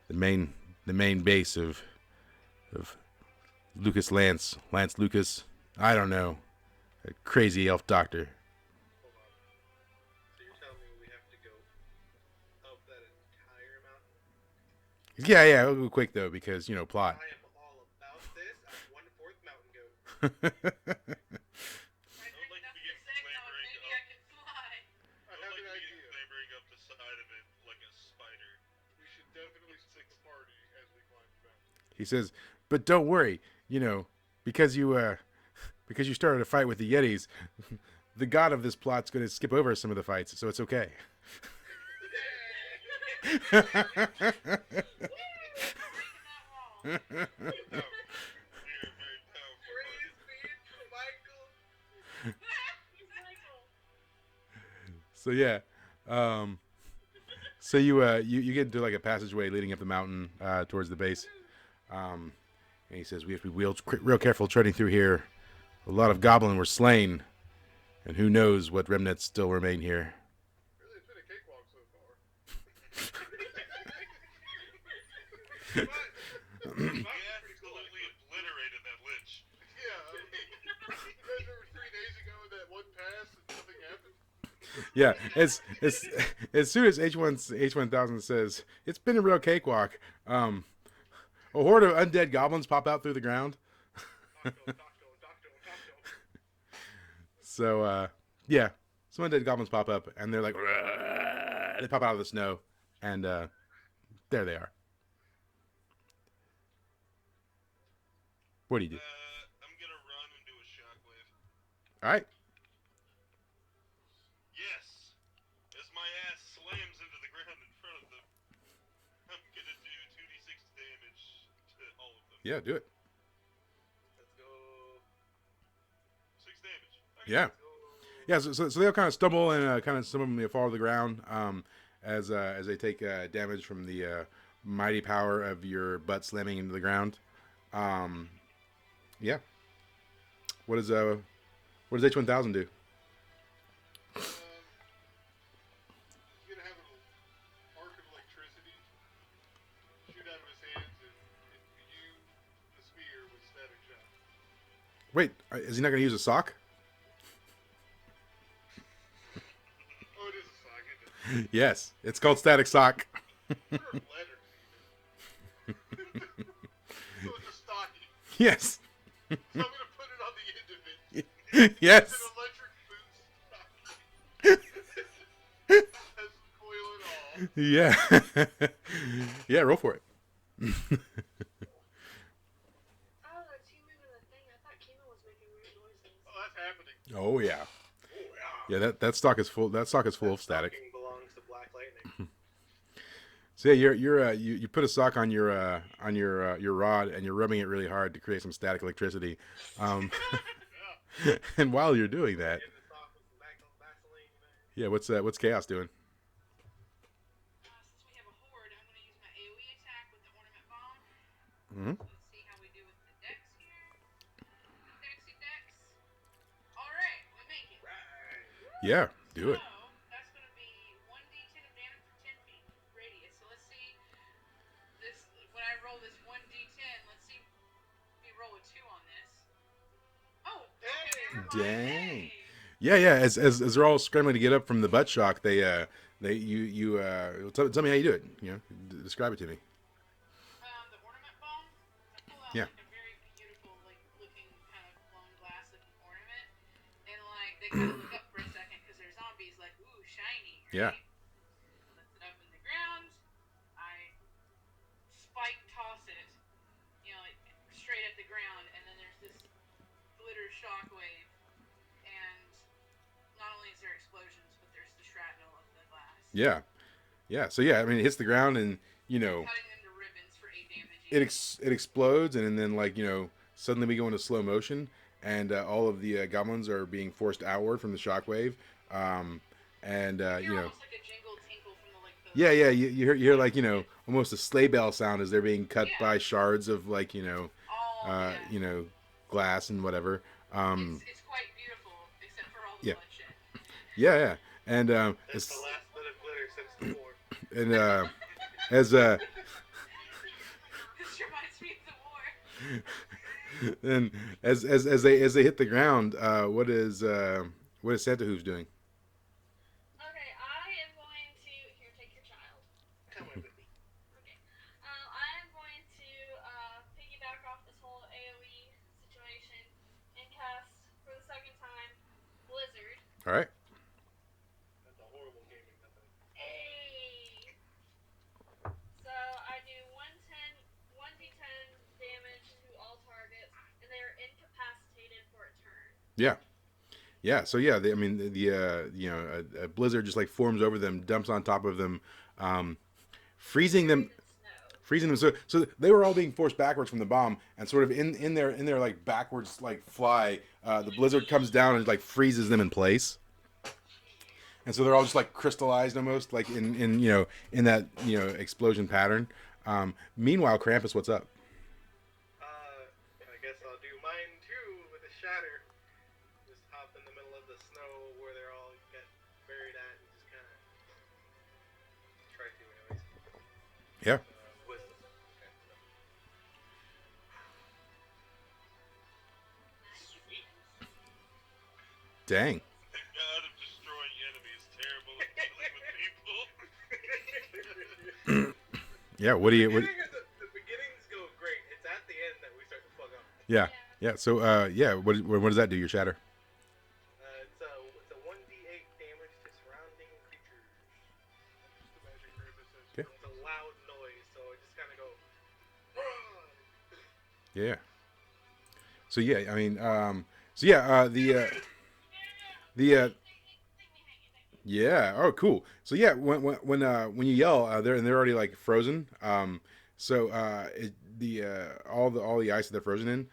the main base of Lance Lucas. I don't know, a crazy elf doctor." Hold on. So you're telling me we have to go up that entire mountain? Yeah, we'll go quick though because plot. I am all about this. I'm 1/4 mountain goat. I don't like to enough begin to say, no, clambering maybe up. I can fly. I I have like an to idea. clambering up the side of it like a spider. We should definitely split the party as we climb the mountain. He says, "But don't worry, because you started a fight with the Yetis, the god of this plot's going to skip over some of the fights, so it's okay." Breaking that wall. You're very powerful. Praise be to Michael. He's Michael. So yeah, so you get into like a passageway leading up the mountain towards the base, and he says, "We have to be real careful treading through here. A lot of goblin were slain, and who knows what remnants still remain here." Really, it's been a cakewalk so far. We absolutely obliterated that lich. Yeah, I mean, you guys remember 3 days ago that one pass and nothing happened? Yeah, as soon as H1000 says it's been a real cakewalk, a horde of undead goblins pop out through the ground. Doctor. So yeah, some undead goblins pop up and they're like, "Rrrr." They pop out of the snow, and there they are. What do you do? I'm gonna run and do a shockwave. All right. Yes! As my ass slams into the ground in front of them, I'm gonna do 2d6 damage to all of them. Yeah, do it. Let's go. 6 damage. Okay. Yeah. Yeah, so they'll kind of stumble and kind of some of them fall to the ground as they take damage from the mighty power of your butt slamming into the ground. Yeah. What does H1000 do? He's gonna have an arc of electricity shoot out of his hands and imbue the spear with static shock. Wait, is he not going to use a sock? Oh, it is a sock, isn't it? Yes, it's called static sock. Or letters, even. So it's a stocking. Yes. So I'm gonna put it on the end of it. Yes. It's an electric boot stocking. Has coil and all. Yeah. Yeah, roll for it. Oh, that's he moving the thing. I thought Kima was making weird noises. Oh, that's happening. Oh yeah. Oh, yeah. Yeah, that stock is full. That stock is full of static. Stocking belongs to Black Lightning. So yeah, you put a sock on your rod and you're rubbing it really hard to create some static electricity. And while you're doing that, Getting this off with some Vaseline, yeah, what's Chaos doing? Since we have a horde, I'm going to use my AoE attack with the ornament bomb. Mm-hmm. Let's see how we do with the dex here. Yeah, do it. So that's going to be 1d10 of damage for 10 feet radius. So let's see this. When I roll this 1d10, let's see. We roll a 2 on this. Oh, okay, never mind. Dang. Hey. Yeah. As they're all scrambling to get up from the butt shock, tell me how you do it. Describe it to me. The ornament bomb. I pull out Yeah. like a very beautiful, like looking kind of blown glass looking ornament, and like they kind of look up for a second because they're zombies. Like, ooh, shiny. Right? Yeah. Lift it up in the ground. I spike toss it, like straight at the ground, and then there's this glitter shockwave, and not only is there explosions, but there's the shrapnel of the glass. Yeah. So yeah, I mean, it hits the ground, and Cutting them to ribbons for 8 damage. it explodes, and then suddenly we go into slow motion, and all of the goblins are being forced outward from the shockwave, and Almost like a jingle tinkle from the yeah, you hear like almost a sleigh bell sound as they're being cut Yeah. by shards of like yeah. glass and whatever. It's quite beautiful, except for all the Yeah. bloodshed. Yeah, and It's the last bit of glitter since the war. and as This reminds me of the war. and as they hit the ground, what is Santa Hooves doing? Okay, I am going to here. Take your child. Come with me. Okay. I am going to piggyback off this whole AOE situation and cast for the second time Blizzard. All right. That's a horrible gaming method. Hey. So I do 1d10 damage to all targets, and they are incapacitated for a turn. Yeah. So yeah, a blizzard just like forms over them, dumps on top of them, freezing them. Snow. Freezing them. So they were all being forced backwards from the bomb, and sort of in their like backwards like fly, the blizzard comes down and like freezes them in place. And so they're all just like crystallized almost, like in that explosion pattern. Meanwhile, Krampus, what's up? I guess I'll do mine too with a shatter. Just hop in the middle of the snow where they're all get buried at and just kind of try to anyways. Yeah. Wisdom. Okay. Sweet. Dang. The god of destroying enemies, terrible at dealing with people. Yeah. What do you? What, The beginnings go great. It's at the end that we start to fuck up. yeah. So what does that do? Your shatter. It's a 1d8 damage to surrounding creatures. Just imagine Krampus says, Okay. It's a loud noise, so I just kind of go. Yeah. So yeah, I mean, yeah. Oh, cool. So yeah, when you yell, they're already like frozen. All the ice that they're frozen in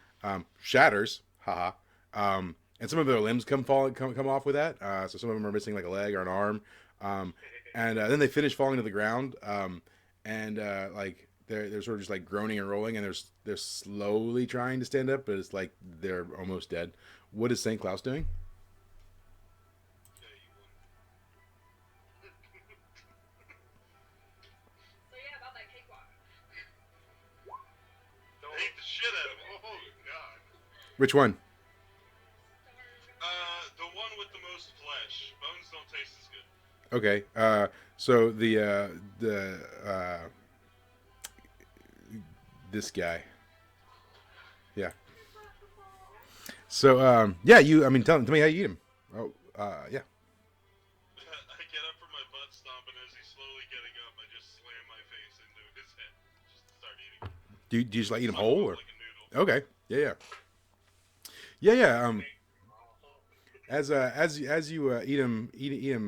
shatters. Haha. And some of their limbs come off with that. So some of them are missing like a leg or an arm. And then they finish falling to the ground. Like they're sort of just like groaning and rolling, and they're slowly trying to stand up, but it's like they're almost dead. What is St. Claus doing? So yeah, about that cakewalk. I hate the shit out of it. oh god. Which one? The one with the most flesh. Bones don't taste as good. Okay. So this guy. Yeah. So yeah, tell me how you eat him. Oh, yeah. I get up from my butt stomp, and as he's slowly getting up, I just slam my face into his head. Just to start eating. Do you just like eat him whole or? Like a noodle. Okay. Yeah. As you eat him, you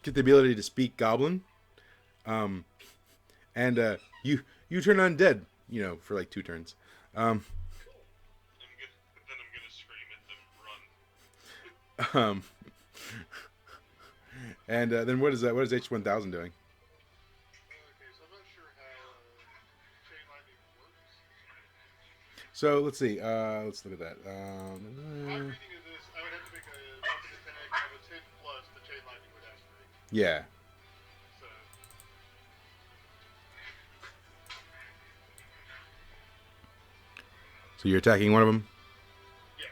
get the ability to speak Goblin, and you turn undead, for like 2 turns. I'm gonna scream at them, run. And then what is that? What is H1000 doing? Okay, so I'm not sure how chain lightning works. So let's see. Let's look at that. My reading of this, I would have to make a weapon attack of a 10 plus to chain lightning with asteroid. yeah. So, So you're attacking one of them. yeah.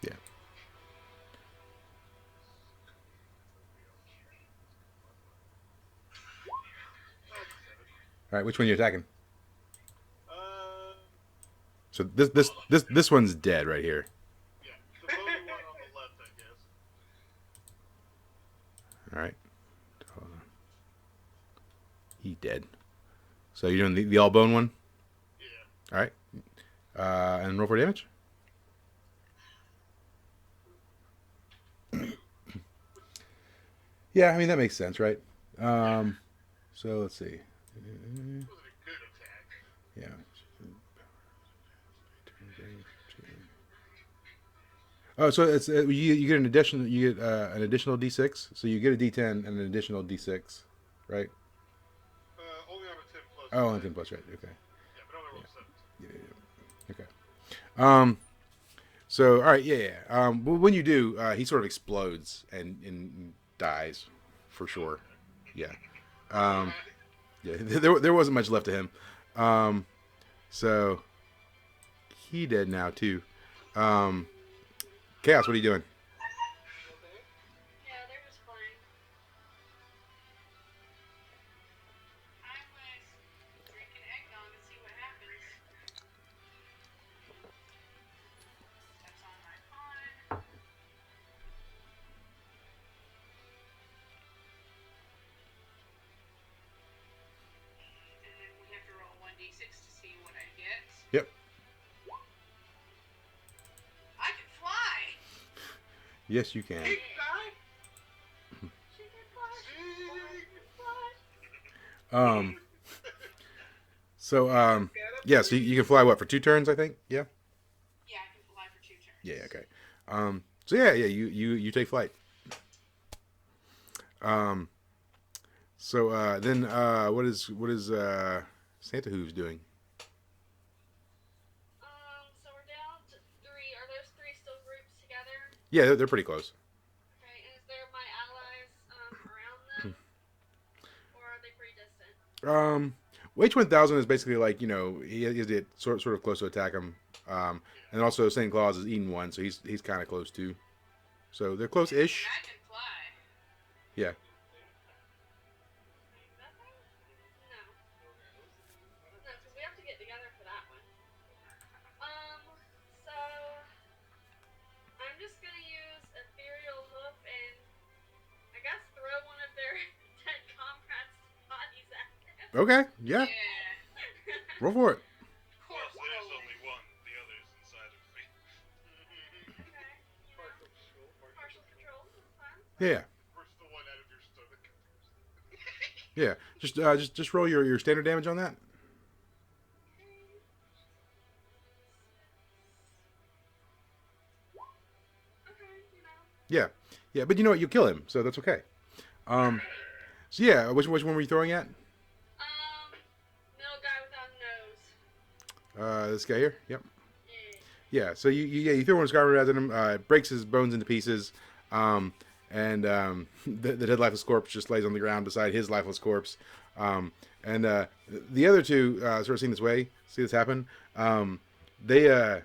Yeah. All right. Which one are you attacking? Uh, So this one's dead right here. yeah. The bony one on the left, I guess. All right. Hold on. He dead. So you're doing the all bone one. Yeah. All right. And roll for damage. Yeah, I mean that makes sense, right? So let's see. It wasn't a good attack. Yeah. Oh, so it's you get an additional D6. So you get a D10 and an additional D6, right? Only on a 10 plus. Oh, on 10 plus, right? Okay. Yeah, but only rolled 17. Yeah. Okay. So all right, yeah. Well, when you do, he sort of explodes and dies, for sure. Yeah. Yeah. There wasn't much left of him. So he dead now too. Chaos, what are you doing? Yeah, they're just playing. I was drinking eggnog to see what happens. That's on my pawn. And then we have to roll 1d6 to see what I get. Yep. I can fly! Yes, you can. Big guy? She can fly. Big. Fly. So yeah. So you can fly what for 2 turns, I think. Yeah. Yeah, I can fly for 2 turns. Yeah. Okay. So yeah. You take flight. So then what is Santa Hooves doing? So we're down to 3. Are those 3 still grouped together? Yeah, they're pretty close. Okay, and is there my allies around them? Or are they pretty distant? H1000 is basically like he has to get sort of close to attack him. And also St. Claus is eating one, so he's kind of close too. So they're close-ish. I can fly. Yeah. No. No, because we have to get together for that one. So I'm just gonna use ethereal hoof and I guess throw one of their dead comrades' bodies at them. Okay. Yeah. Yeah. Roll for it. Plus, there's only one. The other's inside of me. Okay. Partial control. Partial control. That's fine. Yeah. First the one out of your stomach. Yeah. Just roll your standard damage on that. Okay, Yeah. Yeah, but you know what? You kill him, so that's okay. So yeah, which one were you throwing at? Middle guy without a nose. This guy here. Yep. Yeah. Yeah. So you throw one of Skyrim at him, breaks his bones into pieces, and the dead lifeless corpse just lays on the ground beside his lifeless corpse. And the other two sort of see this happen. They kind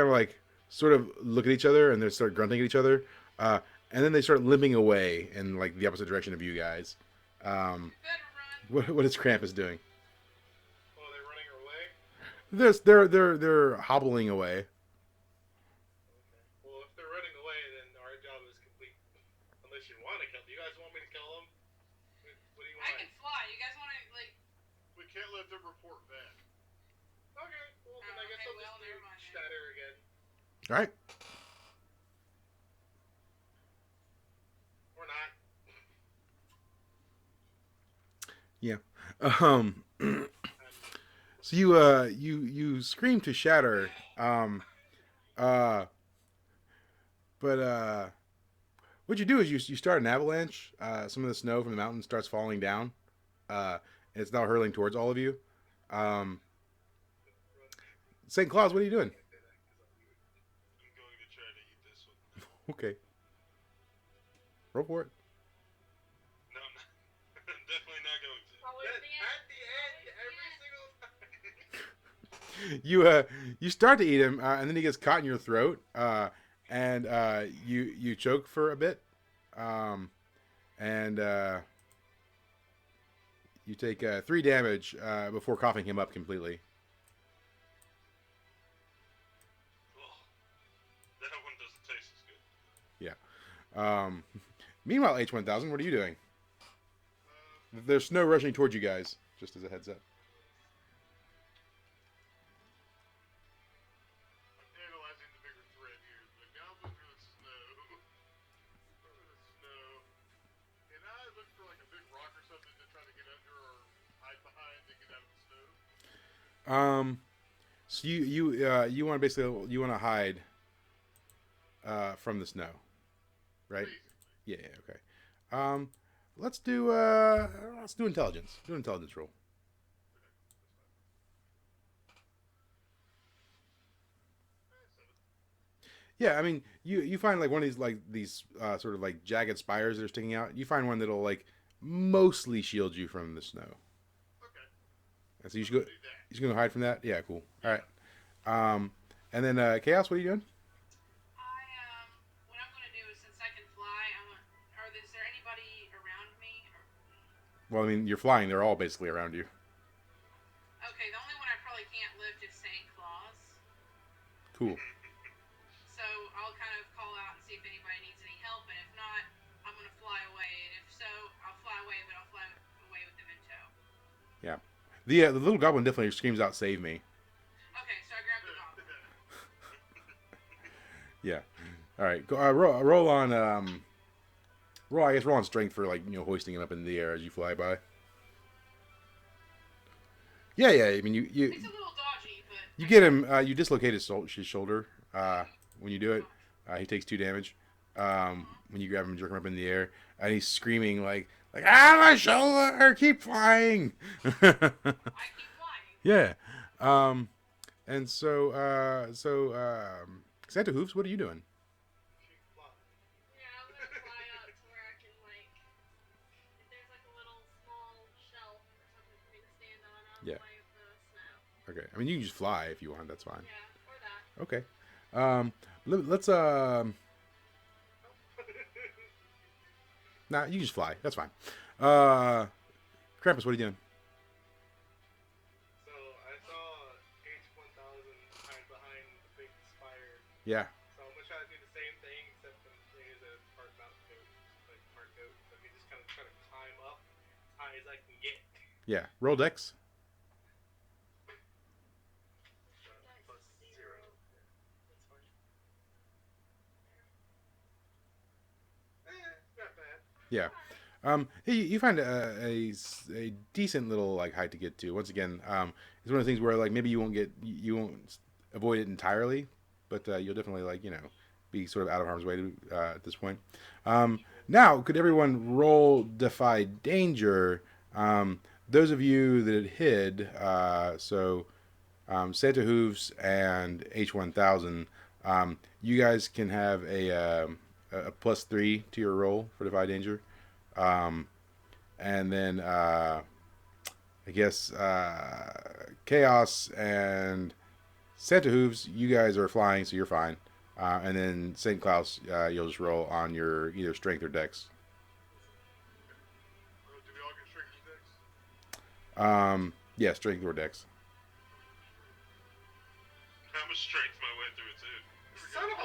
of like sort of look at each other and they start grunting at each other, and then they start limping away in like the opposite direction of you guys. Better run. What is Krampus doing? Oh, they're running away? They're hobbling away. Well, if they're running away, then our job is complete. Unless you want to kill them. Do you guys want me to kill them? What do you I want? can fly. You guys want to, like... We can't let them report back. Okay, well, then I guess okay, I'll well, just never mind. shatter again. All right. Or not. Yeah. So you scream to shatter. But what you do is you start an avalanche. Some of the snow from the mountain starts falling down, and it's now hurling towards all of you. St. Claus, what are you doing? I'm going to try to eat this one. Okay. Roll for it. No, I'm not. I'm definitely not going to. Always At the the end. end, every single time. You start to eat him, and then he gets caught in your throat, and you choke for a bit, and you take 3 damage before coughing him up completely. Oh, that one doesn't taste as good. Meanwhile, H1000, what are you doing? There's snow rushing towards you guys, just as a heads up. I'm analyzing the bigger threat here. The goblins or the snow? Or the snow. Can I look for like a big rock or something to try to get under or hide behind to get out of the snow? So you want to basically hide from the snow, right? Basically. Yeah. Okay. Let's do intelligence. Do an intelligence roll. Yeah, I mean, you find like one of these sort of like jagged spires that are sticking out. You find one that'll like mostly shield you from the snow. Okay. And so you should Do go. that. You should go hide from that. Yeah, cool. All right. And then Chaos, what are you doing? What I'm gonna do is since I can fly, is there anybody around me? Well, I mean, you're flying. They're all basically around you. Okay, the only one I probably can't lift is St. Claus. Cool. So I'll kind of call out and see if anybody needs any help, and if not, I'm gonna fly away. And if so, I'll fly away, but I'll fly away with them in tow. Yeah. The little goblin definitely screams out, "Save me!" Okay, so I grab the goblin. Yeah. All right. Go, roll on roll on strength for like hoisting him up in the air as you fly by. Yeah. I mean It's a little dodgy, but you get him. You dislocate his shoulder when you do it. He takes 2 damage when you grab him and jerk him up in the air, and he's screaming like my shoulder! Keep flying! I keep flying. Yeah. And so Santa Hooves, what are you doing? Yeah, I'm gonna fly up to where I can if there's like a little small shelf or something for me to stand on, out of Yeah. the way of the snow. Okay. I mean, you can just fly if you want. That's fine. Yeah, or that. Okay. Let's Nah, you just fly. That's fine. Krampus, what are you doing? So I saw H1000 hide behind the big spire. Yeah. So I'm gonna try to do the same thing, except I'm using a part mount goat, like part goat. So I can just kind of try to climb up as high as I can get. Yeah. Roll dex. Plus 0. That's fine. Not bad. Yeah. You find a decent little like height to get to. Once again, it's one of the things where like maybe you won't avoid it entirely, but you'll definitely be sort of out of harm's way at this point. Now, could everyone roll Defy Danger? Those of you that hid, Santa Hooves and H1000, you guys can have a +3 to your roll for Defy Danger. And then I guess Chaos and Santa Hooves, you guys are flying, so you're fine. And then St. Claus, you'll just roll on your either strength or dex. Do we all get strength decks? Yeah, strength or dex. I'm a strength my way through it too. Son of a.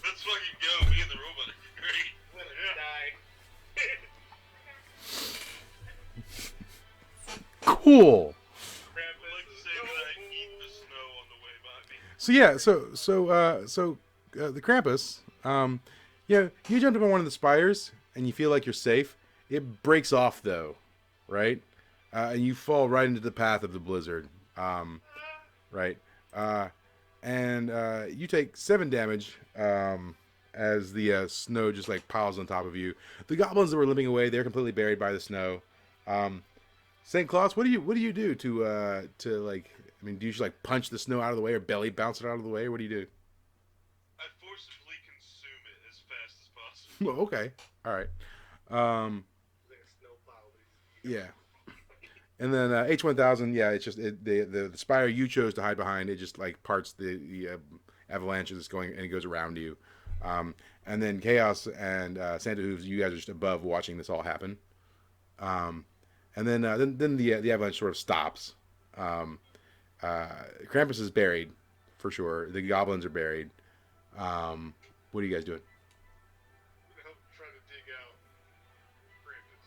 Let's fucking go. Me and the robot are great. I'm gonna die. Cool. I'd like to say that I eat the snow on the way by me. So yeah, the Krampus, you jumped up on one of the spires and you feel like you're safe. It breaks off though, right? And you fall right into the path of the blizzard, right? And you take 7 damage as the snow just like piles on top of you. The goblins that were limping away, they're completely buried by the snow. St. Claus, what do you do to like I mean, do you just like punch the snow out of the way or belly bounce it out of the way? What do you do? I forcibly consume it as fast as possible. Well, okay, all right. Um, It's like a snowplow, but he's yeah. And then H1000, yeah, it's just the spire you chose to hide behind. It just like parts the avalanche that's going and it goes around you. And then Chaos and Santa Hooves, you guys are just above watching this all happen. And then the avalanche sort of stops. Krampus is buried for sure. The goblins are buried. What are you guys doing? I'm gonna help try to dig out Krampus.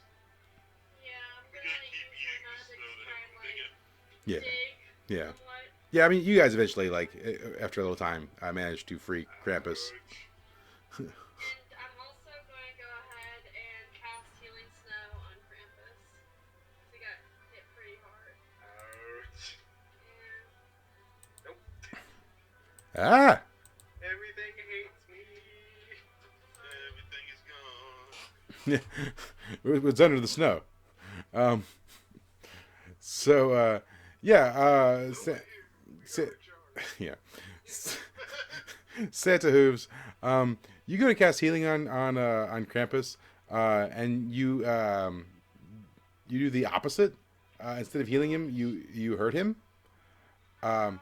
Yeah, I'm We're gonna gonna like keep use eating my the magic snow to to try help and dig like it. Yeah, dig yeah, somewhat. yeah. I mean, you guys eventually, like after a little time, managed to free Krampus. And I'm also going to go ahead and cast Healing Snow on Krampus. He got hit pretty hard. ouch. Yeah. Nope. Ah, Everything hates me. Everything is gone. it's under the snow. So yeah, yeah. Santa Hooves, you go to cast healing on Krampus, and you do the opposite. Instead of healing him, you hurt him. And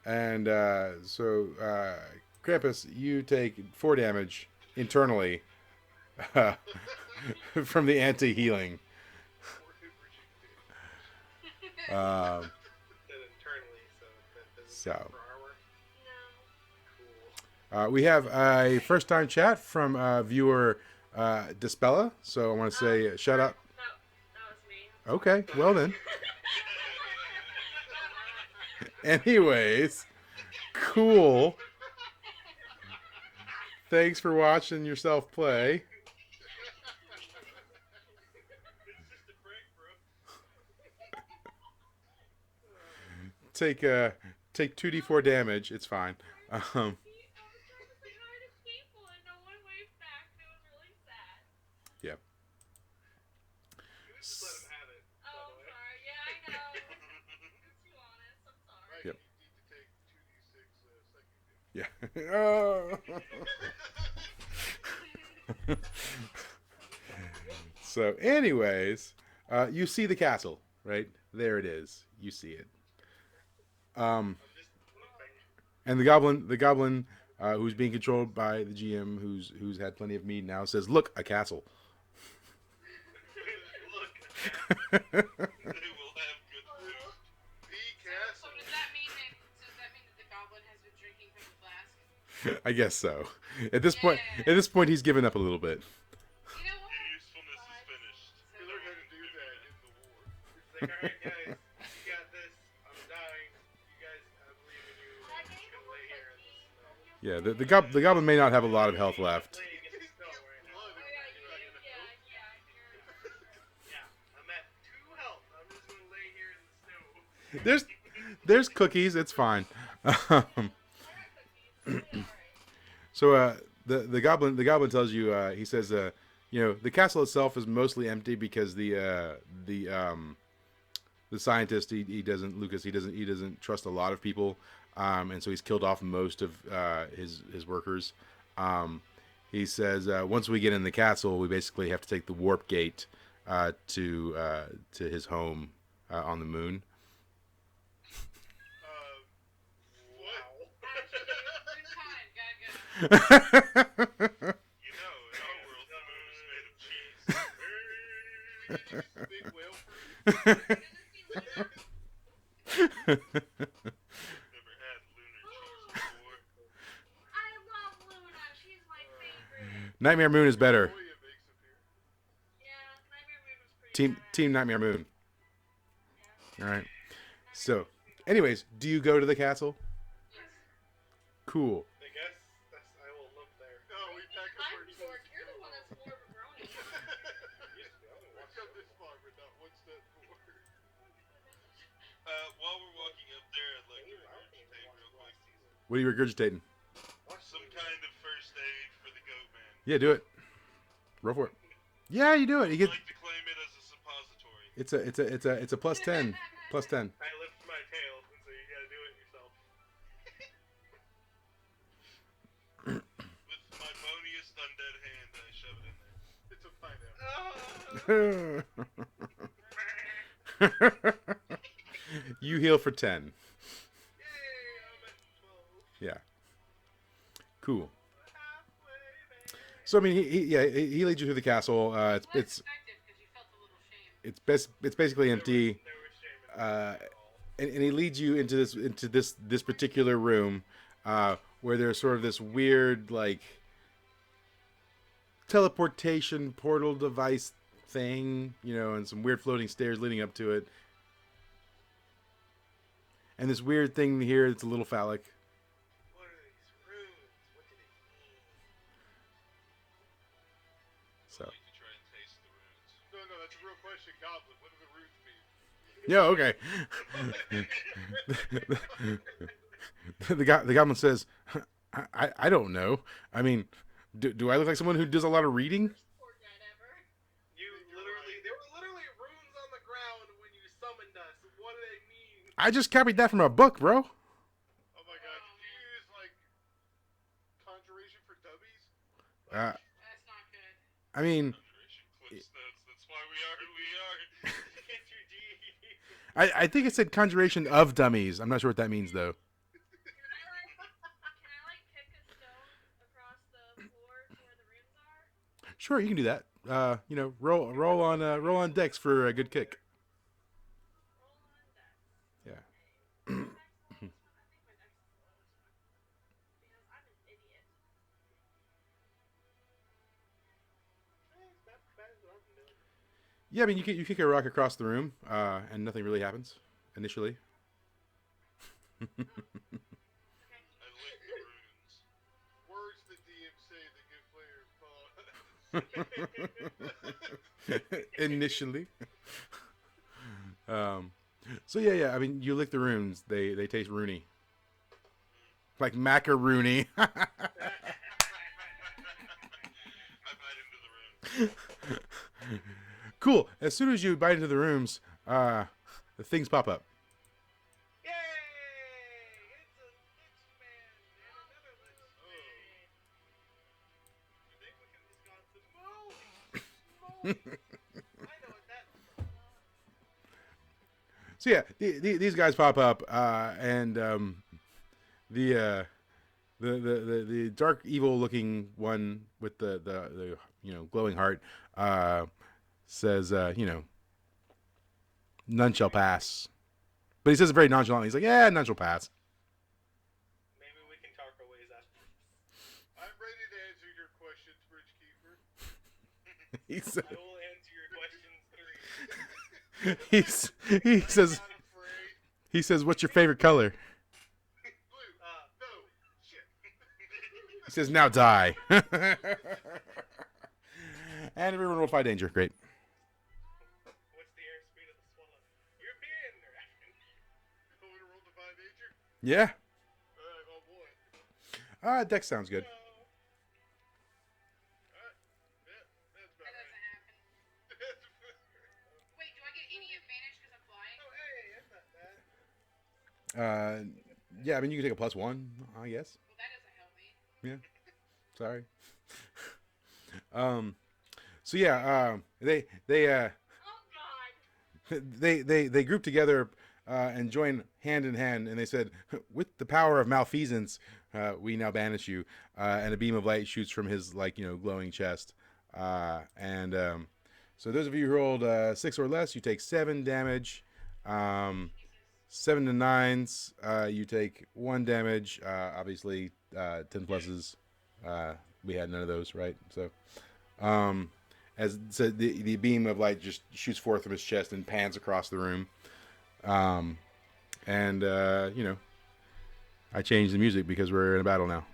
so Krampus, you take 4 damage internally from the anti-healing. Said internally, so that doesn't So. count for armor. No. Cool. We have a first-time chat from viewer Dispella. So I want to say shout out. That was me. Okay, well then. Anyways, cool. Thanks for watching yourself play. It's just a prank, bro. Take 2d4 damage. It's fine. I was trying to say hi to people and no one waved back. It was really sad. Yeah. You just let him have it. by Oh, the I'm way. sorry. Yeah, I know. You're too honest. I'm sorry. Yep. You need to take 2d6 psychic damage. Yeah. Oh. So, anyways, you see the castle, right? There it is. You see it. I'm just looking. And the goblin, who's being controlled by the GM, who's had plenty of mead now, says, "Look, a castle." Look, they will have good food. The So castle. does that mean that the goblin has been drinking from the flask? I guess so. At this point, he's given up a little bit. You know what? Your usefulness is finished. You learned how to do that in the war. It's like, alright, guys, you got this. I'm dying. You guys, I believe in you. I'm just gonna lay here in the snow. Yeah, the goblin may not have a lot of health left. Lay against the snow right now. Blood Oh, if yeah, you're not gonna help. Yeah, I'm at 2 health. I'm just gonna lay here in the snow. There's cookies. It's fine. So the goblin tells you, he says, the castle itself is mostly empty because the scientist he doesn't trust a lot of people, and so he's killed off most of his workers. He says once we get in the castle, we basically have to take the warp gate to his home on the moon. What? Good time. Gotta go. You know, in our world, the moon is made of cheese. Big whale fruit. Never had lunar cheese before. I love Luna. She's my favorite. Nightmare Moon is better. Boy, it makes appear. Yeah, Nightmare Moon was pretty Team Nightmare Moon. All right. So, anyways, do you go to the castle? Cool. I guess I will look there. No, we pack up I'm our Zork. You're the one that's more of a brony. We've come this far, but not one step forward. While we're walking up there, I'd like to regurgitate real quick. What are you regurgitating? Some kind of first aid for the goat man. Yeah, do it. Roll for it. Yeah, you do it. You I'd get like to claim it as a suppository. it's a +10. +10. I lift my tail and say, You heal for 10. Yay, I'm at 12. Yeah. Cool. Halfway there. So I mean, he leads you through the castle. Well, It's that's effective because you felt a little shame. it's basically empty. No shame in that at all. And he leads you into this particular room, where there's sort of this weird like teleportation portal device thing, and some weird floating stairs leading up to it, and this weird thing here that's a little phallic. What are these runes? What do they mean? So You can try and taste the runes. No, that's a real question, Goblin. What do the runes mean? yeah, okay. The goblin says, I don't know. I mean, do I look like someone who does a lot of reading? Poor guy ever. There were literally runes on the ground when you summoned us. What do they mean? I just copied that from a book, bro. Oh my god, did you use, like, conjuration for dummies? Uh, That's not good. I mean, Conjuration clips notes. That's why we are who we are. It's your D. I think it said conjuration of dummies. I'm not sure what that means though. Can I pick a stone across the floor to where the runes are? Sure, you can do that. Roll on Dex for a good kick. Roll on dex. Yeah. I think my dex is the lowest one. Because I'm an idiot. It's not bad as what I'm doing. Yeah, I mean, you kick a rock across the room, and nothing really happens initially. I lick the runes. Words the DM say that give players pause. Initially. So yeah. I mean, you lick the runes. They taste roony, like macaroony. I bite into the runes. Cool. As soon as you bite into the rooms, the things pop up. Yay! It's a lich man and another lich man. You think we can just go to move? I know what that's from. So yeah, these guys pop up, and the dark evil looking one with the glowing heart says none shall pass, but he says it very nonchalantly. He's like, yeah, none shall pass. Maybe we can talk our ways after this. I'm ready to answer your questions, Bridgekeeper. He says, I will answer your questions 3. he says Not afraid. he says, what's your favorite color? Blue. No. Shit. He says, now die. And everyone roll Defy Danger. Great. What's the airspeed of the swallow? European or African? You want to roll Defy Danger? Yeah. Alright, oh boy. Dex sounds good. No. Alright. Yeah, that's That about doesn't happen. right. Wait, do I get any advantage because I'm flying? Oh, hey, that's not bad. Yeah, I mean, you can take a +1, I guess. Well, that doesn't help me. Yeah. Sorry. So yeah, they Oh god. they group together and join hand in hand, and they said, with the power of malfeasance, we now banish you. And a beam of light shoots from his glowing chest. So those of you who rolled 6 or less, you take 7 damage. 7 to 9s, you take 1 damage. Obviously, 10 pluses. We had none of those, right? So, the beam of light just shoots forth from his chest and pans across the room. I changed the music because we're in a battle now.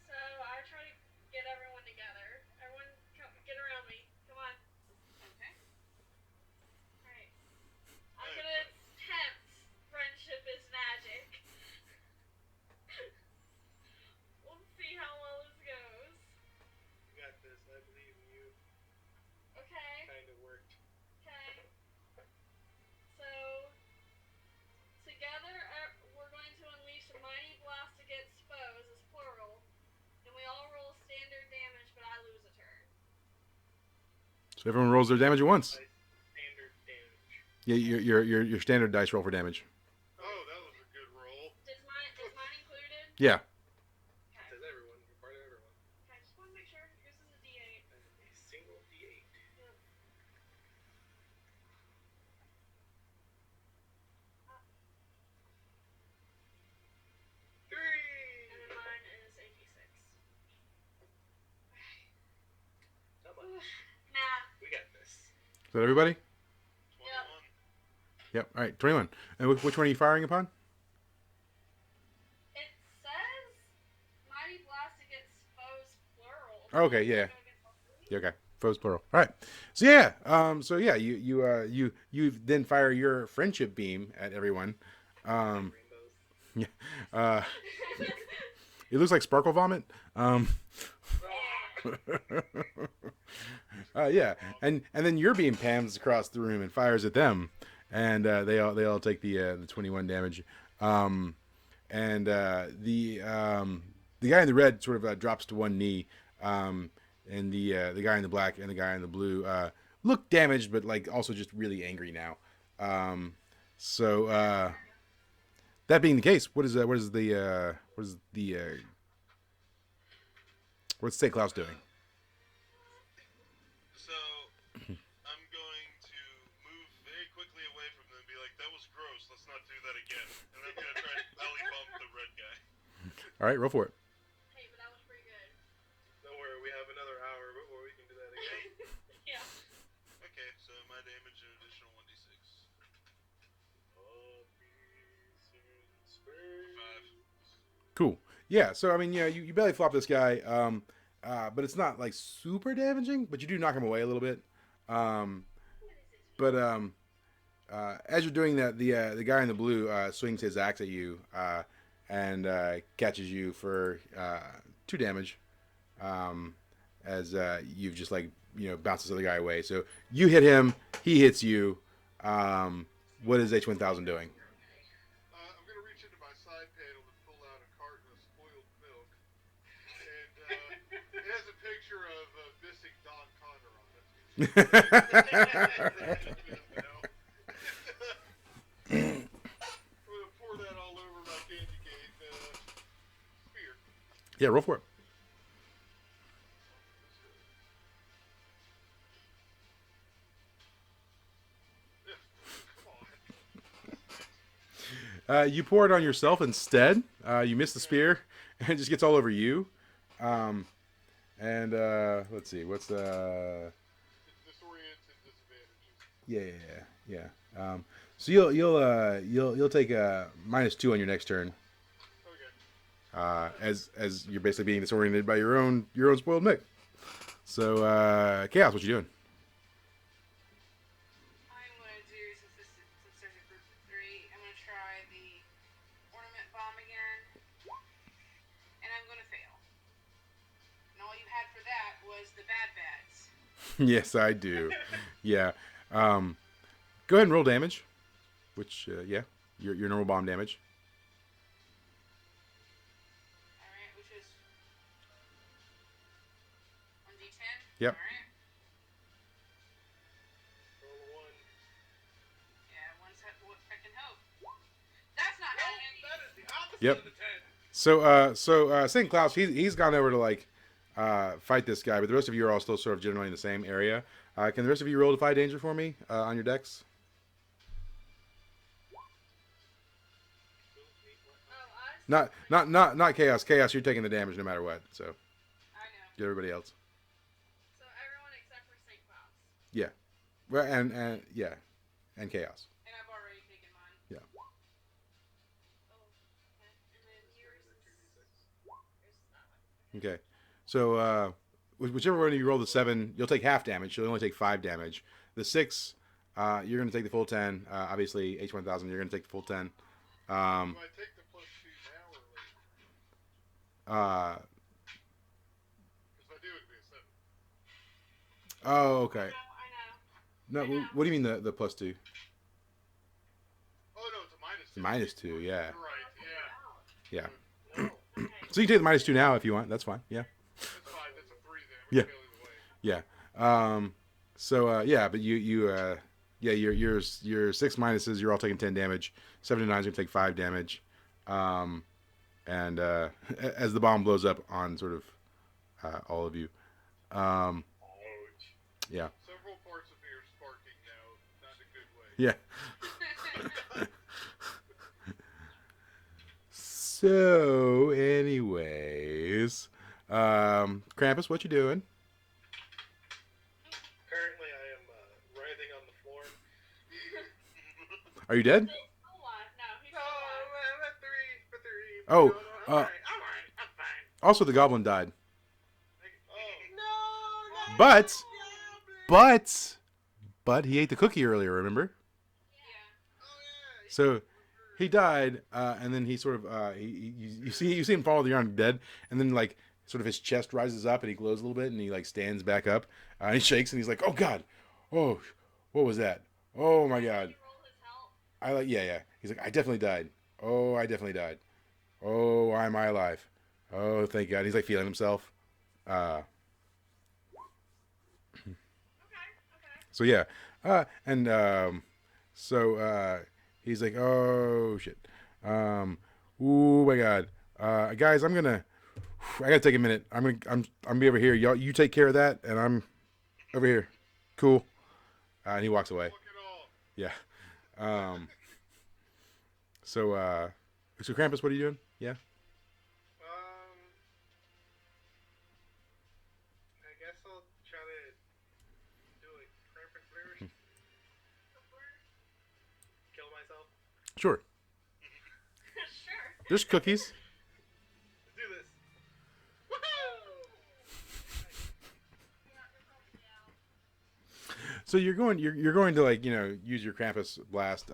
So I try to get everyone together. Everyone, get around me. Come on. Okay. Alright. I'm gonna attempt friendship is magic. We'll see how well this goes. You got this. I believe in you. So everyone rolls their damage at once. My standard damage. Yeah, your standard dice roll for damage. Oh, that was a good roll. Is mine included? Yeah. It says everyone. You're part of everyone. Okay, I just want to make sure. Yours is a D8. A single D8. And then mine is a D6. Not much. Nah. We got this. Is that everybody? 21. Yep. All right, 21. And which one are you firing upon? It says Mighty Blast against foes plural. Okay, yeah. Yeah, okay. Foes plural. All right. So yeah, you then fire your friendship beam at everyone. Rainbows. Yeah. It looks like sparkle vomit. Yeah, and then your beam pans across the room and fires at them, and they all take the 21 damage. And the guy in the red sort of drops to one knee, and the guy in the black and the guy in the blue look damaged, but like also just really angry now. That being the case, what's St. Claus doing? So, I'm going to move very quickly away from them and be like, that was gross, let's not do that again. And I'm going to try to belly bump the red guy. All right, roll for it. Hey, but that was pretty good. Don't worry, we have another hour before we can do that again. Yeah. Okay, so my damage an additional 1d6. For 5. Cool. Yeah. So I mean, yeah, you belly flop this guy, but it's not like super damaging. But you do knock him away a little bit. As you're doing that, the guy in the blue swings his axe at you and catches you for 2 damage. As you've just bounced this other guy away. So you hit him, he hits you. What is H1000 doing? I'm going to reach into my side panel and pull out a carton of spoiled milk. And it has a picture of missing Don Connor on it. I'm going to pour that all over my candy cane spear. Yeah, roll for it. You pour it on yourself instead. You miss the spear, and it just gets all over you. Let's see, what's the? Disorients and disadvantages. Yeah. So you'll take a -2 on your next turn. Okay. As you're basically being disoriented by your own spoiled milk. So Chaos, what you doing? I'm gonna do since there's a group of 3, I'm gonna try the ornament bomb again, and I'm gonna fail. And all you had for that was the bad bads. Yes, I do. Yeah. Go ahead and roll damage. Which your normal bomb damage. Alright, which is 1d10. Yep. Alright. Roll a 1. Yeah, one's what I can hope. That's not happening. That is the opposite Yep. of the 10. So St. Claus, he's gone over to fight this guy, but the rest of you are all still sort of generally in the same area. Can the rest of you roll Defy Danger for me on your decks? Oh, Not Chaos. Chaos, you're taking the damage no matter what. So I know. get everybody else. so everyone except for St. Claus. Yeah. Well, and Chaos. And I've already taken mine. Yeah. Oh, okay. And then yours is that one. Okay. So whichever one of you roll the 7, you'll take half damage. You'll only take 5 damage. The 6, you're going to take the full 10. Obviously, H1000, you're going to take the full 10. Do I take the +2 now or later? If I do, it'd be a 7. Oh, okay. I know. No, what do you mean the +2? Oh, no, it's a -2. -2, yeah. You're right, yeah. Yeah. No. Okay. So you can take the -2 now if you want. That's fine. Yeah. That's fine. That's a 3 then. Yeah. We can fail either way. Yeah. So yeah, but yeah, your 6 minuses, you're all taking 10 damage. 7 to 9 is gonna take 5 damage. Um, and as the bomb blows up on sort of all of you. Um, Ouch. yeah, Several parts of me are sparking now, not in a good way. yeah. So, anyways, Krampus, what you doing? Currently, I am writhing on the floor. Are you dead? He's still alive. No, he's No, still alive. I'm at three. Oh, No, I'm alright. I'm fine. Also, the goblin died. No. But but he ate the cookie earlier. Remember? Yeah. So he died, and then he sort of you see him fall to the ground dead, and then like sort of his chest rises up and he glows a little bit, and he like stands back up, and he shakes and he's like, "Oh God, oh, what was that? Oh my God." Did you roll his health? I like yeah. He's like, "I definitely died. Oh, I definitely died. Oh, am I alive? Oh, thank God." He's like feeling himself. Okay. So yeah, and he's like, "Oh shit, oh my God, guys, I gotta take a minute. I'm be over here. Y'all, you take care of that, and I'm over here. Cool." And he walks away. Fuck it all. Yeah. So Krampus, what are you doing? Yeah. I guess I'll try to do a Krampus flourish. Kill myself. Sure. Sure. There's cookies. Let's do this. So you're going to like use your Krampus blast,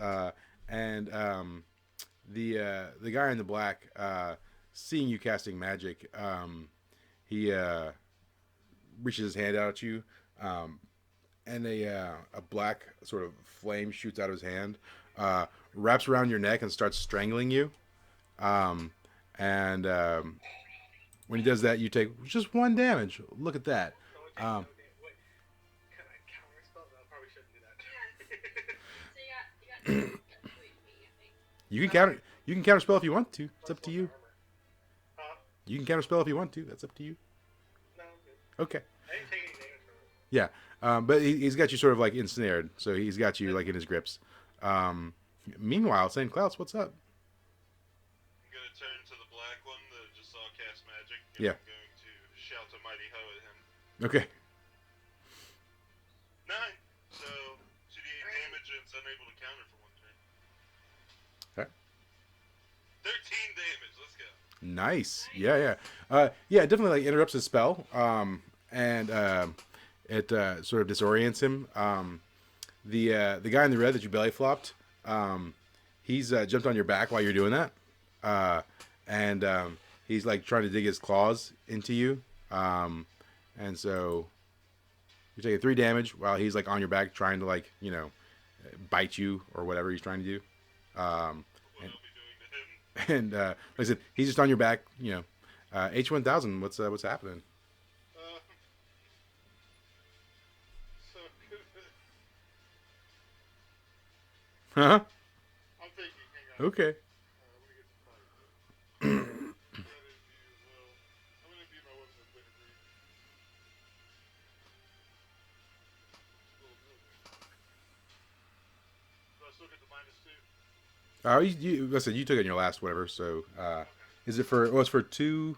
and the guy in the black, seeing you casting magic, he reaches his hand out at you, and a black sort of flame shoots out of his hand, wraps around your neck and starts strangling you, and when he does that, you take just 1 damage. Look at that. Wait, can I counter spell? No, I probably shouldn't do that. So you got 2 HP, I think. You can counter spell if you want to. It's up to you. Huh? You can counter spell if you want to. That's up to you. No, I'm good. Okay. I didn't take any damage from it. Yeah. But he's got you sort of like ensnared, so he's got you like in his grips. Meanwhile, St. Cloud's, what's up? I'm gonna turn to the black one that just saw cast magic. And Yeah. I'm going to shout a mighty ho at him. Okay. 9. So 2d8 damage and it's unable to counter for 1 turn. Okay. 13 damage. Let's go. Nice. Yeah. Yeah. It definitely like interrupts his spell. And it sort of disorients him. The guy in the red that you belly flopped, he's jumped on your back while you're doing that, and he's like trying to dig his claws into you, and so you're taking 3 damage while he's like on your back trying to like bite you or whatever he's trying to do, What I'll be doing to him. and like I said, he's just on your back. H1000. What's happening? So good. Huh? I'm thinking. Hang on. Okay. Let me get some time. I'm gonna be my weapon of winter breed. Do I still get the -2? Listen, you took it in your last whatever. So, is it for? Oh, it's for 2.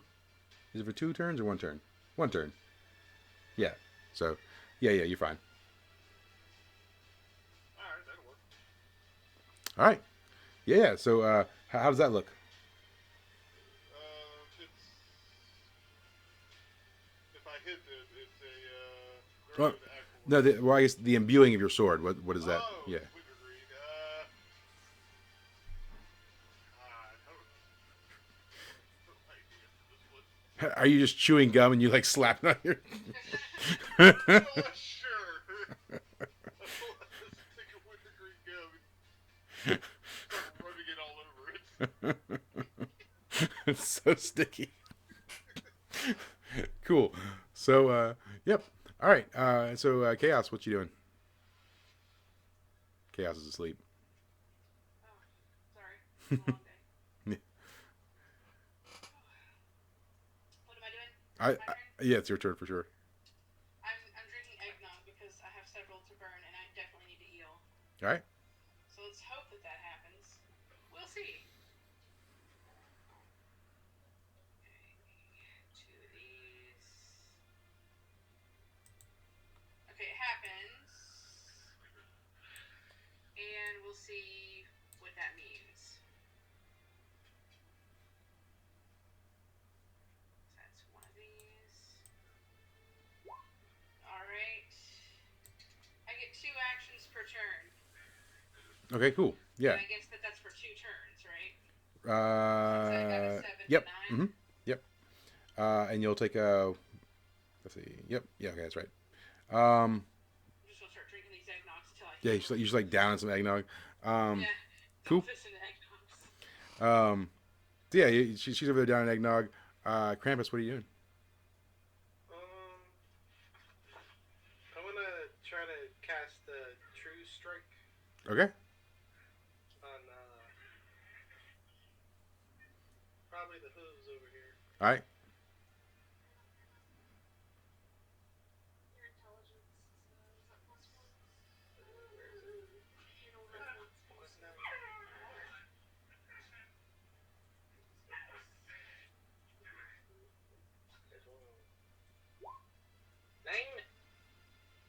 Is it for 2 turns or 1 turn? 1 turn. Yeah. So, yeah, you're fine. Alright, that'll work. All right. Yeah. So, how does that look? It's if I hit it, it's a Well, no. Well, I guess the imbuing of your sword. What is that? Oh, Yeah. winter breed. No idea for this one. Are you just chewing gum and you like slap it on your? Oh, sure. Take a winter green gum and start rubbing it all over it. It's so sticky. Cool. So, yep. All right. So Chaos, what you doing? Chaos is asleep. Oh, sorry. It's been a long day. Yeah. What am I doing? I, My I turn? yeah, it's your turn for sure. I'm drinking eggnog because I have several to burn and I definitely need to heal. All right. So let's hope that that happens. We'll see. Okay, two of these. Okay, it happens. And we'll see what that means. That's one of these. Alright. I get 2 actions per turn. Okay. Cool. Yeah. And I guess that's for 2 turns, right? Since I got a 7 Yep. to 9. Yep. And you'll take a. Let's see. Yep. Yeah. Okay. That's right. Um. I'm just gonna start drinking these eggnogs until I Yeah. heal. You just like down some eggnog. Yeah. Cool. Dolphus and eggnogs. So yeah. She's over there down in eggnog. Krampus, what are you doing? I'm gonna try to cast the True Strike Okay. on probably the hooves over here. All right. Your intelligence, is that +1? Where is it? You don't have Plus points. 9. Dang it!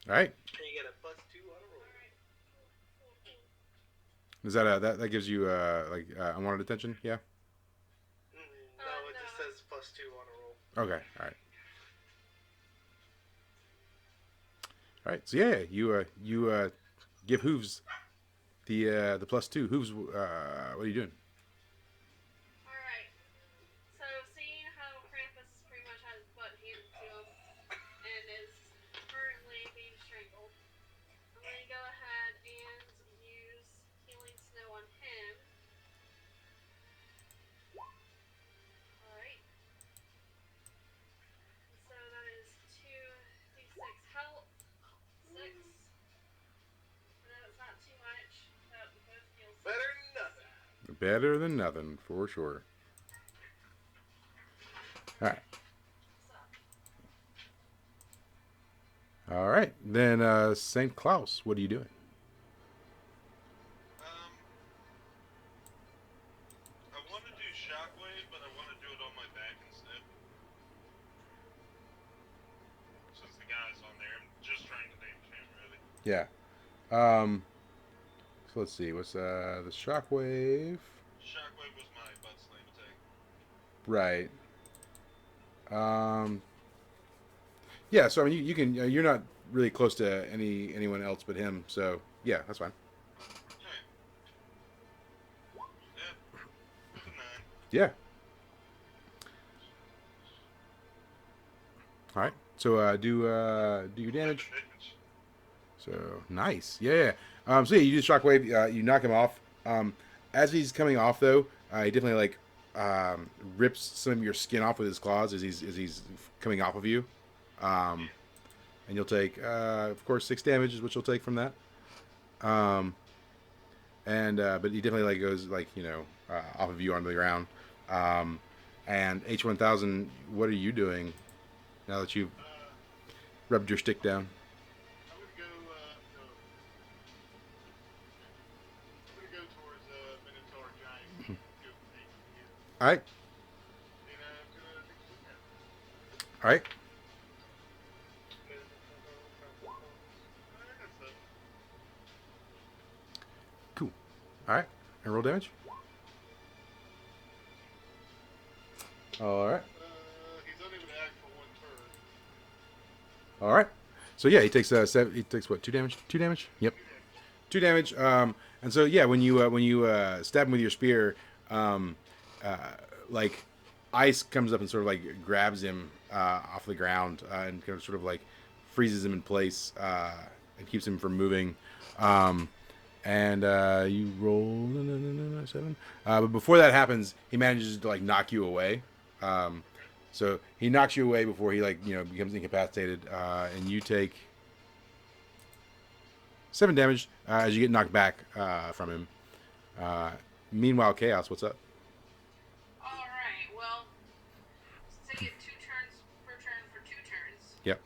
All right. And you get a +2 on a roll. Alright. Cool. Is that that gives you like unwanted attention? Yeah. No, it no. just says +2 on a roll. Okay. All right. All right. So yeah, you give Hooves the +2. Hooves, what are you doing? Alright. So, seeing how Krampus pretty much has his butt handed to him and is currently being strangled, I'm going to go ahead and use Healing Snow on him. Alright. So that is 2d6 health. 6. I know it's not too much, but we both heal 6. Better than nothing. Better than nothing, for sure. All right. All right. Then St. Klaus, what are you doing? I want to do Shockwave, but I want to do it on my back instead. Since the guy's on there, I'm just trying to damage him, really. Yeah. So let's see. What's the Shockwave? Shockwave was my butt slam attack. Right. Yeah. So I mean, you can. You're not really close to anyone else but him. So yeah, that's fine. Alright. Yep. With a 9. Yeah. All right. So do your damage. So nice. Yeah. So yeah, you do Shockwave. You knock him off. As he's coming off, though, he definitely like rips some of your skin off with his claws as he's coming off of you. And you'll take, of course, 6 damage is what you'll take from that. But he definitely like goes like off of you onto the ground. And H1000, what are you doing now that you've rubbed your stick down? I'm gonna go. No. I'm gonna go towards Minotaur Giant. Go take him. All right. And I'm gonna take a look at him. All right. That's a Cool. All right. And roll damage. All right. he's unable to act for 1 turn. All right. So yeah, he takes 7. He takes what? 2 damage. 2 damage. Yep. 2 damage. And so yeah, when you stab him with your spear, like ice comes up and sort of like grabs him off the ground and kind of sort of like freezes him in place and keeps him from moving. And you roll 7. But before that happens, he manages to like knock you away. So he knocks you away before he becomes incapacitated, and you take 7 damage as you get knocked back from him. Meanwhile, Chaos, what's up? Alright, well, since I get 2 turns per turn for 2 turns, Yep.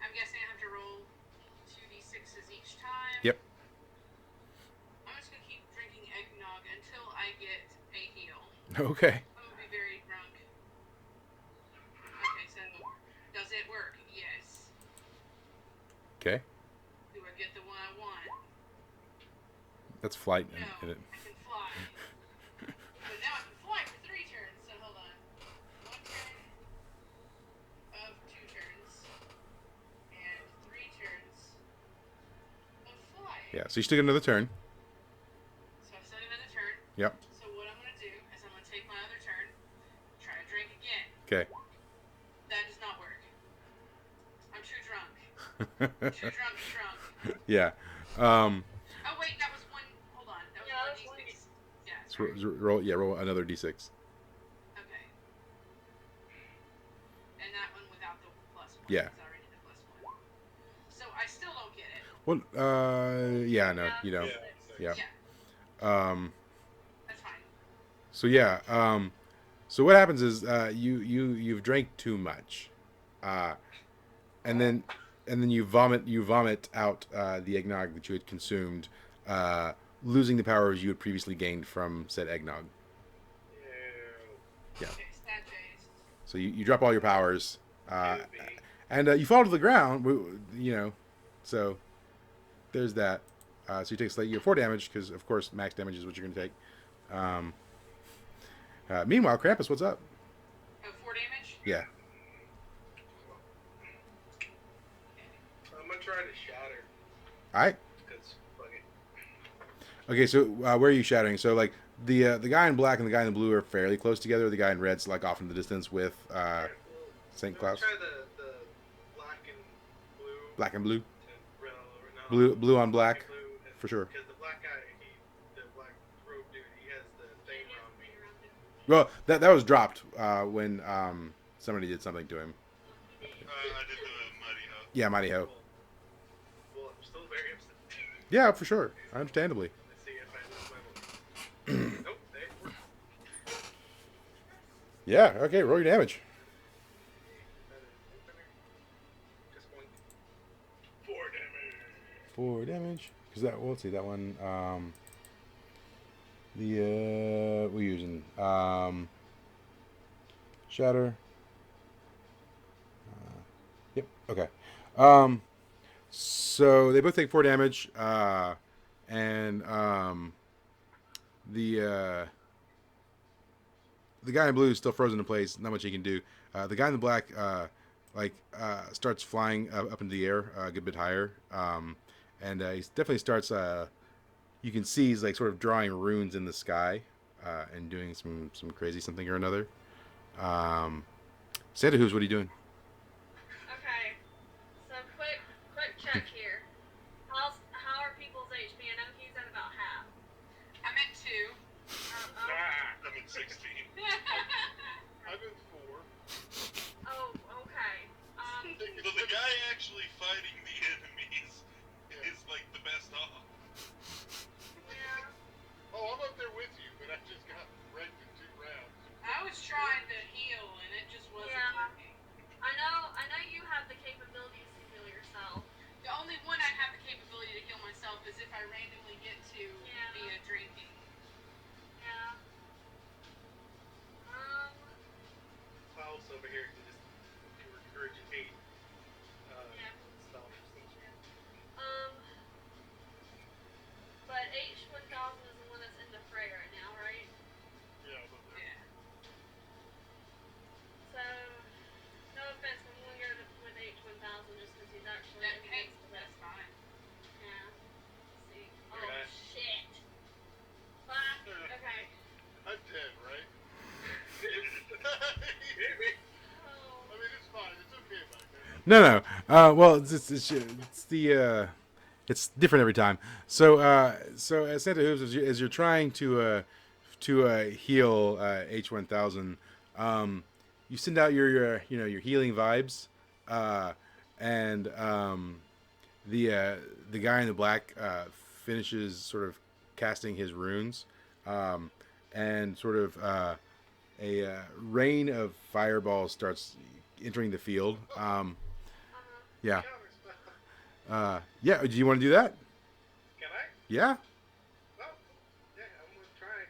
I'm guessing I have to roll 2d6s each time. Yep. I'm just gonna keep drinking eggnog until I get a heal. Okay. I'm gonna be very drunk. Okay, so does it work? Yes. Okay. Do I get the one I want? That's flight. No, In it. I can fly. So now I can fly for 3 turns. So hold on. 1 turn of 2 turns and 3 turns of flying. Yeah. So you still get another turn. So I've set another turn. Yep. So what I'm gonna do is I'm gonna take my other turn, try to drink again. Okay. That does not work. I'm too drunk. Too drunk to drunk. Yeah. Oh wait, that was one. Hold on, that was Yeah, one that was d6. Yeah. So Sorry. roll another d6. Okay. And that one without the +1. Yeah. It's already the +1. So I still don't get it. Well, yeah, no, you don't. Yeah. Yeah, that's fine. So yeah. So what happens is you've drank too much, and then you vomit out the eggnog that you had consumed, losing the powers you had previously gained from said eggnog. Yeah. Okay, stat J's. So you drop all your powers, and you fall to the ground. So there's that. So you take your 4 damage because, of course, max damage is what you're going to take. Meanwhile, Krampus, what's up? Oh, 4 damage? Yeah. I'm gonna try to shatter. All right. Because fuck it. Okay. So where are you shattering? So like the guy in black and the guy in blue are fairly close together. The guy in red's like off in the distance with Alright, St. I'm Claus. gonna try the black and blue. Black and blue. To no, Blue on black, and blue, and- for sure. Because the black guy, the black robe dude, he has the thing around me. Well, that was dropped when somebody did something to him. I did the Mighty Ho. Yeah, Mighty Ho. Well, I'm still very upset. Yeah, for sure. Understandably. Let's see if I lose my voice. Nope, they work. Yeah. Okay. Roll your damage. Just one. 4 damage. 4 damage. Because that, well, let's see, that one, we're using, Shatter. Yep, okay. So they both take 4 damage, and, the guy in blue is still frozen in place, not much he can do. The guy in the black, starts flying up into the air a good bit higher, and he definitely starts. You can see he's like sort of drawing runes in the sky, and doing some crazy something or another. Santa Hooves, what are you doing? Okay. So quick check here. How are people's HP? I know he's at about half. I'm at 2. I'm at 16. I'm in 4. Oh, okay. So the guy actually fighting the enemies is like the best off. Yeah. Oh, I'm up there with you, but I just got wrecked in 2 rounds. I was trying to heal and it just wasn't Yeah. working. I know you have the capabilities to heal yourself. The only one I have the capability to heal myself is if I randomly get to via drinking. Yeah. Klaus over here can just regurgitate Yeah. stuff. But H1000 is the one that's in the fray right now, right? Yeah, but Yeah. So, no offense, I'm gonna go with H1000 just because he's actually That, hey, against the that's fine. Yeah. Let's see. Oh, Okay. shit. Fuck. Okay. I'm dead, right? Maybe. Oh. I mean, it's fine. It's okay back there. No. Well, it's the it's different every time. So as Santa Hooves, as you're trying to heal H1000, you send out your healing vibes, uh, and the guy in the black finishes sort of casting his runes, and sort of a rain of fireballs starts entering the field. Yeah, yeah. Do you want to do that? Can I? Yeah. Oh, yeah, I'm gonna try.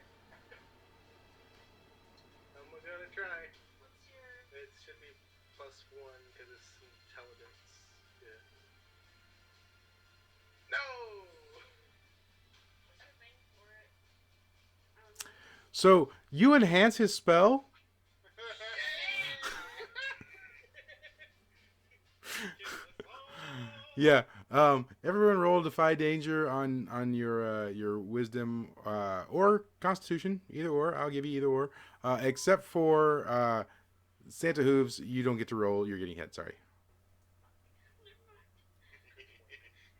I'm gonna try. What's your? It should be +1 because it's intelligence. Yeah. No. What's your thing for it? I don't know. So you enhance his spell. Yeah. Everyone roll Defy Danger on your Wisdom or Constitution, either or. I'll give you either or. Except for Santa Hooves, you don't get to roll. You're getting hit. Sorry.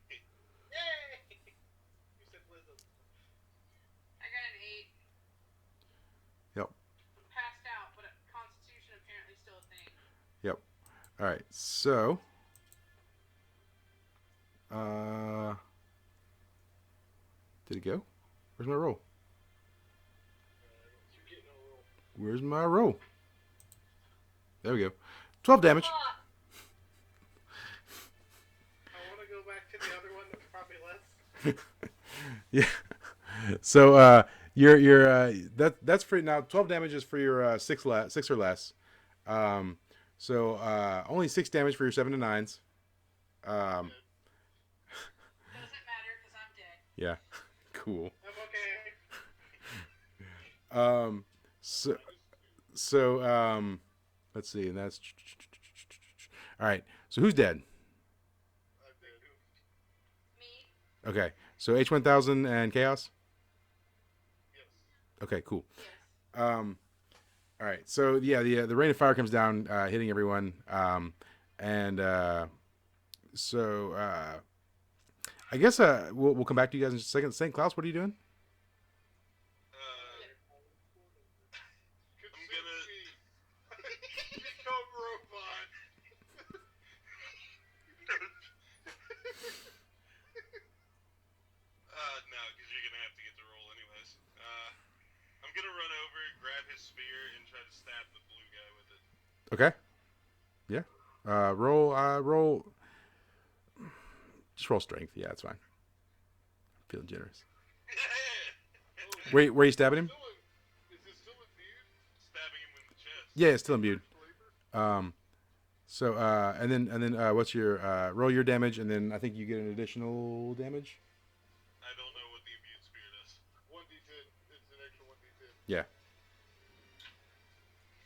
Yay! You said wisdom. I got an 8. Yep. Passed out, but Constitution apparently still a thing. Yep. All right. So. Did it go? Where's my roll? You get no roll. Where's my roll? There we go. 12 damage. Ah, I want to go back to the other one that's probably less. Yeah. So your that's for now. 12 damage is for your 6 or less. So only 6 damage for your 7 to 9s. Doesn't matter because I'm dead. Yeah. Cool. I'm okay. So let's see, and that's all right. So who's dead? I'm dead. Me? Okay. So H1000 and Chaos. Yes. Okay. Cool. Yes. All right. So yeah, the rain of fire comes down, hitting everyone. And so I guess we'll come back to you guys in just a second. St. Klaus, what are you doing? Become robot. No, because you're gonna have to get the roll anyways. I'm gonna run over, grab his spear, and try to stab the blue guy with it. Okay. Yeah. Roll. Just roll strength. Yeah, that's fine. I'm feeling generous. Where are you stabbing him? Is it still imbued? Stabbing him in the chest. Yeah, it's still imbued. Flavor? So and then what's your roll your damage, and then I think you get an additional damage. I don't know what the immune spear does. 1d10. It's an extra 1d10. Yeah.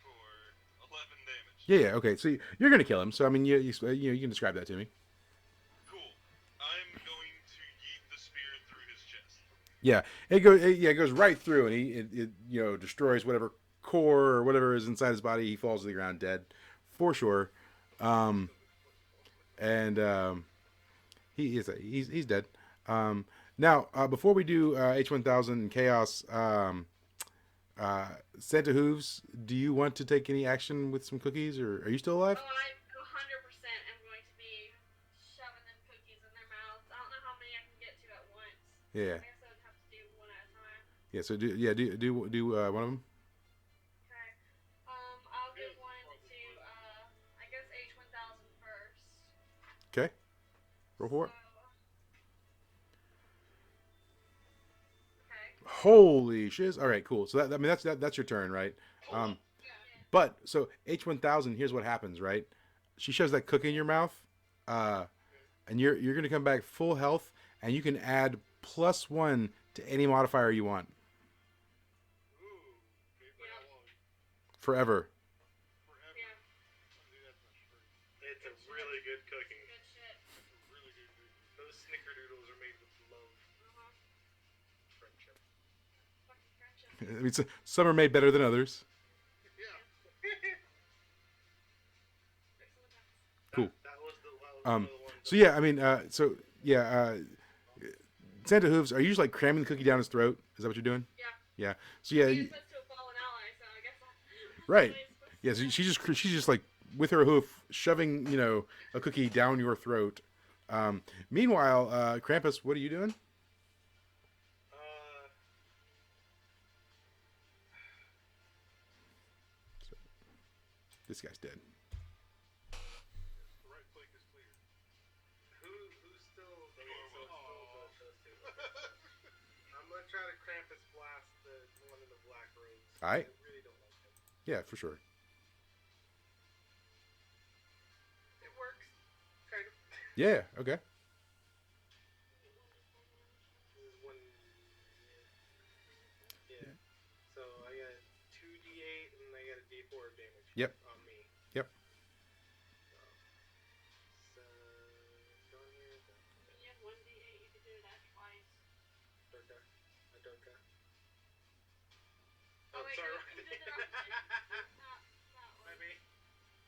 For 11 damage. Yeah. Okay. So you're gonna kill him. So I mean, you can describe that to me. Cool. I'm going to yeet the spear through his chest. Yeah. It goes right through, and it destroys whatever core or whatever is inside his body. He falls to the ground dead, for sure. He's dead. Now, before we do H1000 and Chaos, Santa Hooves, do you want to take any action with some cookies, or are you still alive? Oh, I 100% am going to be shoving them cookies in their mouths. I don't know how many I can get to at once. Yeah. I guess I would have to do one at a time. Yeah. So do one of them. Okay. I'll give one to I guess H1000 first. Okay. Roll for it. Okay. Holy shiz! All right, cool. So that's your turn, right? But so H1000, here's what happens, right? She shoves that cookie in your mouth, and you're gonna come back full health, and you can add +1 to any modifier you want Ooh. Okay, for how long? forever. Forever. Yeah. I think that's my strength. It's a really good cookie. Good shit. That's a really good cookie. Those snickerdoodles are made with love, Uh-huh. friendship. Fucking friendship. I mean, some are made better than others. Yeah. Cool. That was the Um, one of the So yeah, I mean, Santa Hooves, are you just like cramming the cookie down his throat? Is that what you're doing? Yeah. Yeah. So yeah, He was supposed to a fallen ally, so I guess I. Right. Yeah, so she's just like with her hoof shoving a cookie down your throat. Meanwhile, Krampus, what are you doing? Uh, This guy's dead. The right flank is clear. who's still? Okay, so it's still those two. Okay. I'm gonna try to Krampus blast the one in the black robes. Alright. I really don't like him. Yeah, for sure. It works, kind of. Yeah. Okay. This is one. Yeah. So I got 2d8 and I got a d4 of damage. Yep. On me. Yep. So go in here. You have 1d8, you could do that twice. Dorka. A Dorka. Oh, wait, sorry. you did the wrong thing. Not that one. Maybe.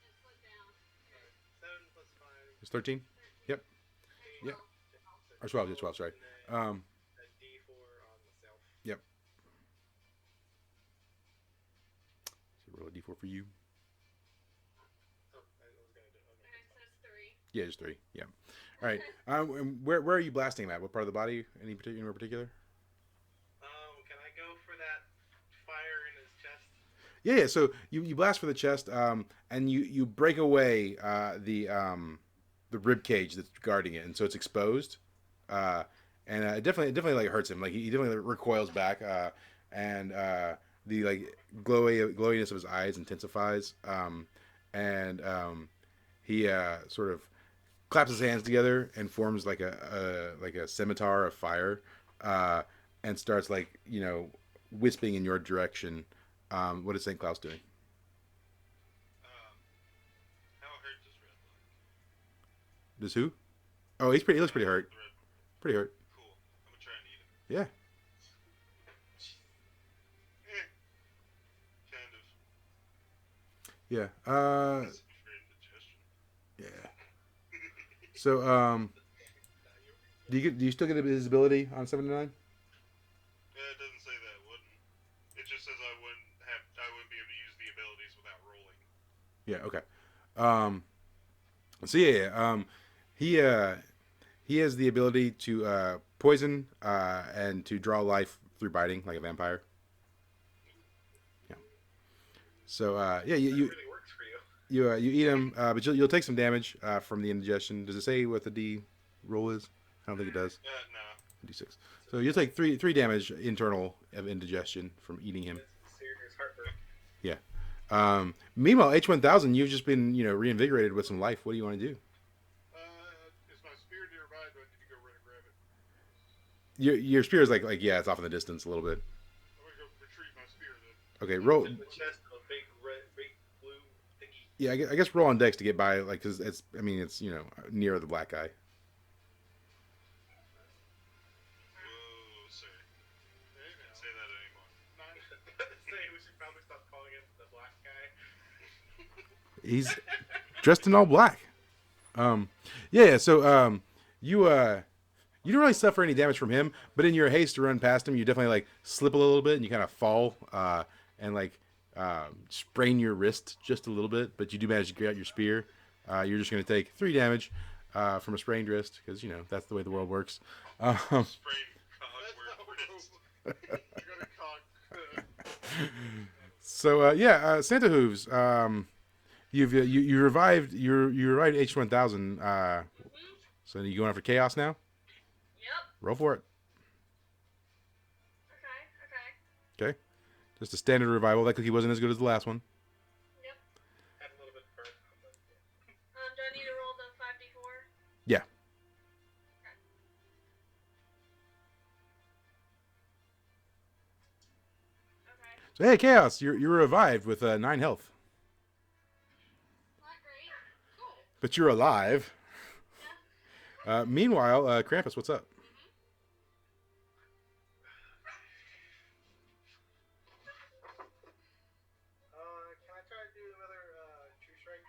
It slid down. Okay. 7 plus 5. It's 13. 13. Yep. There you Yep. go. Or 12. Yeah, 12. Sorry. And then Um. a d4 on myself. Yep. So roll a d4 for you. Oh, I was gonna do. Okay, Okay, that's so fine. it's 3. Yeah, just 3. Yeah. All right. And where are you blasting him at? What part of the body? Anywhere particular? Can I go for that fire in his chest? Yeah. So you blast for the chest, and you break away the rib cage that's guarding it, and so it's exposed, and it definitely like hurts him. Like he definitely recoils back, and the like glowiness of his eyes intensifies, and he sort of claps his hands together and forms like a scimitar of fire, and starts wisping in your direction. What is St. Claus doing? How hurt does Red look? Does who? Oh, he looks pretty hurt. Red. Pretty hurt. Cool. I'm gonna try and eat him. Yeah. Kind of. Yeah. It's for indigestion. Yeah. So, do you still get his ability on 7 to 9? Yeah, it doesn't say that it wouldn't. It just says I wouldn't be able to use the abilities without rolling. Yeah. Okay. So he has the ability to poison and to draw life through biting, like a vampire. Yeah. So you That really works for you. you eat him, but you'll take some damage from the indigestion. Does it say what the D roll is? I don't think it does. No. D6. So you'll take three damage internal of indigestion from eating him. It's serious heartburn. Yeah. Meanwhile, H1000, you've just been reinvigorated with some life. What do you want to do? Is my spear nearby? Do I need to go run and grab it? Your spear is like yeah, it's off in the distance a little bit. I'm gonna go retrieve my spear then. Okay, roll. In the chest of a big blue thingy. Yeah, I guess roll on dex to get by, like, because it's near the black guy. Whoa, sir. Hey, Can't now. say that anymore. 9. Say we should probably stop calling it the black guy. He's dressed in all black. Yeah. So you don't really suffer any damage from him, but in your haste to run past him, you definitely like slip a little bit and you kind of fall and like sprain your wrist just a little bit. But you do manage to get out your spear. You're just going to take 3 damage from a sprained wrist because that's the way the world works. Sprained cog That's word not what wrist. I got a cock. So Santa Hooves, you revived H1000. So you going after chaos now? Yep. Roll for it. Okay. Okay. Just a standard revival. That cookie wasn't as good as the last one. Yep. Had a little bit burnt. Do I need to roll the 5d4? Yeah. Okay. So hey, chaos, you're revived with 9 health, Not great. Cool. but you're alive. Yeah. Meanwhile, Krampus, what's up? Can I try to do another true strike?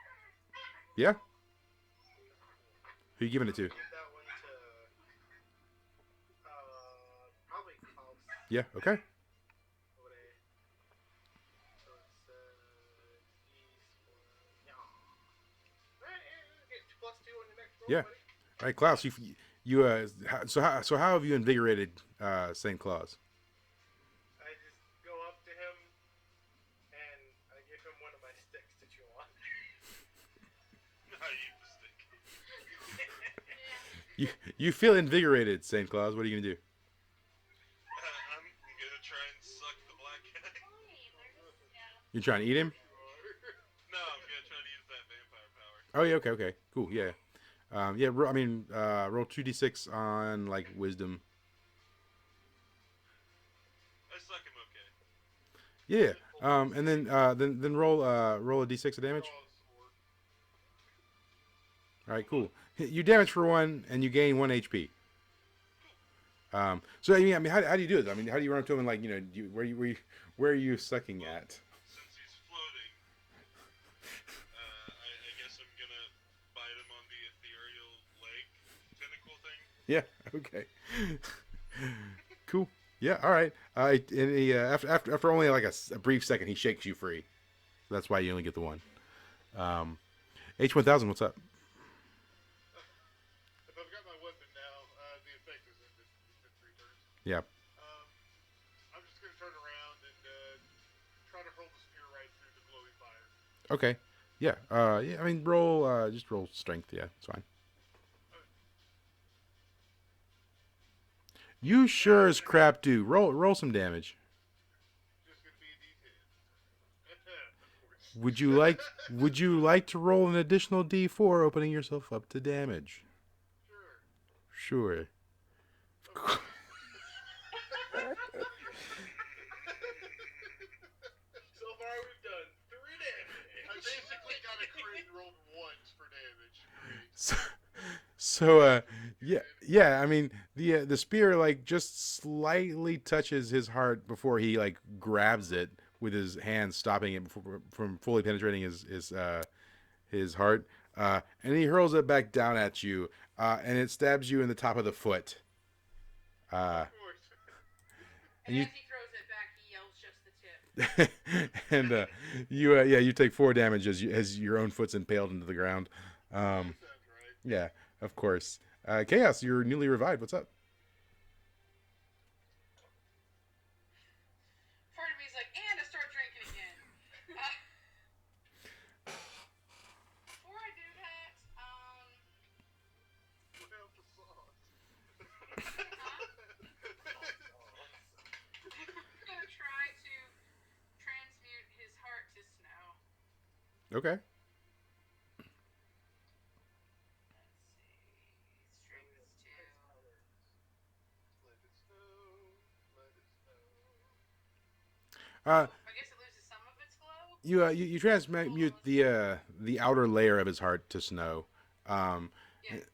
Yeah. Who you giving it to? Give that one to probably Klaus. Yeah. Okay. So it's Yeah. All right, Klaus. So how have you invigorated Saint Claus? I just go up to him and I give him one of my sticks to chew on. I eat the stick. You feel invigorated, Saint Claus. What are you gonna do? I'm gonna try and suck the black guy. You're trying to eat him? No, I'm gonna try to use that vampire power. Oh yeah. Okay. Cool. Yeah. Yeah. Roll 2d6 on like wisdom. I suck him okay. Yeah. And then roll a d6 of damage. All right, cool. You damage for 1, and you gain 1 HP. So I mean, how do you do it? I mean, how do you run up to him and like, where are you sucking at? Since he's floating, I guess I'm gonna bite him on the ethereal leg tentacle thing. Yeah. Okay. Cool. Yeah. All right. And he, after only like a brief second, he shakes you free. So that's why you only get the 1. H1000, what's up? If I've got my weapon now, the effect is ended. It's been 3 turns. Yeah. I'm just gonna turn around and try to hurl the spear right through the glowing fire. Okay. Yeah. Yeah. I mean, roll. Just roll strength. Yeah, it's fine. You sure as crap do. Roll some damage. Just gonna be a D10. Of course. Would you like to roll an additional D4, opening yourself up to damage? Sure. Sure. So far we've done 3 damage. I basically got a crit and rolled once for damage. Yeah. I mean, the spear like just slightly touches his heart before he like grabs it with his hand, stopping it from fully penetrating his heart, and he hurls it back down at you, and it stabs you in the top of the foot. Of course. And you- as he throws it back, he yells just the tip. And you take 4 damage as your own foot's impaled into the ground. Sounds right. Yeah, of course. Chaos, you're newly revived. What's up? Part of me's like, and I start drinking again. Before I do that, Put out the sauce. I'm gonna try to transmute his heart to snow. Okay. Strength is 2. Let it snow. Let it snow. Uh, I guess it loses some of its glow. you transmute the outer layer of his heart to snow. Yeah,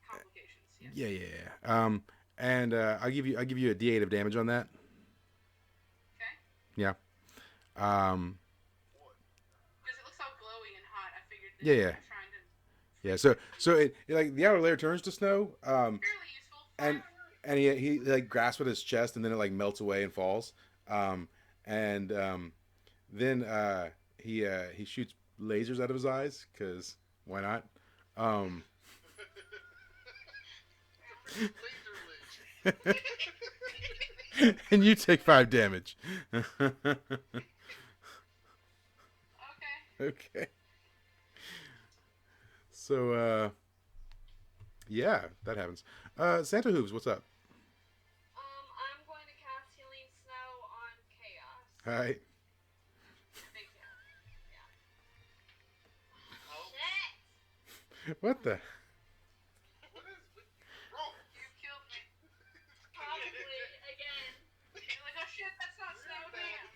complications. Yeah. Yeah. And I'll give you a D8 of damage on that. Okay. Yeah. Because it looks all glowy and hot. I figured that Yeah, you yeah. were trying to Yeah. So it like the outer layer turns to snow. fairly useful. And he like grasps at his chest, and then it like melts away and falls. Then he shoots lasers out of his eyes, because why not? Laser ledge. And you take 5 damage. Okay. Okay. So yeah, that happens. Santa Hooves, what's up? I'm going to cast Healing Snow on Chaos. Hi. Big deal. Shit! What the? What is with wrong? You killed me. Probably again. You're like, oh shit, that's not snow, damn.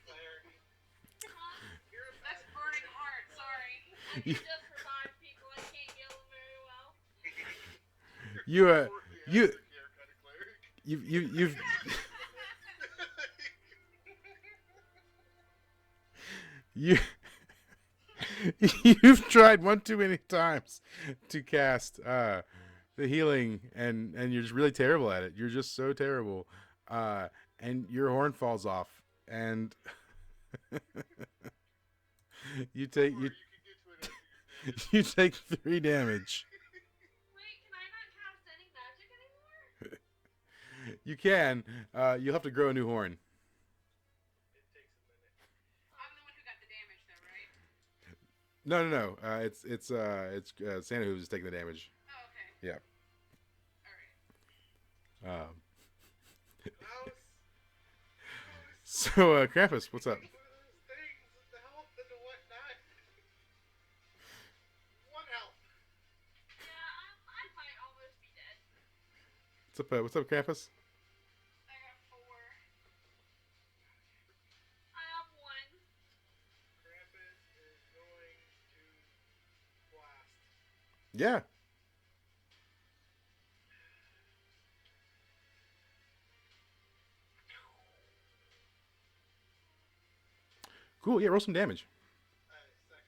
That's burning heart, sorry. I can just revive people. I can't heal them very well. You've you you've tried one too many times to cast the healing, and you're just really terrible at it. You're just so terrible, and your horn falls off, and you take 3 damage. Wait, can I not You can. You'll have to grow a new horn. It takes a minute. I'm the one who got the damage, though, right? No. It's Santa who's taking the damage. Oh, okay. Yeah. All right. Mouse. So, Krampus, what's up? Things, the health and the whatnot. 1 health. Yeah, I might almost be dead. What's up, Krampus? I got 4. I have 1. Krampus is going to blast. Yeah. Cool. Yeah, roll some damage. I sacrifice.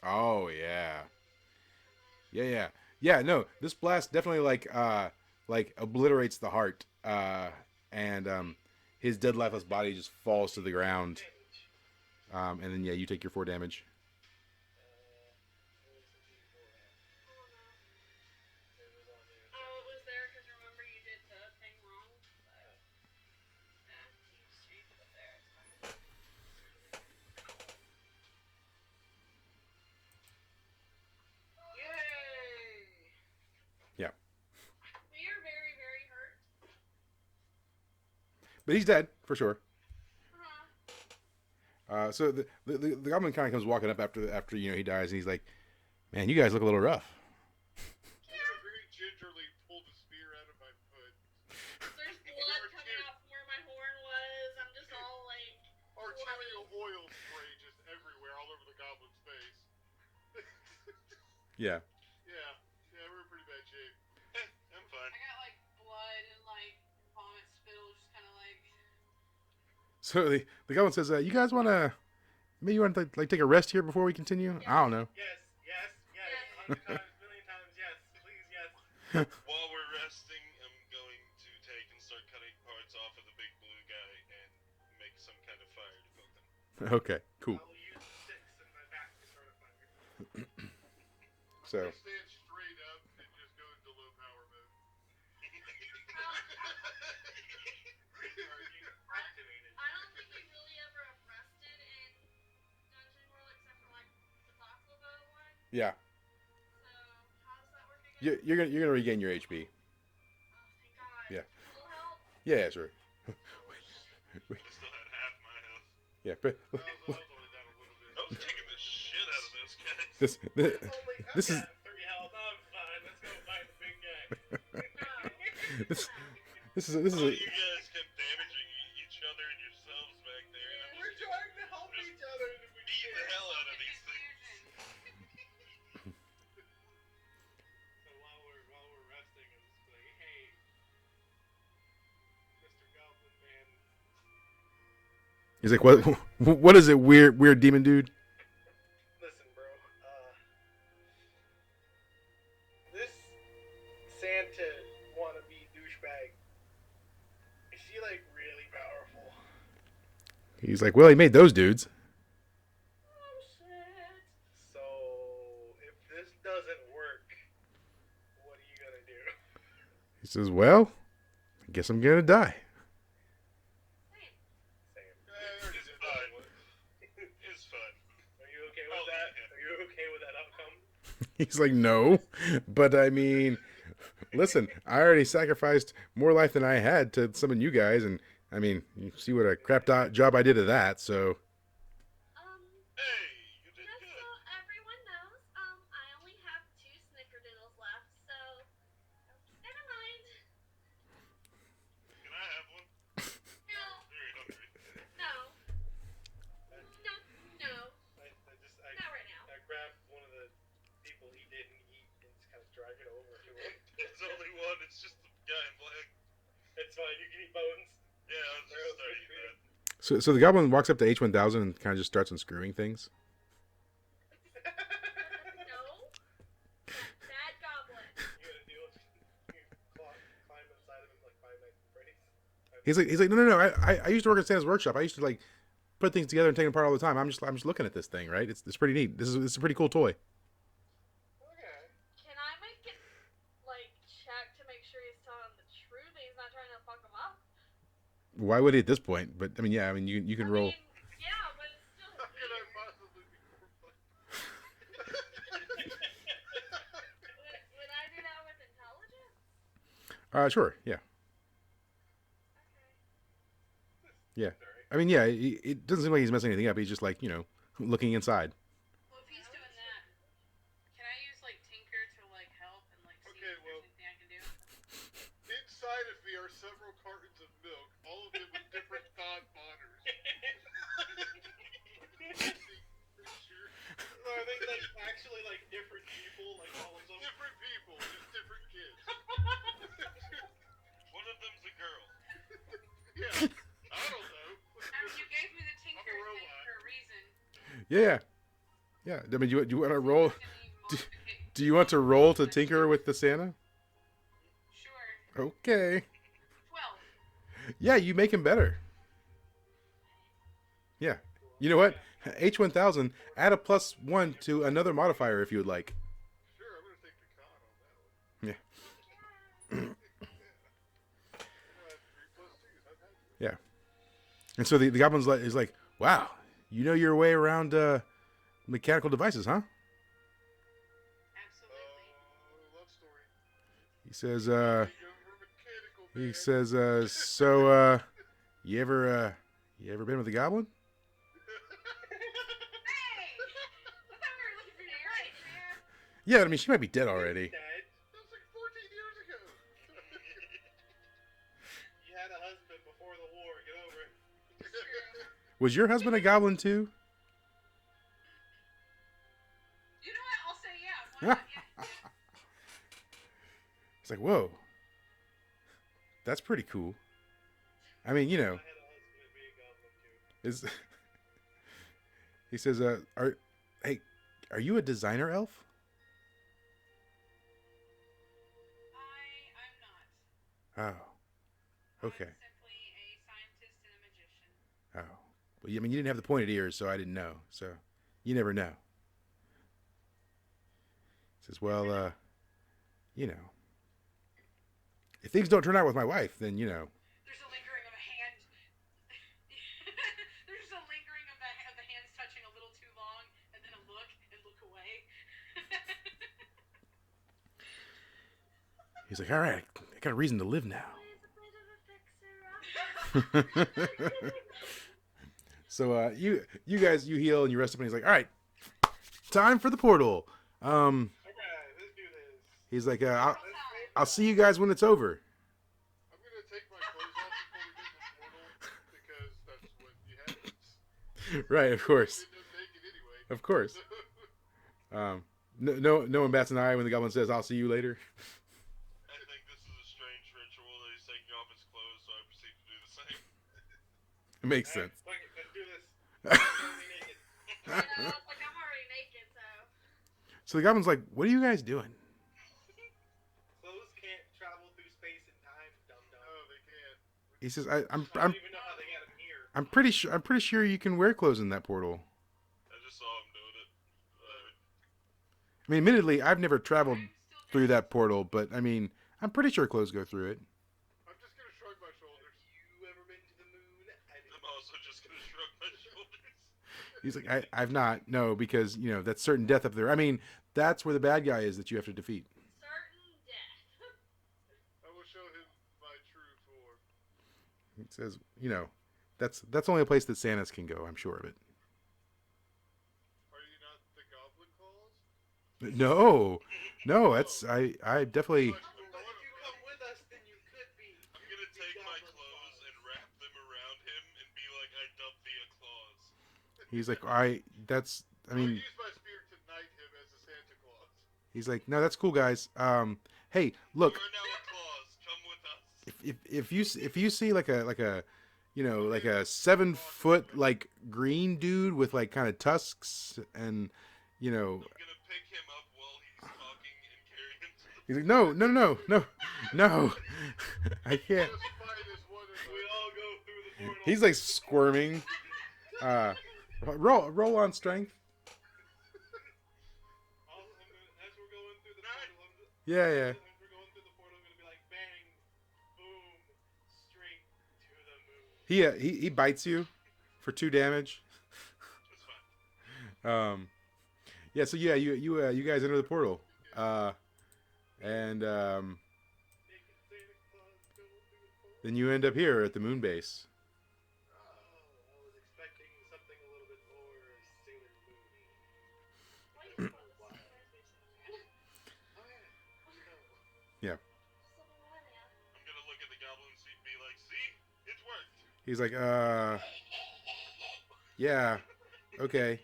Oh yeah. Yeah. No, this blast definitely like obliterates the heart, and his dead lifeless body just falls to the ground. Damage. And then yeah, you take your 4 damage. Where's the D4 at? Oh no. It was on there. Oh, it was there because remember you did the thing wrong. But, yeah, you just changed it there. It's fine. Yay! Yeah. We are very, very hurt. But he's dead for sure. Uh-huh. So the goblin kind of comes walking up after he dies, and he's like, "Man, you guys look a little rough." I very gingerly pulled the spear out of my foot. There's blood coming out from where my horn was. I'm just all like, Arterial oil spray just everywhere, all over the goblin's face. Yeah. Yeah, we're in pretty bad shape. I'm fine. I got like blood and like vomit spittle, just kind of like. So the goblin says, "You guys maybe you want to like take a rest here before we continue?" I don't know. Yes. 100 times, million times, yes. Please, yes. While we're resting, I'm going to take and start cutting parts off of the big blue guy and make some kind of fire to cook them. Okay, cool. I will use sticks in my back to start a fire. So I stand straight up and just go into low power mode. Activated. I don't think we really ever have rested in Dungeon World except for like the Baklava one. yeah, So how does that work again? you're gonna regain your HP. Oh, thank God. Yeah. Full health? Yeah, sure. I still had half my health. Yeah, but I was only down a little bit. I was kicking the shit out of those guys. this This is is 3 health. I'm fine. Let's go find the big guy. this is Oh, you guys kept damaging each other and yourselves back there. And I'm We're just trying to help each other and we beating the can't. hell out of these things. Confusion. So while we're resting, I'm just like, hey, Mr. Goblin Man, He's like, what is it, weird demon dude? listen, bro. This Santa wannabe douchebag, is she like really powerful? He's like, well, he made those dudes. Oh shit. So if this doesn't work, what are you gonna do? He says, well, I guess I'm gonna die. Same. Sam, It's fine. It's fun. are you okay with that? Are you okay with that outcome? He's like, no, but I mean, listen, I already sacrificed more life than I had to summon you guys, and I mean, you see what a crap job I did of that, so. Hey, you did Just good. so everyone knows, I only have 2 snickerdoodles left, so never mind. Can I have one? No, Very hungry. no, no, I not right now. grabbed one of the people he didn't eat and just kind of drag it over to him. It's only one. It's just the guy in black. It's fine, you can eat bones. Yeah, I was just starting that. So the goblin walks up to H1000 and kind of just starts unscrewing things. No. Bad goblin. You gotta deal with climb inside of him like Five Nights He's like, no. I used to work at Santa's workshop. I used to like put things together and take them apart all the time. I'm just looking at this thing, right? It's pretty neat. This is a pretty cool toy. Okay. Can I make it, like, check to make sure he's telling the truth and he's not trying to fuck him up? Why would he at this point? But I mean, yeah, I mean you can roll. Yeah, but it's still How could I weird. possibly be more fun? Would I do that with intelligence? Sure, yeah, Okay. yeah. I mean, yeah, it doesn't seem like he's messing anything up. He's just like looking inside. Well, if he's doing that, can I use like Tinker to like help and like see Okay, if well- there's anything I can do? Inside of me are several cartons of milk, all of them with different thought boners. So are they like actually like different people, like all of them? Different people, just different kids. One of them's a girl. Yeah, I don't know. I mean, you gave me the Tinker thing robot. for a reason. Yeah. I mean, do you want to roll? Any Do you want to roll to tinker with the Santa? Sure. Okay. 12. Yeah, you make him better. Yeah. You know what? H1000, add a +1 to another modifier if you would like. Sure, I'm gonna take the con on that one. Yeah. I have 3 + 2s. I've had to. Yeah. And so the goblin's is like, wow, you know your way around mechanical devices, huh? Absolutely. Love story. He says, Younger mechanical he man. says, so you ever been with a goblin? Hey! I thought we were looking for your right, man. Yeah, I mean she might be dead already. Dad, That was like 14 years ago. you had a husband before the war. Get over it. Was your husband a goblin too? You know what? I'll say yeah. Why not? Yeah. It's like, whoa, that's pretty cool. I mean, I had a husband and be a goblin too. is he says, are you a designer elf? I'm not. Oh, okay. I'm simply a scientist and a magician. Oh, well, I mean, you didn't have the pointed ears, so I didn't know. So you never know. He says, well, if things don't turn out with my wife, then There's a lingering of a hand. There's a lingering of the hands touching a little too long, and then a look and look away. he's like, all right, I got a reason to live now. Always a bit of a fixer-upper. So you guys heal and you rest up, and he's like, all right, time for the portal. Alright, let's do this. He's like, I'll see you guys when it's over. I'm gonna take my clothes off before we get in the portal because that's what you have. Right, of course, End up naked anyway. of course. No one bats an eye when the goblin says, "I'll see you later." I think this is a strange ritual that he's taking off his clothes, so I proceed to do the same. It makes Alright, sense. fuck it, let's do this. I was like, I'm already naked, so. So the goblin's like, "What are you guys doing?" Clothes can't travel through space and time, dum-dum. No, they can't. He says, I don't even know how they got him here. I'm pretty sure you can wear clothes in that portal." I just saw him doing it. I mean, admittedly, I've never traveled I'm still through that portal, but I mean, I'm pretty sure clothes go through it. I'm just gonna shrug my shoulders. You ever been to the moon? I I'm didn't. also just gonna shrug my shoulders. He's like, I've not, no, because that's certain death up there. I mean, that's where the bad guy is that you have to defeat. Certain death. I will show him my true form. It says, that's only a place that Santas can go. I'm sure of it. Are you not the Goblin Claws? No, that's I definitely. But if you come with us, then you could be. I'm gonna take my clothes and wrap them around him and be like, I dubbed thee a claws. He's like, I I'll mean, use my spear to knight him as a Santa Claus. he's like, no, that's cool, guys. Hey, look, You are now a claws. Come with us. if you see like a 7-foot like green dude with like kind of tusks and I'm gonna pick him up while he's talking and carry him to the he's like, no, I can't. Just fight as one of We us. all portal. He's like squirming. Roll on strength. As we're going through the portal, Yeah. as we're going through the portal, I'm gonna be like, bang, boom, straight to the moon. He bites you for 2 damage. That's fine. Yeah. So yeah, you guys enter the portal. And Naked Santa Claus going through the portal. then you end up here at the moon base. Oh, I was expecting something a little bit more Sailor Moon-y. Why do you call this Sailor Moon? Oh yeah. No. Yeah. I'm gonna look at the goblin seat and be like, see? It's worked. He's like, yeah, okay,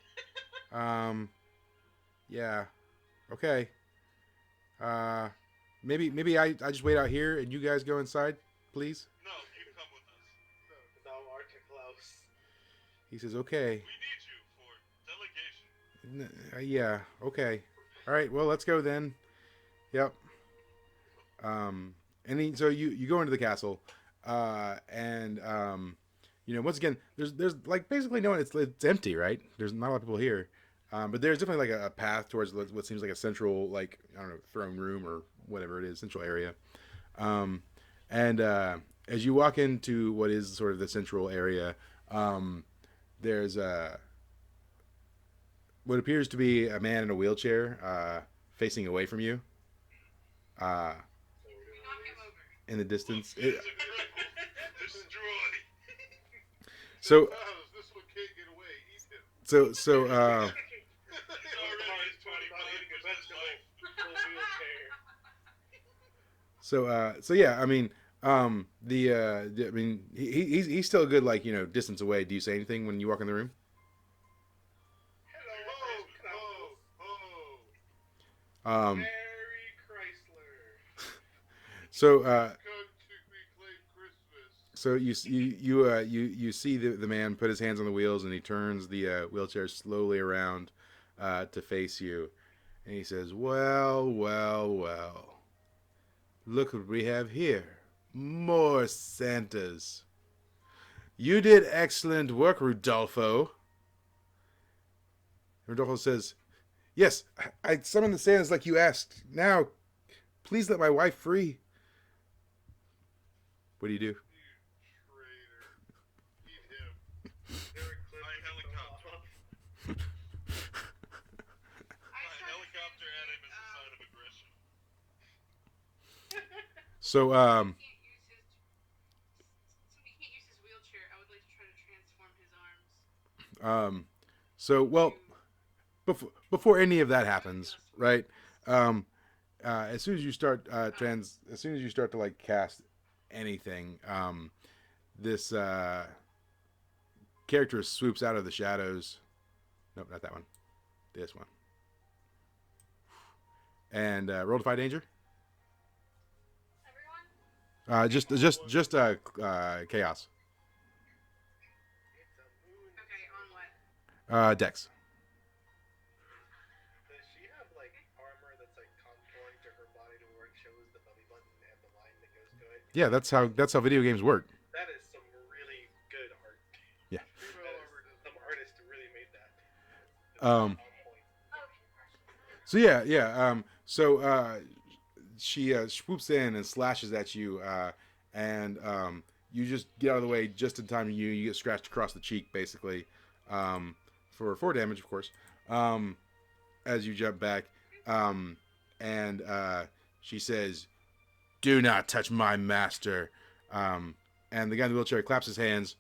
yeah, okay. Maybe I just wait out here and you guys go inside, please. No, you come with us. No, Archer Klaus. He says, okay. We need you for delegation. Yeah, okay. All right, well, let's go then. Yep. So you go into the castle, and once again, there's like basically no one. It's empty, right? There's not a lot of people here, but there's definitely like a path towards what seems like a central, like, I don't know, throne room or whatever it is, central area. And as you walk into what is sort of the central area, there's what appears to be a man in a wheelchair, facing away from you. Knock him over. In the distance. It's a cripple. Destroy. So Wow, this one can't get away. Eat him. It's already It's his 20 million vegetable full wheelchair. so yeah, I mean, he's still a good, like, distance away. Do you say anything when you walk in the room? Hello, Oh, Um, Merry Chrysler. so come to reclaim Christmas. so you see the man put his hands on the wheels, and he turns the wheelchair slowly around to face you, and he says, well, look what we have here. More Santas. You did excellent work, Rudolfo. Rodolfo says, yes, I summoned the Santas like you asked. Now, please let my wife free. What do you do? You traitor. Eat him. Merry My helicopter. I My started helicopter at him is a sign of aggression. So, Since he can't use his wheelchair, I would like to try to transform his arms. well, before any of that happens, right? As soon as you start to like cast anything, this character swoops out of the shadows. Nope, not that one. This one. And roll Defy Danger. Everyone? Just chaos. It's a moon. Okay, on what? Dex. Does she have like armor that's like contouring to her body to where it shows the belly button and the line that goes to it? Yeah, that's how video games work. That is some really good art. Yeah. Some artist really made that. Um, On point. So yeah. So she swoops in and slashes at you, and you just get out of the way just in time. You get scratched across the cheek, basically, for 4 damage, of course. As you jump back, and she says, "Do not touch my master." And the guy in the wheelchair claps his hands,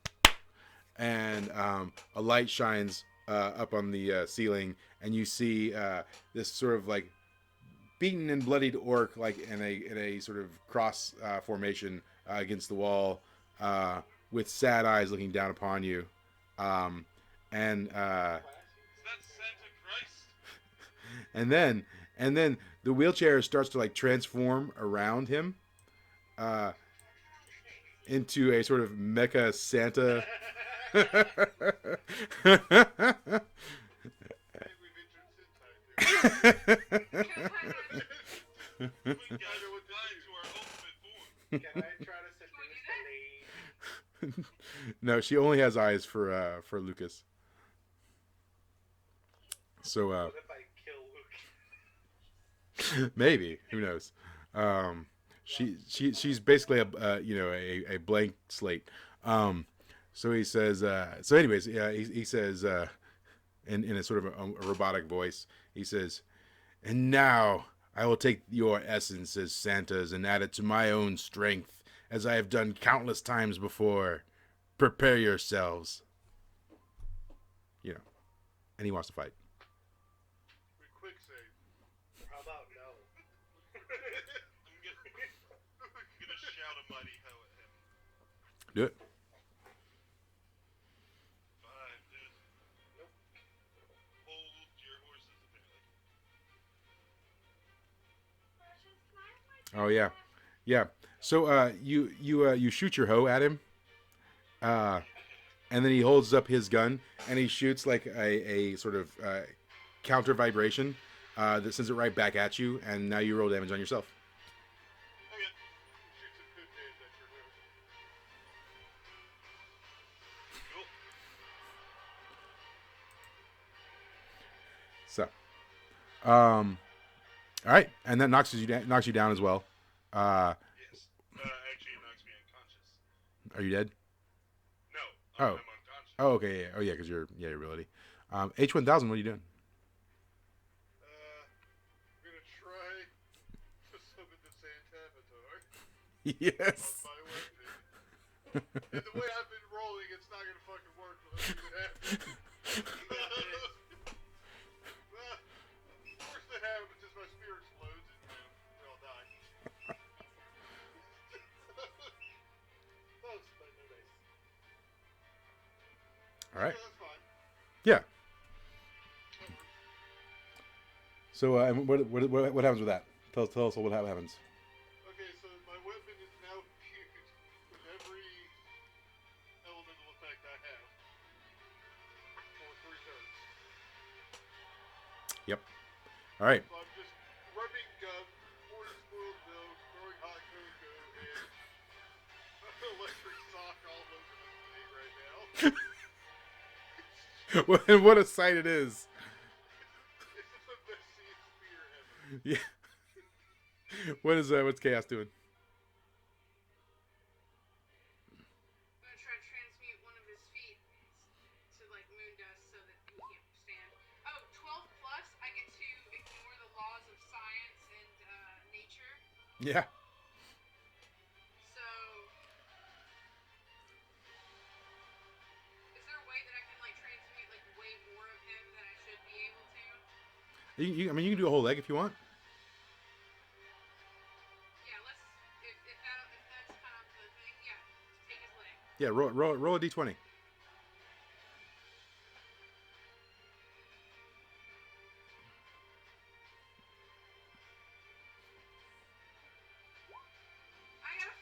and a light shines up on the ceiling, and you see this sort of like beaten and bloodied orc, like in a sort of cross formation against the wall, with sad eyes looking down upon you, and Is that Santa Christ? and then the wheelchair starts to like transform around him, into a sort of mecha Santa. I think we've entered Sentai here. We got to our ultimate form. Can I try to seduce the lady? No, she only has eyes for Lucas. So What if I kill Luke? maybe, who knows? Um, she's basically a blank slate. Um, so he says. So anyways, yeah, he says in a sort of a robotic voice. He says, "And now I will take your essence as Santa's and add it to my own strength, as I have done countless times before. Prepare yourselves." You know, and he wants to fight. We quick save. How about no? I'm gonna shout a mighty ho at him. Do it. 5, dude. Nope. Hold your horses, apparently. Precious, can I have my Oh yeah, yeah. So you shoot your hoe at him, and then he holds up his gun and he shoots like a sort of counter vibration that sends it right back at you, and now you roll damage on yourself. Okay. Shoot some good days at your road. So, all right, and that knocks you down as well. Yes. Actually, it knocks me unconscious. Are you dead? No. Oh. I'm unconscious. Oh, okay, yeah. Oh, yeah, because your ability. H1000. What are you doing? I'm gonna try to summon the Santa Avatar Yes. on my weapon. And the way I've been rolling, it's not gonna fucking work. Let's see what happens. Worst that happens is my spear explodes and we all die. Close, but no dice. All right. Okay, that's fine. Yeah. That works. So, and what happens with that? Tell us what happens. Okay, so my weapon is now fused with every elemental effect I have for 3 turns. Yep. All right. So I'm just rubbing gum, pouring spoiled milk, throwing hot cocoa, and electric sock all over the thing right now. And what a sight it is. This is the best spear ever. Yeah. What's Chaos doing? I'm gonna try to transmute one of his feet to like moon dust so that he can't stand. Oh, 12 plus, I get to ignore the laws of science and nature. Yeah. So, is there a way that I can like transmute like way more of him than I should be able to? I mean, you can do a whole leg if you want. Yeah, let's. If that's kind of the thing, yeah, just take his leg. Yeah. Roll a d20. I got a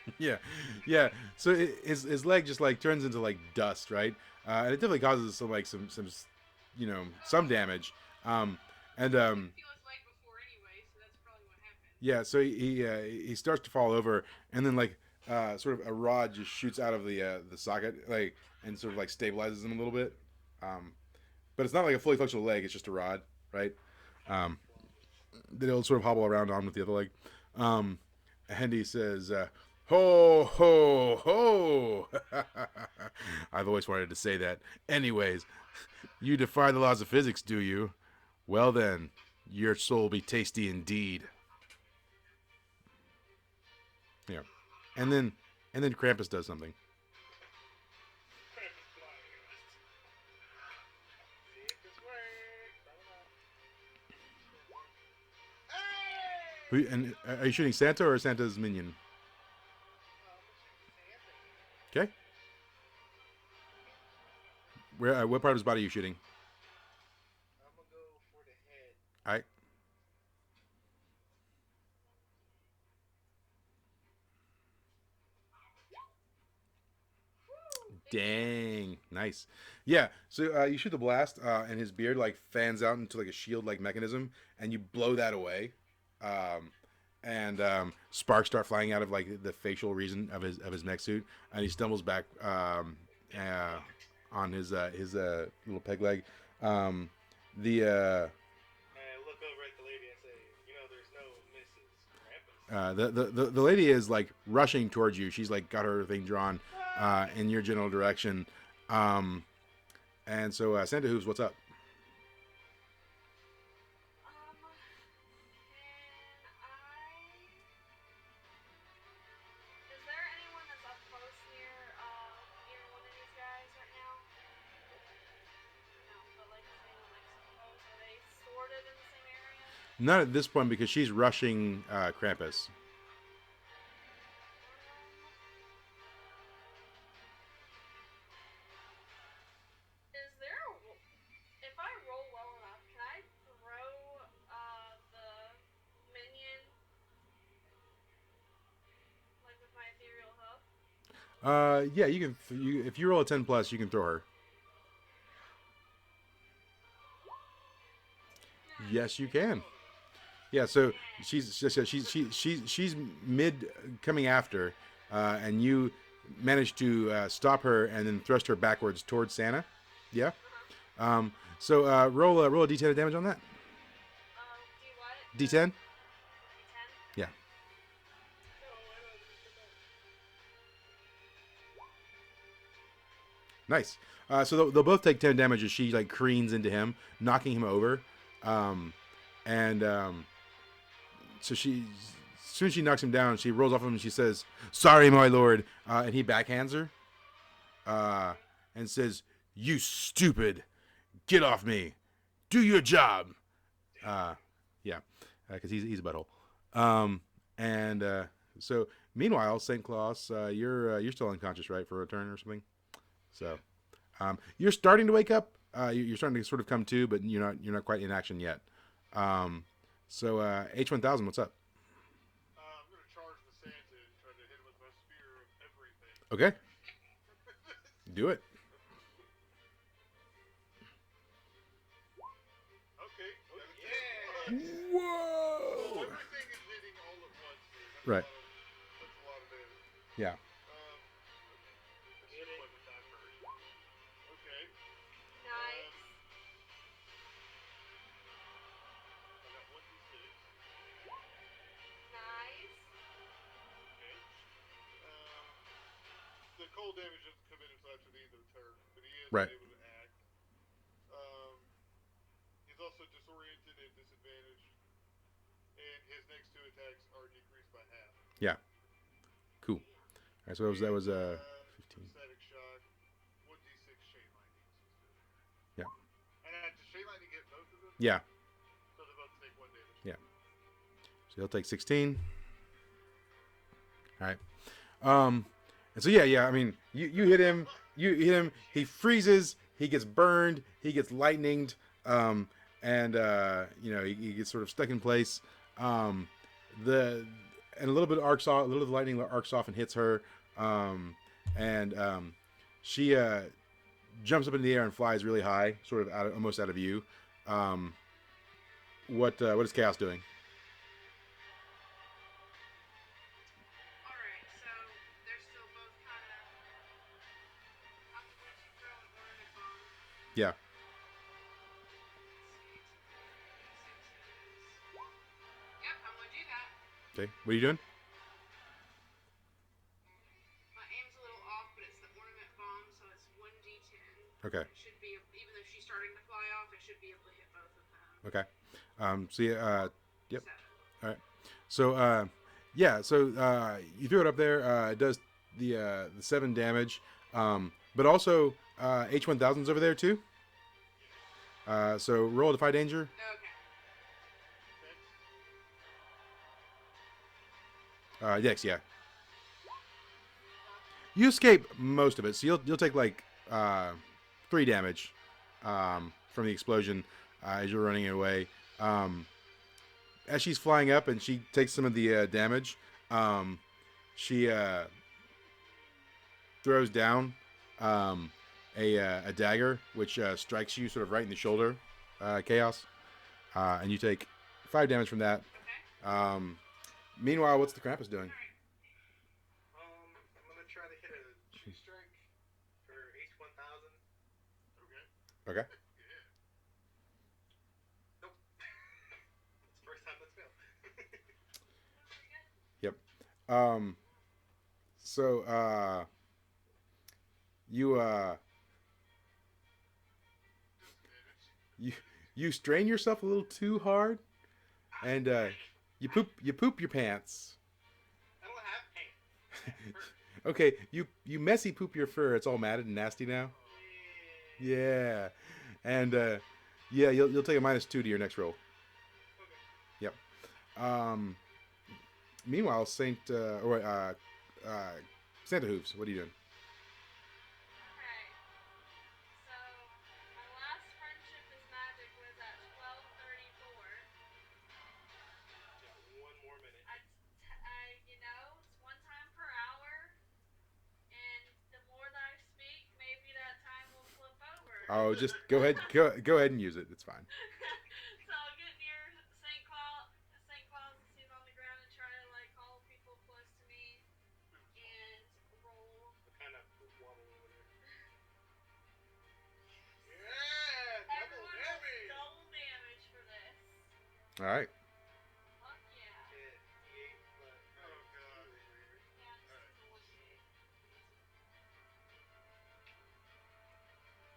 5. Yeah, yeah. So his leg just like turns into like dust, right? And it definitely causes some damage. And I didn't feel his leg before anyway, so that's probably what happened. yeah, so he starts to fall over, and then like sort of a rod just shoots out of the socket, like, and sort of like stabilizes him a little bit. But it's not like a fully functional leg; it's just a rod, right? That he'll sort of hobble around on with the other leg. And he says, "Ho ho ho!" I've always wanted to say that. Anyways, you defy the laws of physics, do you? Well then, your soul will be tasty indeed. Yeah, and then Krampus does something. See if this works. I don't know. Hey! And are you shooting Santa or Santa's minion? Okay. Where? What part of his body are you shooting? I'm gonna go for the head. All right. Dang, nice. Yeah, so you shoot the blast, and his beard like fans out into like a shield-like mechanism, and you blow that away. and sparks start flying out of like the facial region of his mech suit, and he stumbles back on his little peg leg. The I look over at the lady and say, there's no Mrs. Krampus. the lady is like rushing towards you. She's like got her thing drawn in your general direction. And so Santa Hooves, what's up? Is there anyone that's up close near either one of these guys right now? No, but like anyone like close? Are they sort of in the same area? Not at this point because she's rushing Krampus. Is there if I roll well enough, can I throw the minion like with my ethereal hoof? Yeah, you can. If you roll a 10 plus, you can throw her. Yes, you can. Yeah, so she's mid coming after, and you manage to stop her and then thrust her backwards towards Santa. Yeah. So roll a d10 of damage on that. Do what? D10. D10? Yeah. Nice. So they'll both take 10 damage as she like careens into him, knocking him over. So she, as soon as she knocks him down, she rolls off him and she says, "Sorry, my lord," and he backhands her, and says, "You stupid, get off me, do your job." Yeah, because he's a butthole. So meanwhile, St. Claus, you're still unconscious, right, for a turn or something. So, you're starting to wake up. You're starting to sort of come to, but you're not quite in action yet. So H1000, what's up? I'm gonna charge the Santa and try to hit him with my spear of everything. Okay, do it. Okay. Yeah. Whoa! Everything is hitting all at once. Dude. Right. That's a lot of damage. Yeah. Let's see what we got first. Okay. Nice. I got 1d6. Nice. Okay. The cold damage doesn't come in until after the end of the turn, but he is Right. able to act. He's also disoriented and disadvantaged, and his next two attacks are decreased by half. Yeah. Cool. All right, so that was 15. Static shock, 1d6 chain lightning. Yeah. And does chain lightning hit both of them? Yeah. So they both take 1 damage. Yeah. So he'll take 16. All right. And so yeah. I mean, you hit him. You hit him. He freezes. He gets burned. He gets lightninged. He gets sort of stuck in place. And a little bit arcs off. A little of the lightning arcs off and hits her. She jumps up in the air and flies really high, sort of almost out of view. What is Chaos doing? Alright, so they're still both kind of. I'm going to throw an ornament bomb. Yeah. Yep, I'm going to do that. Okay. What are you doing? My aim's a little off, but it's the ornament bomb, so it's 1d10. Okay. It should be, even though she's starting to fly off, it should be able to hit both of them. Okay. So yeah. Yep. 7. All right. So you threw it up there. It does the 7 damage. But also H1000's over there too. So roll Defy Danger. Okay. Dex, yeah. You escape most of it, so you'll take like 3 damage from the explosion as you're running away. As she's flying up and she takes some of the damage, she throws down a dagger, which strikes you sort of right in the shoulder, Chaos, and you take 5 damage from that. Okay. Meanwhile, what's the Krampus doing? I'm gonna try to hit a tree strike for H1000. Okay. Okay. Yeah. Nope. It's the first time that's failed. Yep. Um. So, you Disadvantage. you you strain yourself a little too hard, and you poop your pants. I don't have pants. Okay, you messy poop your fur. It's all matted and nasty now. Yeah, and yeah, you'll take a -2 to your next roll. Yep. Um. Meanwhile, Santa Hooves, what are you doing? Okay. So my last friendship is magic was at 12:34. Yeah, one more minute. It's one time per hour, and the more that I speak, maybe that time will flip over. Oh, just go ahead, go ahead and use it. It's fine. So I'll get near St. Claus and see him on the ground and try to like call people close to me and roll. What kind of poop wobble over there? Yeah, double Everyone damage. double damage for this. All right. Fuck yeah. Yeah, D8 plus. Oh, God. Yeah, just Alright. use a 1d8.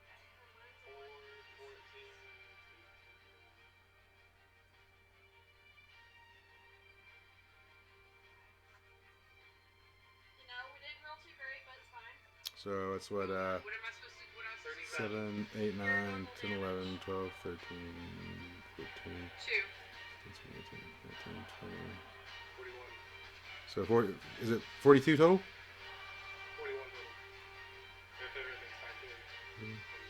Okay, so mine's 4, 11. 14, We didn't roll too great, but it's fine. So it's what What am I supposed to? What am I supposed to? 37. 7, 8, 9, 10, 11, 12, 13, 14, 2. 15, 18, 19, 20. 41. So is it 42 total? 41 total. If everything's fine too.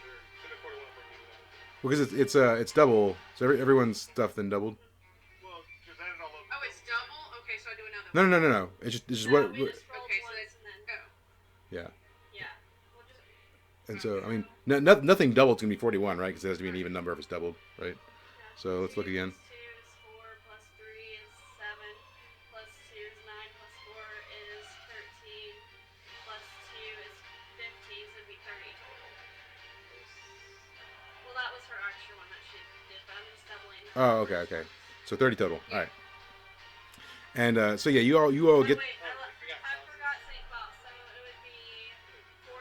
Sure. Could have 41 for me. Well, because it's double, so everyone's stuff then doubled. Well, just add it all up. Oh, it's double. Okay, so I do another. No, one. no, no, no, no. It's just No, what. we just rolled Okay, so once that's- and then. Oh. Yeah. Yeah. We'll just. And so I mean, nothing doubled is gonna be 41, right? Because it has to be an even number if it's doubled, right? Yeah. So let's look again. 2 is 4, plus 3 is 7, plus 2 is 9, plus 4 is 13, plus 2 is 15, so it'd be 30 total. Well, that was her extra one that she did, but I'm just doubling. Oh, okay. So 30 total. All right. And so yeah, you all Oh, get. wait, I forgot St. Claus, so it would be 44.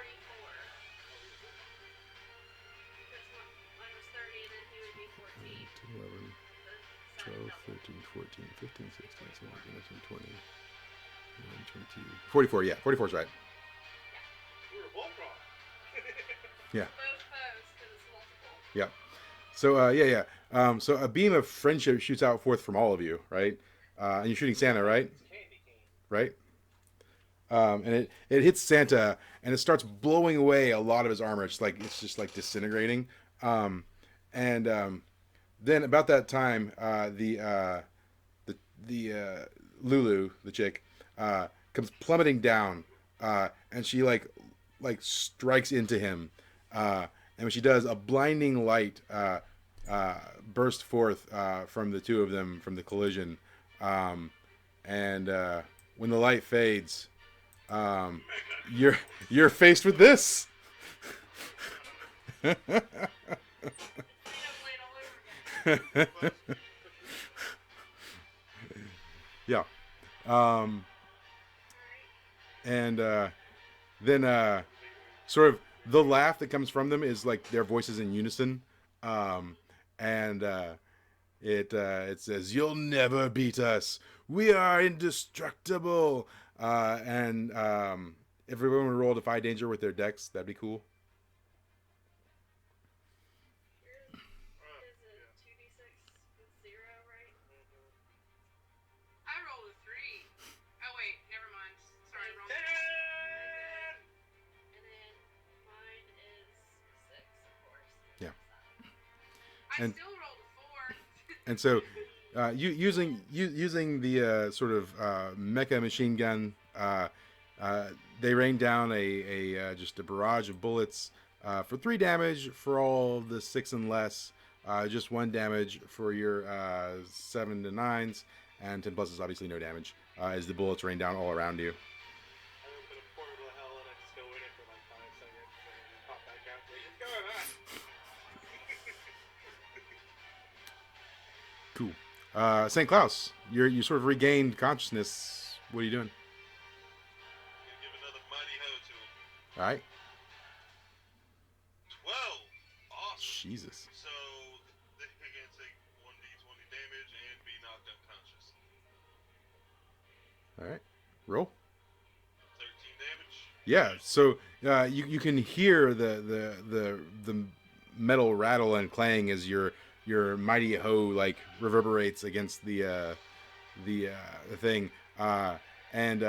Because mine was 30, and then he would be 14. 11, So 12, double. 13, 14, 15, 16, 17, 18, 20, 22, 44. Yeah, 44 is right. We were both wrong. Yeah. Both foes, because it's multiple. Yeah. So yeah. So a beam of friendship shoots out forth from all of you, right? And you're shooting Santa, right? It's candy cane. Right. And it hits Santa, and it starts blowing away a lot of his armor. It's just like disintegrating. Then about that time, the Lulu, the chick, comes plummeting down, and she like strikes into him. And when she does, a blinding light bursts forth from the two of them from the collision. And when the light fades, you're faced with this. Yeah. And then sort of the laugh that comes from them is like their voices in unison. And it says, "You'll never beat us. We are indestructible." And if everyone would roll Defy Danger with their decks, that'd be cool. Yours is a 2d6 with 0, right? I rolled a 3. Oh wait, never mind. Sorry, wrong. And then mine is 6, of course. Yeah. I And- still rolled a 4. And so, using the sort of mecha machine gun, they rain down just a barrage of bullets for 3 damage for all the 6 and less, just 1 damage for your 7 to 9s, and 10 plus is obviously no damage as the bullets rain down all around you. I open a portal to hell and I just go in it for like 5 seconds and then pop back out. Like, it's going on. Cool. St. Klaus, you sort of regained consciousness. What are you doing? I'm gonna give another mighty hoe to him. All right. 12. Awesome. Jesus. So they're gonna take 1d20 damage and be knocked unconscious. All right. Roll. 13 damage. Yeah. So you can hear the metal rattle and clang as your mighty hoe like reverberates against the thing, and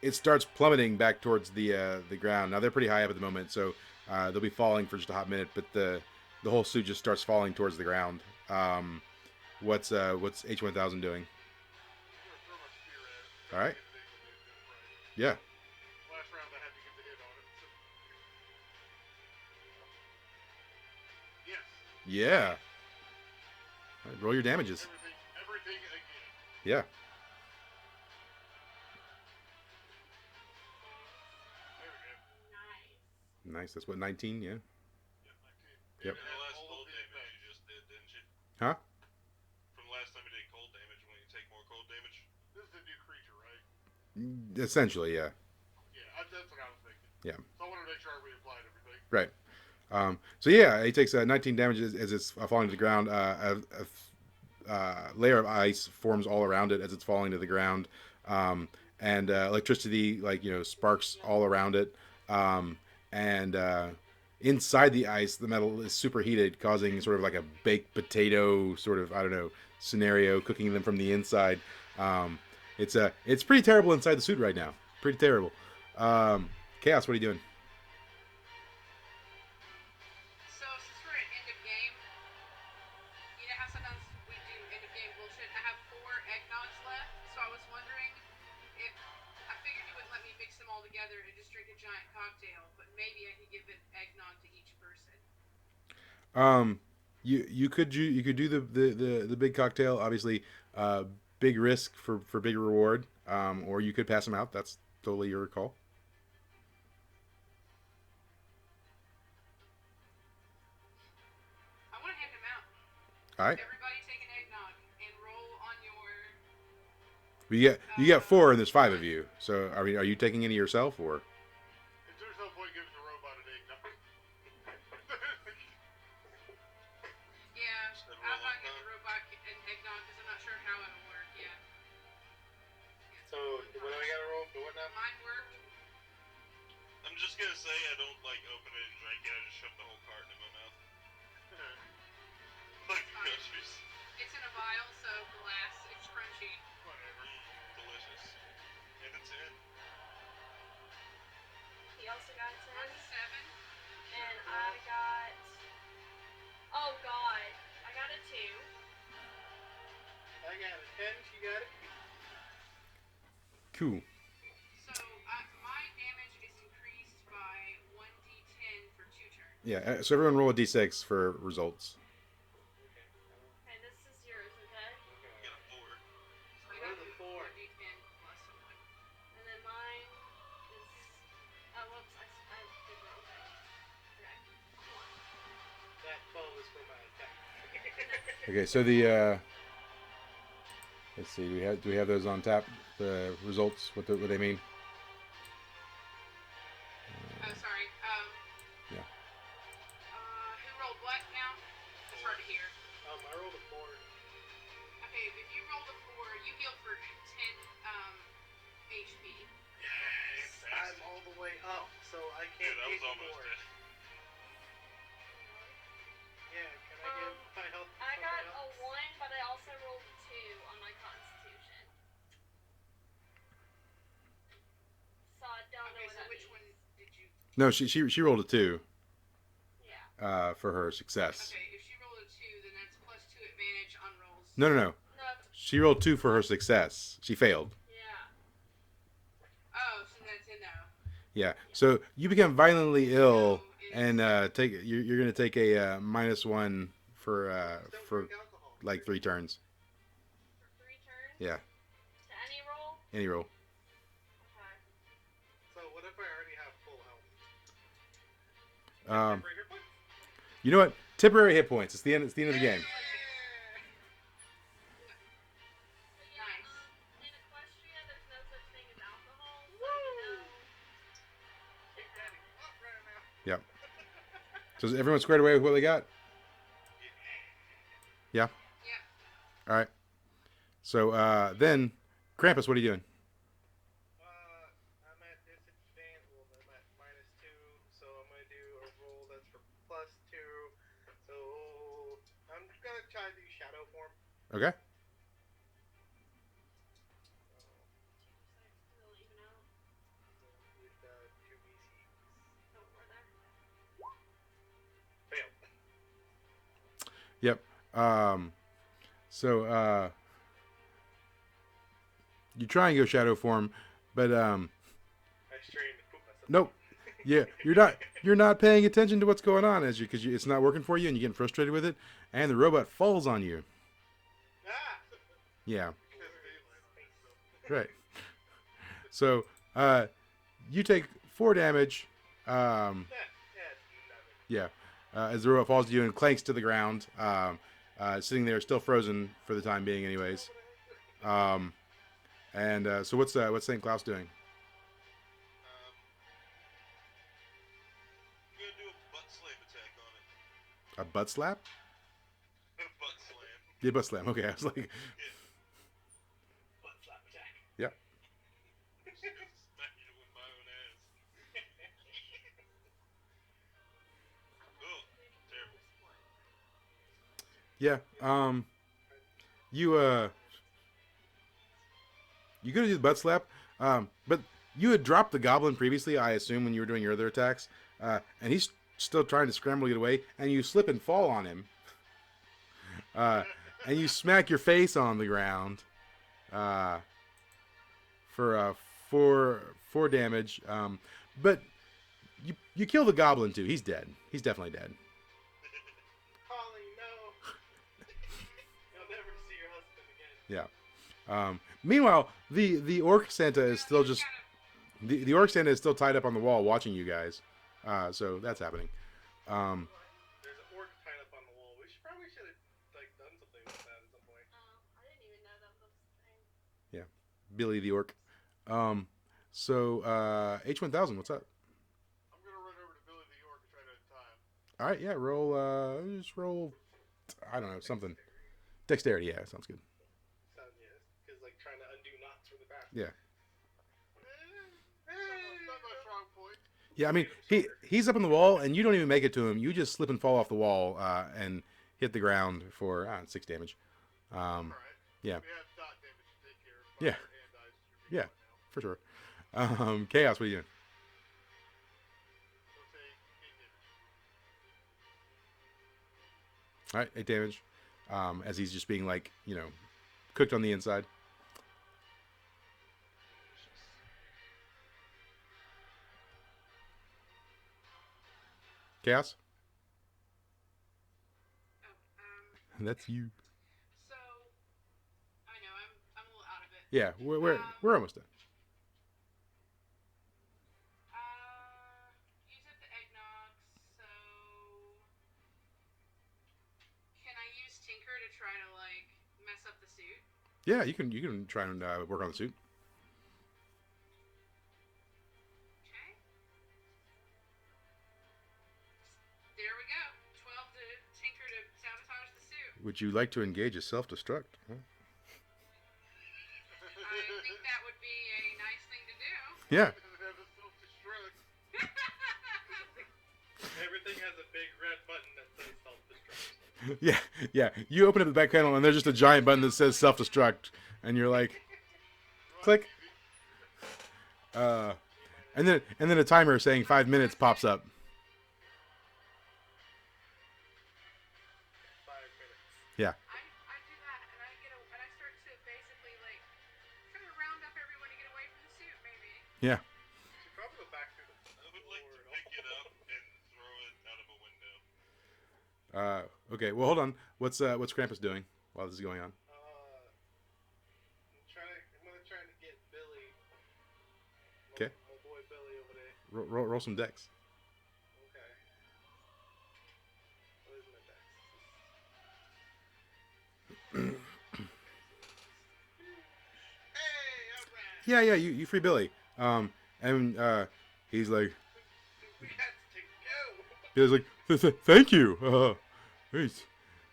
it starts plummeting back towards the ground. Now they're pretty high up at the moment, so they'll be falling for just a hot minute. But the whole suit just starts falling towards the ground. What's H1000 doing? All right. Yeah. Last round I had to get the hit on it. So. Yes. Yeah. All right, roll your damages. Everything again. Yeah. There we go. Nice. Nice. That's what 19. Yeah. Yeah, 19. Yep. From the last All cold of the damage effects. you just did, didn't you? Huh? From the last time you did cold damage, when you take more cold damage. This is a new creature, right? Essentially, yeah. Yeah, that's what I was thinking. Yeah. So I wanted to make sure I reapplied everything. Right. So yeah, he takes 19 damage as it's falling to the ground. A layer of ice forms all around it as it's falling to the ground, and electricity, sparks all around it. And inside the ice, the metal is superheated, causing sort of like a baked potato sort of scenario, cooking them from the inside. It's pretty terrible inside the suit right now. Pretty terrible. Chaos, what are you doing? So since we're at end of game, you know how sometimes we do end of game bullshit? I have 4 eggnogs left, so I was wondering if I figured you wouldn't let me mix them all together and just drink a giant cocktail, but maybe I could give an eggnog to each person. You could do the big cocktail, obviously. Big risk for big reward. Or you could pass them out. That's totally your call. I want to hand them out. All right. Everybody take an eggnog and roll on your. You get 4 and there's 5 of you. So are you taking any yourself or? There's no point giving the robot an eggnog. Yeah, Just I'm roll not on getting the robot an eggnog because I'm not sure how it'll work yet. So, what do I gotta roll for what now? Mine worked. I'm just gonna say I don't like open it and drink it. I just shove the whole carton in my mouth. Like the groceries. It's in a vial, so glass. It's crunchy. Whatever. Delicious. And it's in. He also got a 10. Mine's a 7. And I got. Oh god. I got a 2. I got a 10, she got it. Cool. So my damage is increased by 1d10 for 2 turns. Yeah. So everyone roll a d6 for results. Okay, this is yours, okay? I got a 4. So I roll got the 4. 4d10 plus 1. And then mine is. Oh, whoops. I did wrong thing. Okay. That 12 is for my attack. Okay. So the let's see. Do we have those on tap? The results. What they mean? Oh, sorry. Yeah. Who rolled what now? It's hard to hear. I rolled a 4. Okay, if you rolled a 4, you heal for 10 HP. Yes! I'm all the way up, so I can't Dude, I was take almost more. dead. Yeah, can I get my health? I from got my a health? 1, but I also rolled a 2 on my constitution. So I don't know Okay, what so that which means. one did you... No, she rolled a 2 Yeah. for her success. Okay, if she rolled a 2, then that's plus 2 advantage on rolls. No. No. She rolled 2 for her success. She failed. Yeah. Oh, so that's in though. Yeah. So you become violently ill, and you're gonna take a -1 for Don't drink alcohol. like 3 turns. For 3 Yeah, To any roll? any roll. Okay. So what if I already have full health? Um, Temporary hit points? you know what? Temporary hit points. It's the end. It's the end of the game. But yeah, Nice. in Equestria, there's no such thing as alcohol, so you know. Big Daddy up right now. Yep. So is everyone squared away with what they got? Yeah. Yeah. All right. So then, Krampus, what are you doing? I'm at disadvantage. Well, I'm at -2, so I'm gonna do a roll that's for +2. So I'm gonna try to do shadow form. Okay. Still even out. With 2 BCs. Oh, we're there. Fail. Yep. So you try and go shadow form, but I strained to poop myself. nope. Yeah, you're not paying attention to what's going on because it's not working for you and you're getting frustrated with it, and the robot falls on you. Ah! Yeah. Because daylight on it, so. Right. So you take 4 damage. Yeah, it's nothing. Yeah. As the robot falls to you and clanks to the ground, sitting there still frozen for the time being, anyways. And so what's St. Claus doing? I'm gonna do a butt slam attack on it. A butt slap? Butt slam. Yeah, butt slam. Okay, I was like, Yeah. Butt slap attack. yeah. Smack you with my own ass. Oh, terrible. Yeah. You go to do the butt slap, but you had dropped the goblin previously, I assume, when you were doing your other attacks, and he's still trying to scramble to get away, and you slip and fall on him, and you smack your face on the ground, for 4 damage, but you kill the goblin too. He's dead. He's definitely dead. Holly, no. You'll never see your husband again. Yeah. Meanwhile, the orc Santa is still just the orc Santa is still tied up on the wall watching you guys. So that's happening. There's an orc tied up on the wall. We probably should have done something with that at some point. Oh, I didn't even know that was a thing. Yeah, Billy the orc. So H1000, what's up? I'm gonna run over to Billy the York and try to tie him. All right, yeah, roll. Just roll. I don't know, something. Dexterity, yeah, sounds good. Sound, yes. Because, like, trying to undo knots really fast. Yeah. It's not my strong point. Yeah, I mean, he's up on the wall, and you don't even make it to him. You just slip and fall off the wall and hit the ground for 6 damage. Alright. Yeah. We have dot damage to take care of. Yeah. Your hand dies. You're Yeah. now. For sure. Chaos, what are you doing? We'll take 8 damage. All right, 8 damage. As he's just being, like, cooked on the inside. Chaos? Oh, That's you. so I know I'm a little out of it. Yeah, we're almost done. You said the eggnog, so can I use Tinker to try to like mess up the suit? Yeah, you can try and work on the suit. Okay. There we go. 12 to Tinker to sabotage the suit. Would you like to engage a self-destruct? Huh? I think that would be a nice thing to do. Yeah. Have a self-destruct. Everything has a big red button that says self-destruct. Yeah. You open up the back panel and there's just a giant button that says self-destruct, and you're like, click. And then a timer saying 5 minutes pops up. 5 minutes. Yeah. I do that, and I start to basically like try to round up everyone to get away from the suit, maybe. Yeah. You should probably go back through the I would like to pick it up and throw it out of a window. Okay. Well, hold on. What's Krampus doing while this is going on? Roll some decks. Okay. What is my dex? Hey, alright. Yeah, you free Billy. And he's like, We got to go. Billy's like, thank you. Jeez.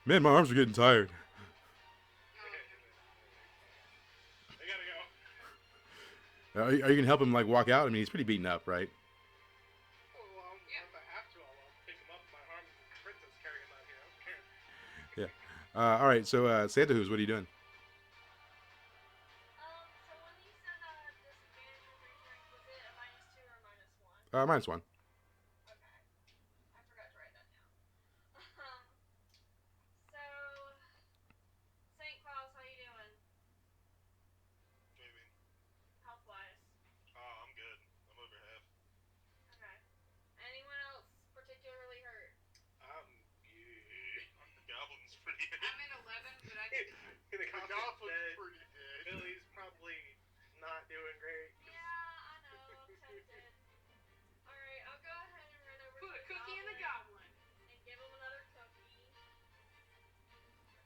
Man, my arms are getting tired. I gotta go. Are you gonna help him like walk out? I mean, he's pretty beaten up, right? Oh, well, if I have to, I'll pick him up in my arms and the princess carry him out here. I don't care. Yeah. All right. So Santa Who's, what are you doing? So when you said disadvantage with restrength, was it a -2 or -1? -1. Okay. I forgot to write that down. So St. Claus, how you doing? What do you mean? Health wise. Oh, I'm good. I'm over half. Okay. Anyone else particularly hurt? The goblin's pretty hit. I'm in 11, but I think The The goblin's goblin's dead. pretty dead. Billy's probably not doing great. Yeah, I know. I'm tempted. Alright, I'll go ahead and run over put to a cookie in the goblin. and give him another cookie.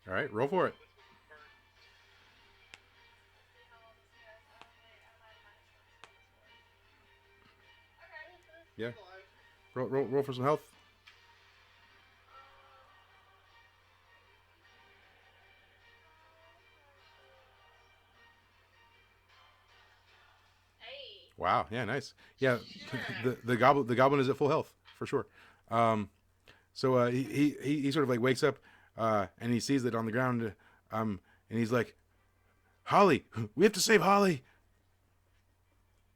All right, roll for it. This was burnt. Let's see how well this goes. Oh wait, I'm at -1, so this works. Okay. Yeah. Alive. Roll for some health. Hey. Wow. Yeah. Nice. Yeah. The goblin is at full health for sure. So he sort of like wakes up and he sees that on the ground. And he's like, Holly, we have to save Holly.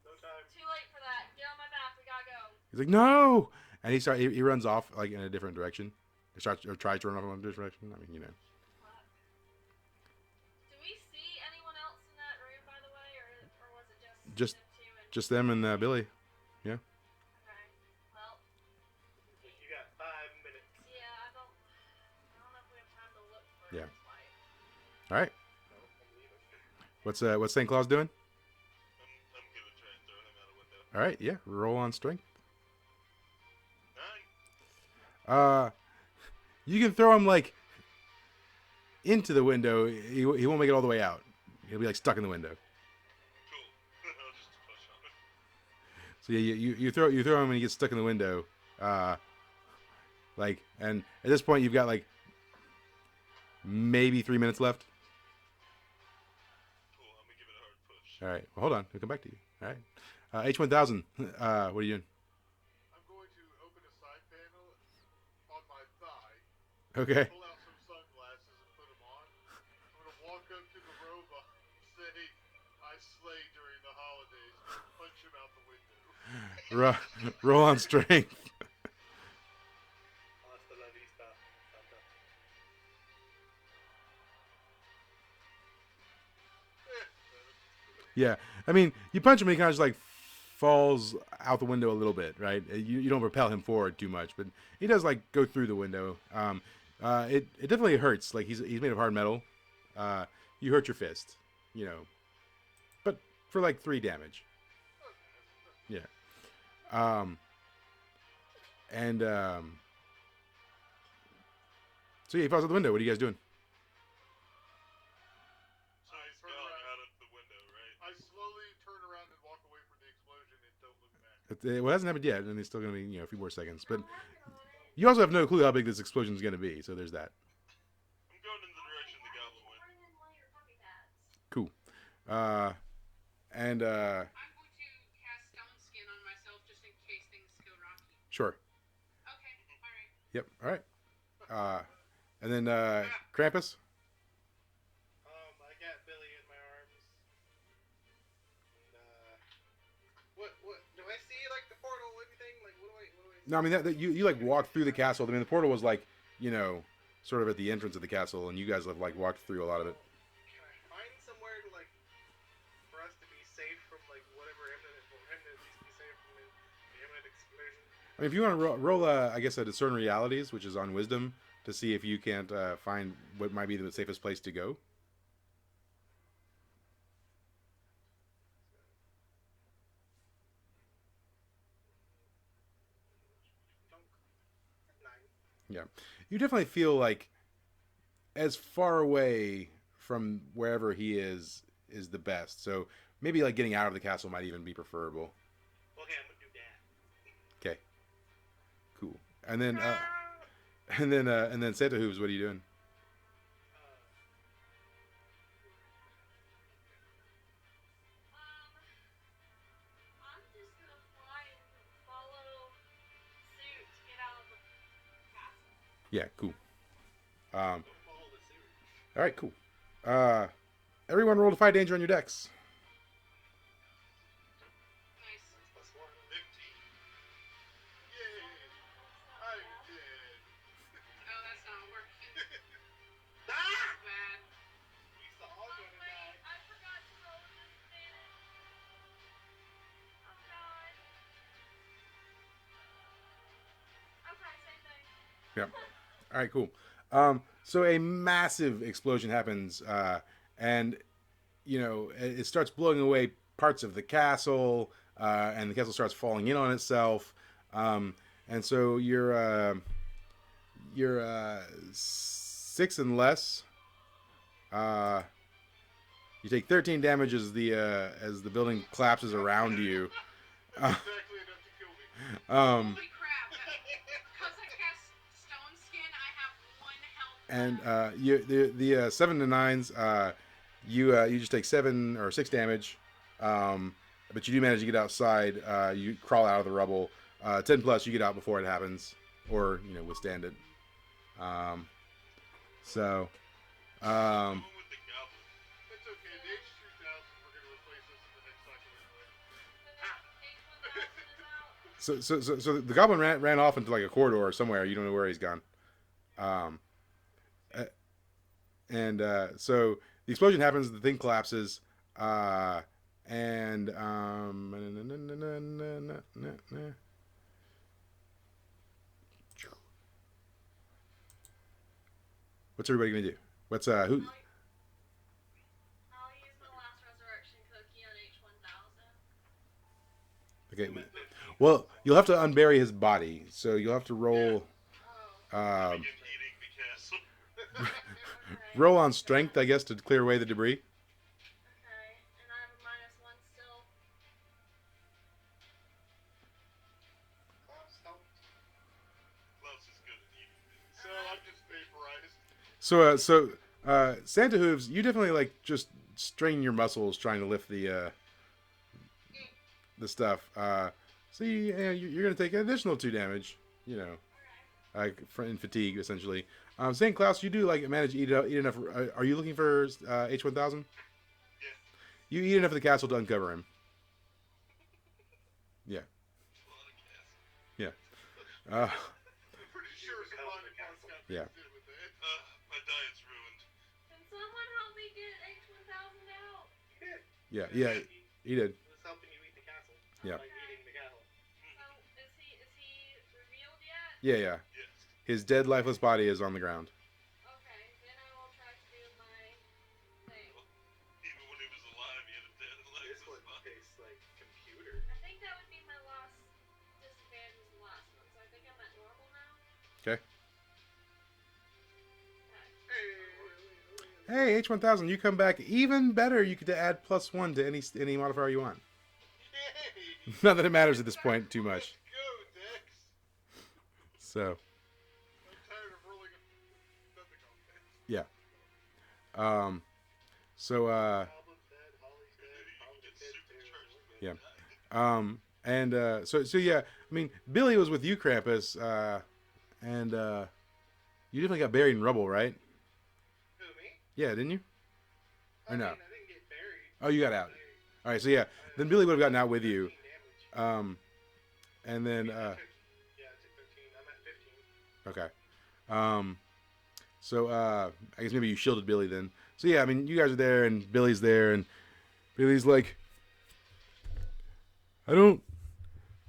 No time. Too late for that. Get on my back. We gotta go. He's like, no. And he runs off like in a different direction. He starts or tries to run off in a different direction. I mean, you know. Fuck. Do we see anyone else in that room, by the way, or was it Just- them two and Just them and Billy. Okay. Well, You got 5 minutes. yeah, I don't know if we have time to look for Yeah. his wife. All right. No, I'm leaving. What's St. Claus doing? I'm gonna try and throw him out a window. All right. Yeah. Roll on strength. 9. You can throw him like into the window. He won't make it all the way out. He'll be like stuck in the window. Cool. I'll just push on it. So yeah, you throw him and he gets stuck in the window. Like, and at this point you've got like maybe 3 minutes left. Cool. I'm gonna give it a hard push. All right. Well, hold on. We'll come back to you. All right. H1000. What are you doing? I'm going to open a side panel on my thigh, Okay. pull out some sunglasses and put them on. I'm going to walk up to the robot and say, I slayed during the holidays. Punch him out the window. Roll on strength. Hasta la vista, Santa. Yeah. I mean, you punch him and he kind of just like falls out the window a little bit, right? You don't repel him forward too much, but he does like go through the window. It definitely hurts. Like he's made of hard metal. You hurt your fist, you know, but for like 3 damage. Yeah. So yeah, he falls out the window. What are you guys doing? So I he's turn gone around. out of the window, right? I slowly turn around and walk away from the explosion and don't look back. Well, it hasn't happened yet, and it's still going to be a few more seconds. But you also have no clue how big this explosion is going to be, so there's that. I'm going in the direction the goblin went. Bring in one of your puppy pads. Cool. I'm going to cast Stone Skin on myself just in case things go rocky. Sure. Okay, alright. Yep. All right. And then Krampus. I got Billy in my arms. And, what, do I see, like, the portal, anything? Like, what do I see? No, I mean that you like walked through the castle. I mean the portal was like sort of at the entrance of the castle, and you guys have like walked through a lot of it. Can I find somewhere to, like, for us to be safe from, like, whatever imminent, or him to at least be safe from the imminent explosion? I mean, if you want to roll, I guess a discern realities, which is on wisdom, to see if you can't find what might be the safest place to go. Yeah, you definitely feel like as far away from wherever he is the best. So maybe like getting out of the castle might even be preferable. Okay, I'm gonna do that. Okay, cool. And then and then Santa Hooves, what are you doing? I'm just gonna fly and follow suit to get out of the castle. Yeah, cool. Um, Don't follow the suit. all right, cool. Uh, everyone roll Defy Danger on your decks. Nice. Plus one. 15. Yay! I did. Oh, that's not working. Ah! Bad. We saw all Oh gonna wait, die. I forgot to roll with disadvantage. Oh god. Okay, same thing. Yeah. All right, cool. So a massive explosion happens, and you know it starts blowing away parts of the castle, and the castle starts falling in on itself. And so you're 6 and less. You take 13 damage as the building collapses around you. Exactly enough to kill me. Um, Holy crap. Because I cast Stone Skin, I have 1 health and left. the 7 to 9s, you just take 7 or 6 damage, but you do manage to get outside. You crawl out of the rubble. 10 plus, you get out before it happens, or withstand it. So, Going with the goblin. It's okay. The H2000, we're gonna replace this in the next cycle anyway. The H1000 is out. so the goblin ran off into like a corridor or somewhere. You don't know where he's gone. And so the explosion happens. The thing collapses. And what's everybody gonna do? What's who? I'll use my last resurrection cookie on H1000. Okay. Well, you'll have to unbury his body, so you'll have to roll. Oh. Begin eating the castle. Okay. Roll on strength, I guess, to clear away the debris. Okay. And I have a -1 still. Klaus helped. Klaus is good at eating things. So I'm just vaporized. So Santa Hooves, you definitely like just strain your muscles trying to lift the stuff. So you're gonna take an additional 2 damage. In fatigue essentially. St. Klaus, you do like manage to eat enough. Are you looking for H1000? Yeah. You eat enough of the castle to uncover him. Yeah. A lot of castle. Yeah. I'm pretty sure somebody else got Yeah. mixed in with it. My diet's ruined. Can someone help me get H1000 out? Yeah. He did. He was helping you eat the castle. Yeah. By eating the castle. So is he revealed yet? Yeah. Yes. His dead, lifeless body is on the ground. Okay, then I will try to do my thing. Even when he was alive, he had a dead leg. This one tastes like computer. I think that would be my last disadvantage as the last one, so I think I'm at normal now. Okay. Okay. Hey, H1000, you come back even better. You get to add +1 to any modifier you want. Yay! Not that it matters at this point too much. Let's go, Dex. So, I'm tired of rolling nothing on that. yeah. Goblin's dead, Holly's dead, Holly's dead too. Yeah. So yeah, I mean, Billy was with you, Krampus, and you definitely got buried in rubble, right? Who, me? Yeah, didn't you? Or no? I didn't get buried. Oh, you got out. All right, so yeah, then Billy would have gotten out with you. 13 damage. And then I took 13. I'm at 15. okay. So I guess maybe you shielded Billy then. So yeah, I mean, you guys are there, and Billy's there, and Billy's like, I don't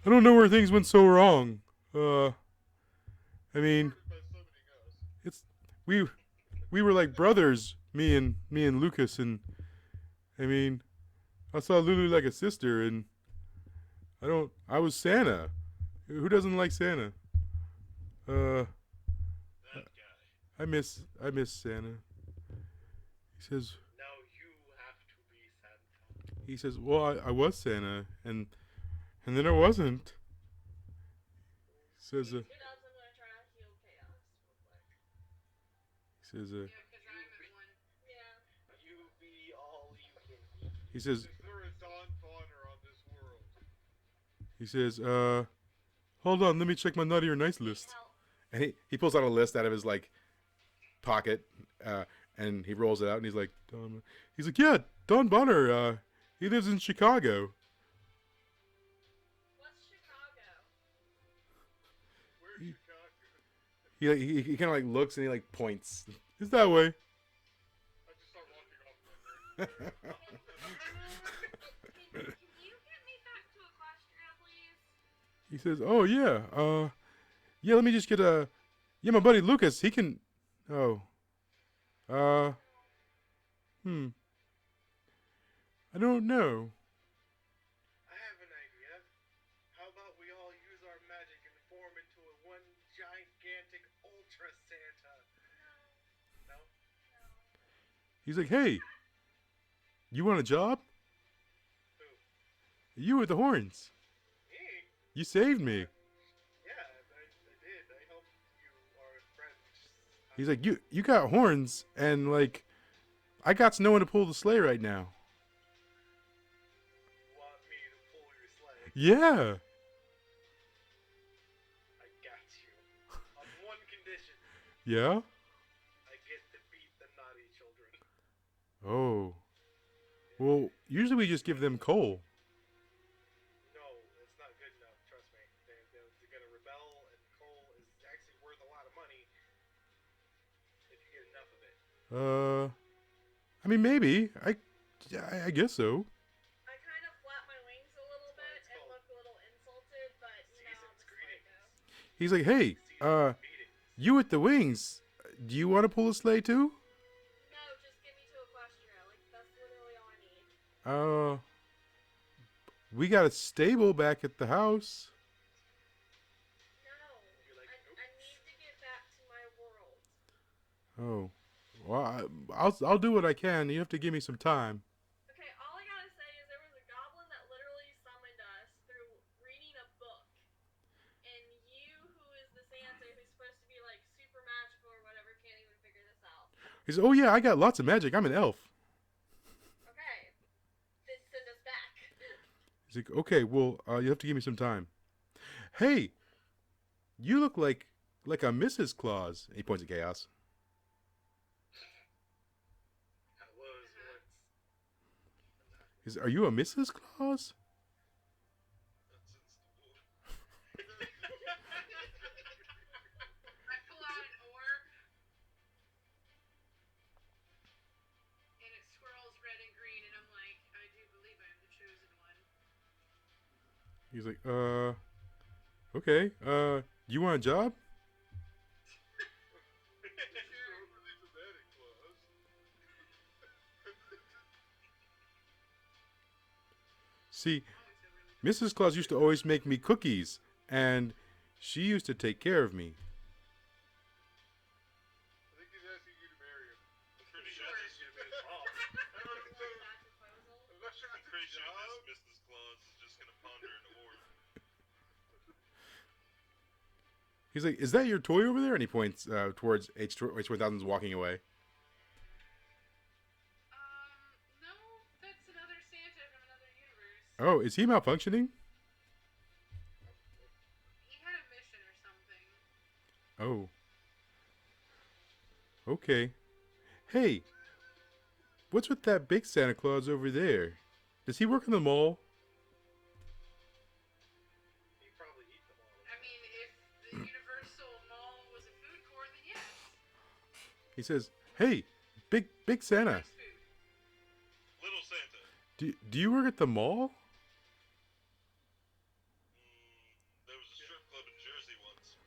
know where things went so wrong. I mean, By summoning us. it's we were like brothers, me and Lucas, and I mean, I saw Lulu like a sister, and I was Santa. Who doesn't like Santa? I miss Santa. He says, Now you have to be Santa. well, I was Santa, and then I wasn't. He says, Guys, I'm gonna try to heal chaos real quick. he says, Yeah, because I'm at one. Yeah. You be all you can be. he says, Is there a Don Bonner on this world? he says, hold on, let me check my naughty or nice list. Help. And he pulls out a list out of his like pocket, and he rolls it out, and he's like, yeah, Don Bonner, he lives in Chicago. What's Chicago? Where's Chicago? He kind of like looks and he like points. It's that way. I just start walking off. Can you get me back to Equestria, please? He says, oh yeah, yeah, let me just get yeah, my buddy Lucas, he can, oh, I don't know. I have an idea. How about we all use our magic and form into a one gigantic Ultra Santa? No? He's like, hey, you want a job? Who? You with the horns. Me? You saved me. Yeah, I did. I helped you, our friend. He's like, you got horns, and like, I got no one to pull the sleigh right now. You want me to pull your sleigh? Yeah. I got you. On one condition. Yeah? I get to beat the naughty children. Oh. Well, usually we just give them coal. No, it's not good enough. Trust me. They're gonna rebel, and coal is actually worth a lot of money if you get enough of it. I mean, maybe. I guess so. I kind of flap my wings a little bit it's and called look a little insulted, but you know how Season's this greeting. goes. He's like, hey, Season's meeting. you with the wings, do you want to pull a sleigh too? No, just get me to Equestria. Like, that's literally all I need. We got a stable back at the house. No. You're like, nope. I need to get back to my world. Oh. Well, I'll do what I can. You have to give me some time. Okay, all I gotta say is there was a goblin that literally summoned us through reading a book. And you, who is the Santa who's supposed to be like super magical or whatever, can't even figure this out. He says, oh yeah, I got lots of magic. I'm an elf. Okay. Then send us back. He's like, okay, well, you have to give me some time. Hey, you look like a Mrs. Claus. He points at Chaos. I was once. He says, are you a Mrs. Claus? That's since the war. I pull out an orb, and it swirls red and green, and I'm like, I do believe I am the chosen one. He's like, okay, you want a job? See, Mrs. Claus used to always make me cookies, and she used to take care of me. I think he's asking you to marry him. I'm pretty Sure, sure it's gonna be his mom. That proposal. I'm not sure I'm it's a pretty sure job. this Mrs. Claus is just gonna ponder an orb. He's like, is that your toy over there? And he points towards H4000's walking away. No, that's another Santa from another universe. Oh, is he malfunctioning? He had a mission or something. Oh. Okay. Hey, what's with that big Santa Claus over there? Does he work in the mall? You probably eat them all. I mean, if the Universal Mall was a food court, then yes. He says, hey, big Santa, Nice food. Little Santa. do you work at the mall? There was a strip club in Jersey once.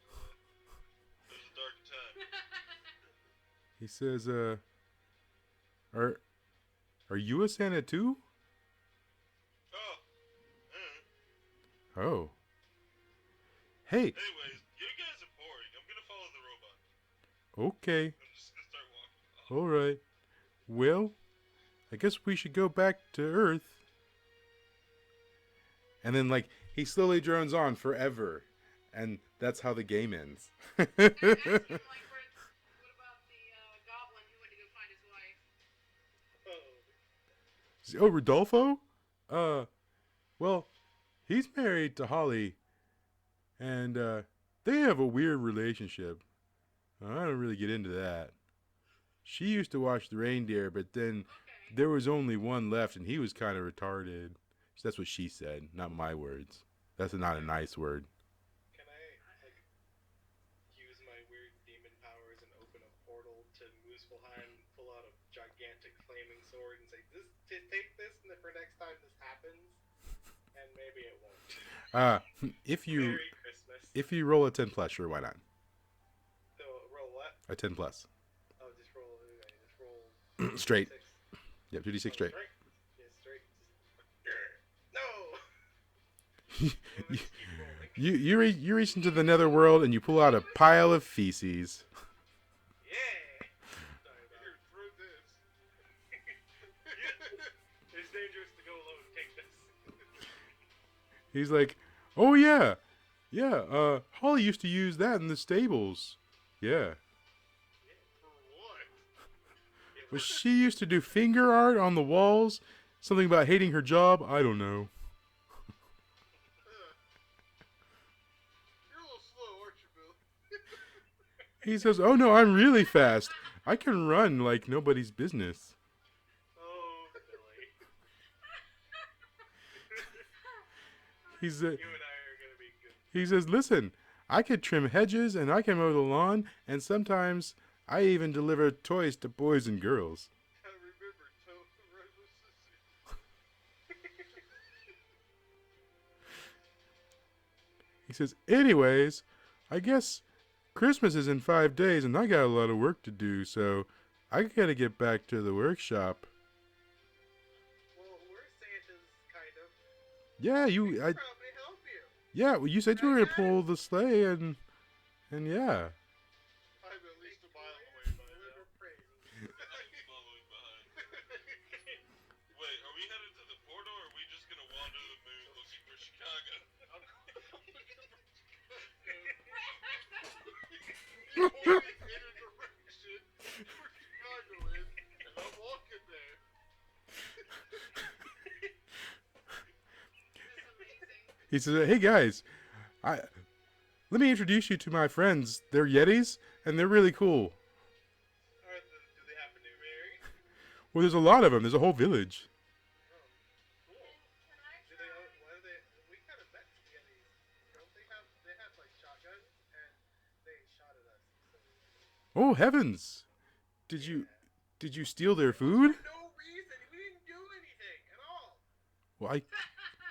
It was a dark time. He says, are you a Santa too? Oh. Oh. Hey, Anyways, you guys are boring. I'm gonna follow the robot. Okay. I'm just gonna start walking off. All right. Well, I guess we should go back to Earth. And then, like, he slowly drones on forever. And that's how the game ends. Asking, like, what about the goblin who went to go find his wife? Oh. Oh, Rodolfo? Well, he's married to Holly. And, they have a weird relationship. I don't really get into that. She used to watch the reindeer, but then there was only one left, and he was kind of retarded. That's what she said, not my words. That's not a nice word. Can I, like, use my weird demon powers and open a portal to Muspelheim, pull out a gigantic flaming sword, and say, take this, and then for next time this happens, and maybe it won't. Merry Christmas. If you roll a 10 plus, sure, why not? So, roll what? A 10 plus. Oh, just roll Straight. 6. Yep, 2d6 straight. Yeah, straight. No! You reach into the nether world and you pull out a pile of feces. Yeah! Sorry about Here, throw this. It's dangerous to go alone. Take this. He's like, oh yeah, Holly used to use that in the stables. Yeah. For what? Well, she used to do finger art on the walls. Something about hating her job. I don't know. You're a little slow, aren't you, Bill? He says, oh no, I'm really fast. I can run like nobody's business. Oh, Billy. He's You and I are gonna be good. He says, listen, I could trim hedges and I can mow the lawn, and sometimes I even deliver toys to boys and girls. I remember He says, anyways, I guess Christmas is in 5 days and I got a lot of work to do, so I gotta get back to the workshop. Well, we're Santa's, kind of. Yeah, We can probably help you. yeah, well, you said you were gonna pull the sleigh and yeah. I'm at least a mile away by now. Deliver praise. I'm following behind. Wait, are we headed to the portal, or are we just gonna wander the moon looking for Chicago? You're pointing in a direction where Chicago is, and I'm walking there. This is amazing. He says, hey guys, let me introduce you to my friends. They're Yetis, and they're really cool. Do they happen to be married? Well, there's a lot of them. There's a whole village. Cool. Can I Do they? Why do they? We kind of met Yetis. Don't they have? They have like shotguns, and they shot at us. So. Oh heavens! Did you steal their food? For no reason. We didn't do anything at all. Well,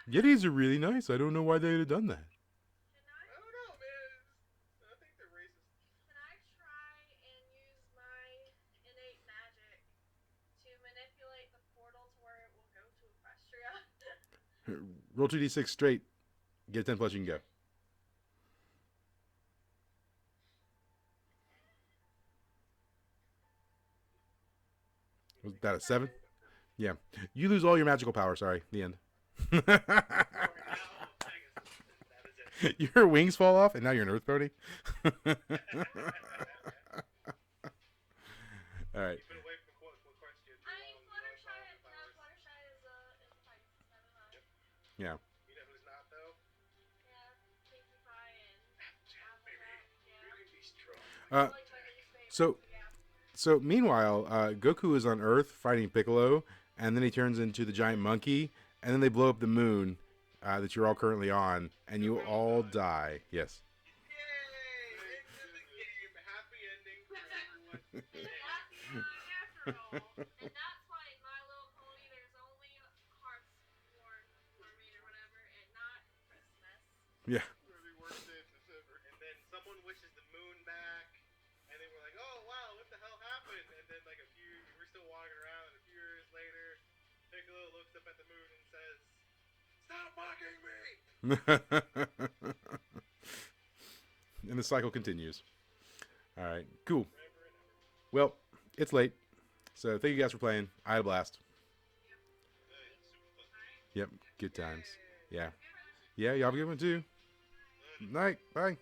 Yetis are really nice. I don't know why they'd have done that. I don't know, man. I think they're racist. Can I try and use my innate magic to manipulate the portal to where it will go to Equestria? Roll 2d6 straight. Get a 10 plus, you can go. Was that a 7? Yeah. You lose all your magical power, sorry. The end. Your wings fall off, and now you're an earth pony? Alright. You've been away from what question? I mean, Fluttershy is like 7. Yeah. You know who's not though? Yeah, Pinkie Pie and Really be strong. Uh, So meanwhile, Goku is on Earth fighting Piccolo, and then he turns into the giant monkey, and then they blow up the moon that you're all currently on, and you all die. Yes. Yay! End of the game. Happy ending for everyone. After all. And that's why in My Little Pony there's only hearts for me or whatever, and not Christmas. Yeah. Maybe worst day of December. And then someone wishes the moon back, and they were like, "Oh wow, what the hell happened?" And then like we're still walking around, and a few years later, Piccolo looks up at the moon and says, "Stop mocking me!" And the cycle continues. All right, cool. Forever Well, it's late, so thank you guys for playing. I had a blast. Super fun. Yep, good times. Yeah. Yeah, y'all have a good one too. Night. Bye.